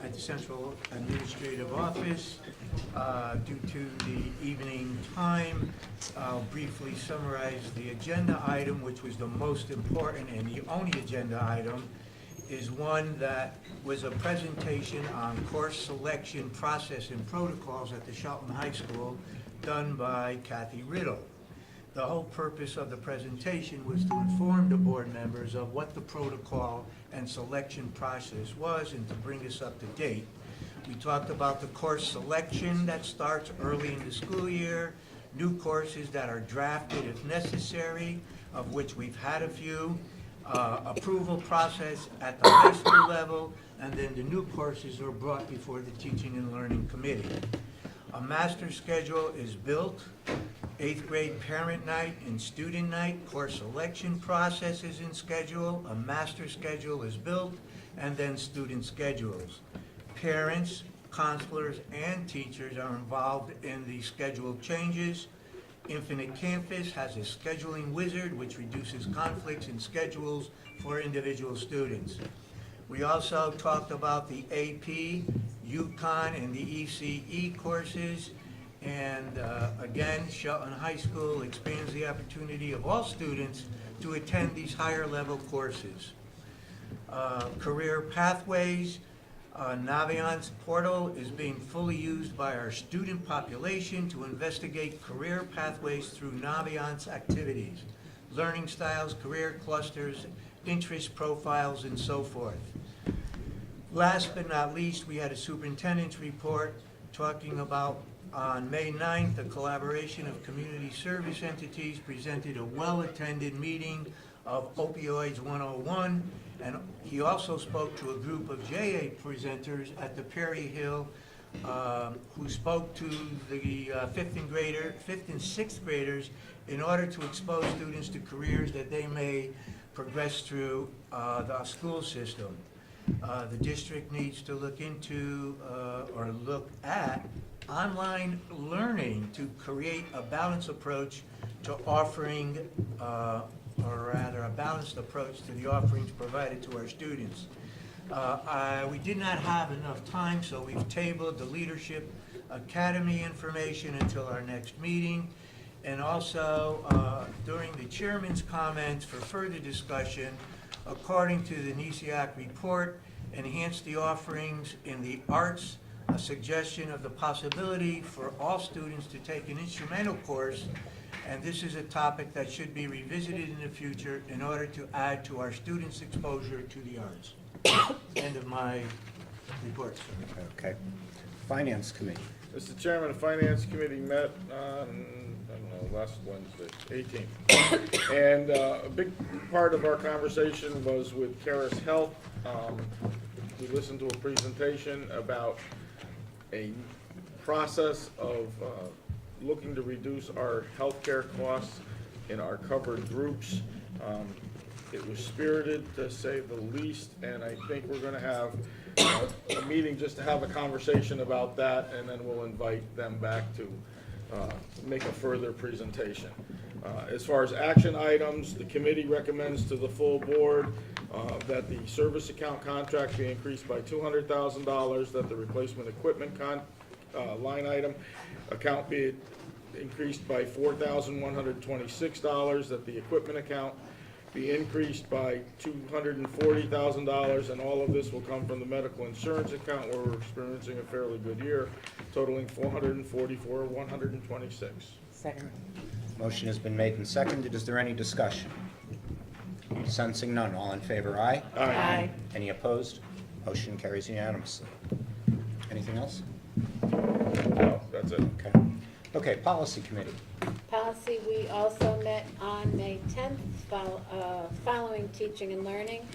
at the Central Administrative Office. Due to the evening time, I'll briefly summarize the agenda item, which was the most important and the only agenda item, is one that was a presentation on course selection process and protocols at the Shelton High School done by Kathy Riddle. The whole purpose of the presentation was to inform the board members of what the protocol and selection process was and to bring us up to date. We talked about the course selection that starts early in the school year, new courses that are drafted if necessary, of which we've had a few, approval process at the high school level, and then the new courses are brought before the Teaching and Learning Committee. A master schedule is built, 8th grade parent night and student night, course selection process is in schedule, a master schedule is built, and then student schedules. Parents, counselors, and teachers are involved in the schedule changes. Infinite Campus has a scheduling wizard which reduces conflicts in schedules for individual students. We also talked about the AP, UConn, and the ECE courses. And again, Shelton High School expands the opportunity of all students to attend these higher level courses. Career pathways. Naviance portal is being fully used by our student population to investigate career pathways through Naviance activities, learning styles, career clusters, interest profiles, and so forth. Last but not least, we had a superintendent's report talking about on May 9th, the collaboration of community service entities presented a well-attended meeting of Opioids 101, and he also spoke to a group of JA presenters at the Perry Hill who spoke to the 5th and 6th graders in order to expose students to careers that they may progress through the school system. The district needs to look into or look at online learning to create a balanced approach to offering or rather a balanced approach to the offerings provided to our students. We did not have enough time, so we've tabled the Leadership Academy information until our next meeting. And also, during the chairman's comments for further discussion, according to the NESIAC report, enhance the offerings in the arts, a suggestion of the possibility for all students to take an instrumental course. And this is a topic that should be revisited in the future in order to add to our students' exposure to the arts. End of my report, sir. Okay. Finance Committee. Mr. Chairman, the Finance Committee met on, last Wednesday, 18th. And a big part of our conversation was with Caris Health. We listened to a presentation about a process of looking to reduce our healthcare costs in our covered groups. It was spirited, to say the least, and I think we're going to have a meeting just to have a conversation about that, and then we'll invite them back to make a further presentation. As far as action items, the committee recommends to the full board that the service account contract be increased by $200,000, that the replacement equipment line item account be increased by $4,126, that the equipment account be increased by $240,000, and all of this will come from the medical insurance account, where we're experiencing a fairly good year, totaling $444,126. Second. Motion has been made and seconded. Is there any discussion? Sensing none, all in favor, aye? Aye. Any opposed? Motion carries unanimously. Anything else? No, that's it. Okay. Okay, Policy Committee. Policy, we also met on May 10th, following teaching and learning.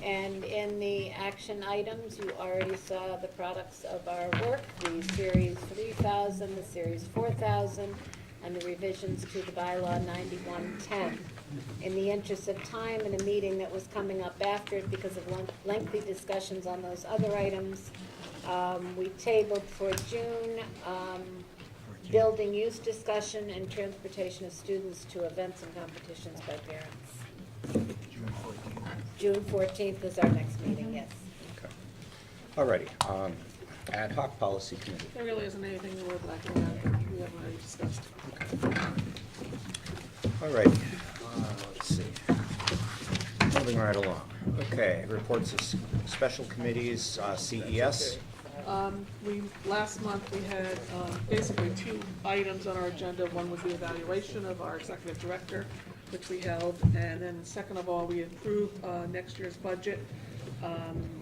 And in the action items, you already saw the products of our work, the Series 3000, the Series 4000, and the revisions to the bylaw 9110. In the interest of time and a meeting that was coming up after it because of lengthy discussions on those other items, we tabled for June, building use discussion and transportation of students to events and competitions by parents. June 14th is our next meeting, yes. Okay. All righty. Ad hoc Policy Committee. There really isn't anything that we're lacking on, we have already discussed. All righty. Let's see. Moving right along. Okay, reports of special committees, CES. Last month, we had basically two items on our agenda. One was the evaluation of our executive director, which we held, and then second of all, we approved next year's budget,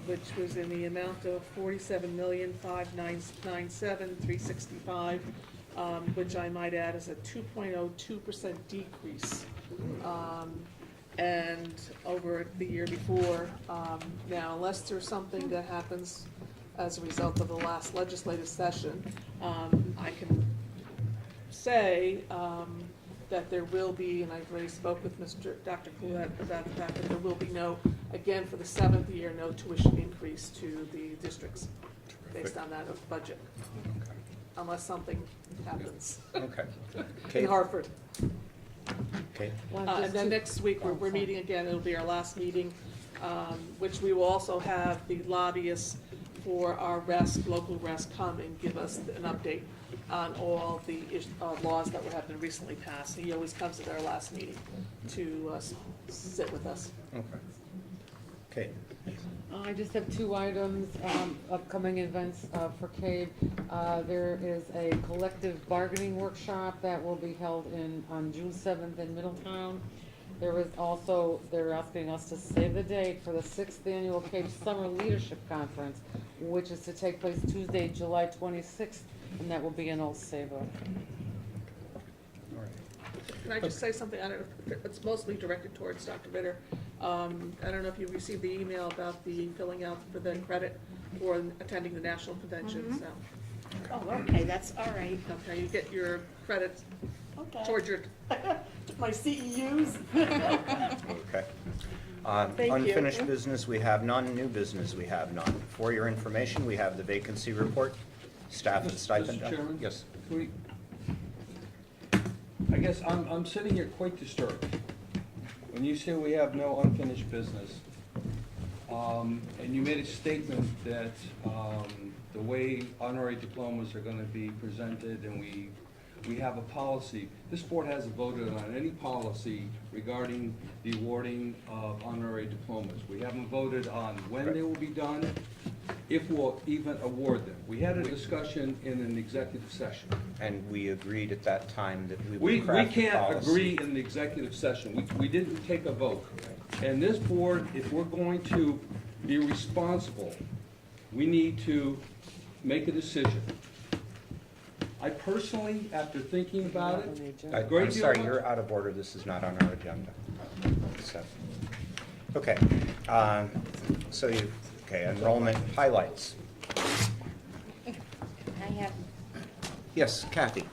which was in the amount of $47,597,365, which I might add is a 2.02% decrease. And over the year before, now unless there's something that happens as a result of the last legislative session, I can say that there will be, and I've already spoke with Dr. Collette about the fact that there will be no, again, for the 7th year, no tuition increase to the districts based on that budget, unless something happens. Okay. In Hartford. Okay. And then next week, we're meeting again, it'll be our last meeting, which we will also have the lobbyists for our local rest come and give us an update on all the laws that have been recently passed. He always comes at our last meeting to sit with us. Okay. Okay. I just have two items, upcoming events for CADE. There is a collective bargaining workshop that will be held on June 7th in Middletown. There was also, they're asking us to save the date for the 6th annual CADE Summer Leadership Conference, which is to take place Tuesday, July 26th, and that will be in Old Sabo. Can I just say something? I don't know, it's mostly directed towards Dr. Ritter. I don't know if you received the email about the filling out for the credit for attending the national convention, so. Oh, okay, that's all right. Okay, you get your credits Okay. towards your, my CEUs. Okay. Thank you. Unfinished business, we have none. New business, we have none. For your information, we have the vacancy report, staff and stipend. Mr. Chairman? Yes. I guess I'm sitting here quite disturbed. When you say we have no unfinished business, and you made a statement that the way honorary diplomas are gonna be presented, and we have a policy. This board hasn't voted on any policy regarding the awarding of honorary diplomas. We haven't voted on when they will be done, if we'll even award them. We had a discussion in an executive session. And we agreed at that time that we We would craft a can't policy. agree in the executive session. We didn't take a vote. And this board, if we're going to be responsible, we need to make a decision. I personally, after thinking about it, a great I'm deal sorry, of- you're out of order. This is not on our agenda. So, okay. Enrollment highlights. I have Yes, Kathy.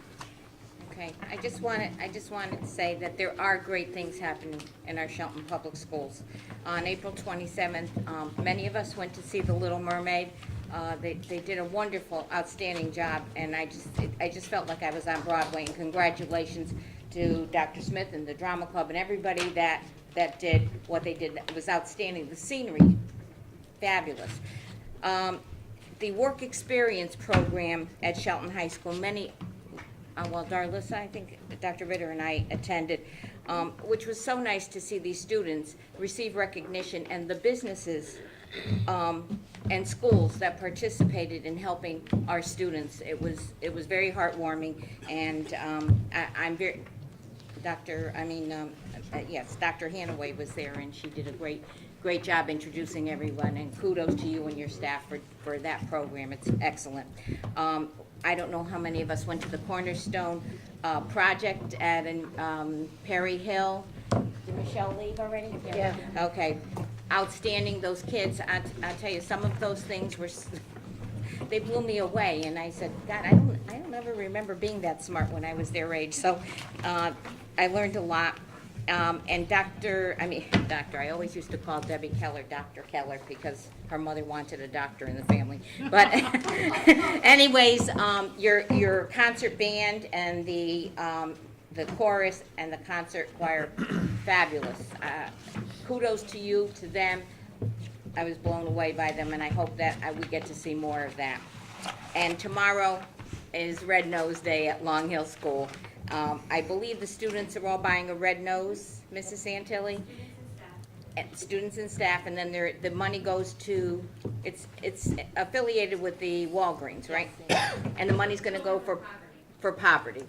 Okay, I just wanted to say that there are great things happening in our Shelton Public Schools. On April 27th, many of us went to see The Little Mermaid. They did a wonderful, outstanding job, and I just felt like I was on Broadway. And congratulations to Dr. Smith and the Drama Club and everybody that did what they did. It was outstanding. The scenery, fabulous. The work experience program at Shelton High School, well, Darlissa, I think Dr. Ritter and I attended, which was so nice to see these students receive recognition, and the businesses and schools that participated in helping our students. It was very heartwarming, and I'm very, Dr. Hanaway was there, and she did a great job introducing everyone, and kudos to you and your staff for that program. It's excellent. I don't know how many of us went to the Cornerstone project at Perry Hill. Did Michelle leave already? Yeah. Okay. Outstanding, those kids. I'll tell you, some of those things they blew me away, and I said, God, I don't ever remember being that smart when I was their age. So I learned a lot. And I always used to call Debbie Keller Dr. Keller because her mother wanted a doctor in the family. But anyways, your concert band and the chorus and the concert choir, fabulous. Kudos to you, to them. I was blown away by them, and I hope that we get to see more of that. And tomorrow is Red Nose Day at Long Hill School. I believe the students are all buying a red nose, Mrs. Santilli? Students and staff, and then the money goes to, it's affiliated with the Walgreens, right? And the money's gonna go for poverty,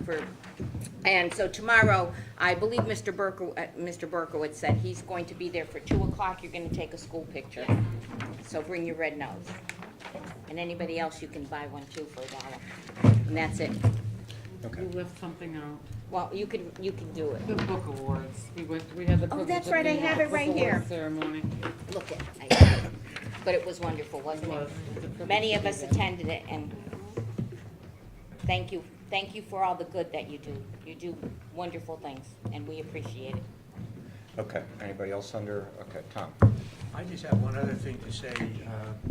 and so tomorrow, I believe Mr. Berkowitz said he's going to be there for 2 o'clock. You're gonna take a school picture. So bring your red nose. And anybody else, you can buy one too for $1. And that's it. You left something out. Well, you can do it. The book awards. We had the. Oh, that's right, I have it right book here. award ceremony. Look at it. But it was wonderful, wasn't it? Many of us attended it, and thank you. Thank you for all the good that you do. You do wonderful things, and we appreciate it. Okay, anybody else okay, Tom? I just have one other thing to say.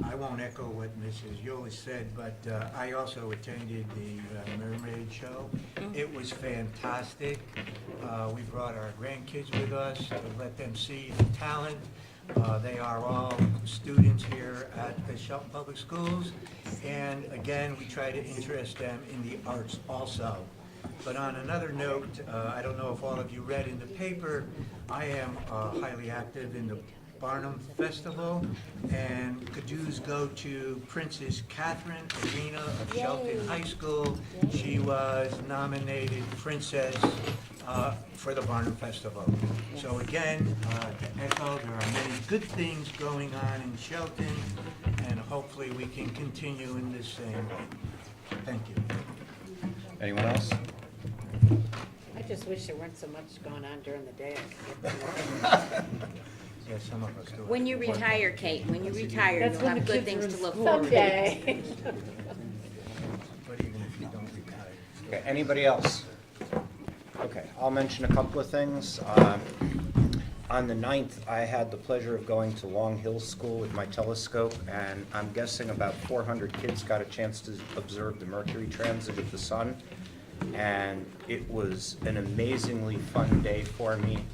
I won't echo what Mrs. Yolis said, but I also attended the Mermaid Show. It was fantastic. We brought our grandkids with us to let them see the talent. They are all students here at the Shelton Public Schools. And again, we try to interest them in the arts also. But on another note, I don't know if all of you read in the paper, I am highly active in the Barnum Festival, and dues go to Princess Catherine Arena of Shelton High School. She was nominated Princess for the Barnum Festival. So again, to echo, there are many good things going on in Shelton, and hopefully we can continue in this same way. Thank you. Anyone else? I just wish there weren't so much going on during the day. Yeah, some of us do. When you retire, Kate, when you retire, That's you'll when have the good kids are things in to look school. forward to. Someday. But even if you don't retire. Okay, anybody else? Okay, I'll mention a couple of things. On the 9th, I had the pleasure of going to Long Hill School with my telescope, and I'm guessing about 400 kids got a chance to observe the Mercury transit of the sun. And it was an amazingly fun day for me.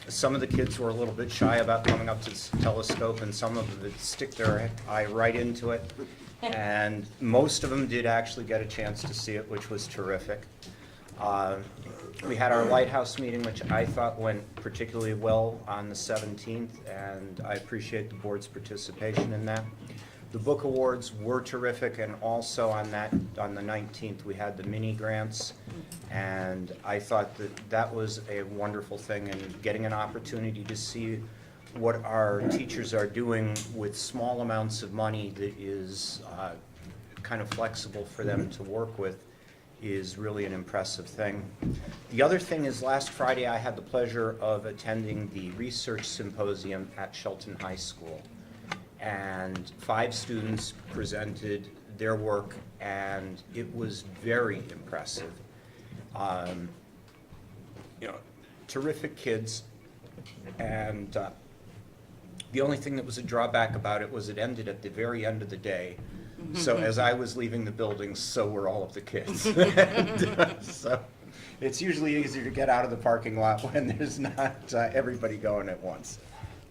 Some of the kids were a little bit shy about coming up to the telescope, and some of them stick their eye right into it. And most of them did actually get a chance to see it, which was terrific. We had our Lighthouse meeting, which I thought went particularly well on the 17th, and I appreciate the board's participation in that. The book awards were terrific, and also on the 19th, we had the mini grants, and I thought that was a wonderful thing, and getting an opportunity to see what our teachers are doing with small amounts of money that is kind of flexible for them to work with is really an impressive thing. The other thing is, last Friday I had the pleasure of attending the research symposium at Shelton High School. And 5 students presented their work and it was very impressive. You know, terrific kids, and the only thing that was a drawback about it was it ended at the very end of the day. So as I was leaving the building, so were all of the kids. And, so it's usually easier to get out of the parking lot when there's not everybody going at once.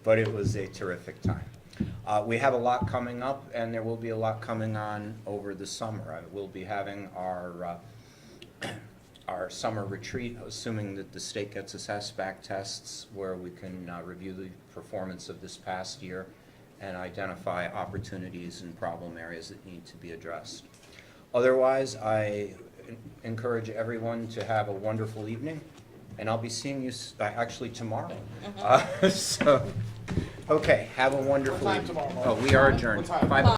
But it was a terrific time. We have a lot coming up, and there will be a lot coming on over the summer. We'll be having our summer retreat, assuming that the state gets us SBAC tests, where we can review the performance of this past year and identify opportunities and problem areas that need to be addressed. Otherwise, I encourage everyone to have a wonderful evening, and I'll be seeing you actually tomorrow. So, okay, have a wonderful evening. tomorrow? Oh, we are adjourned. 5 o'clock.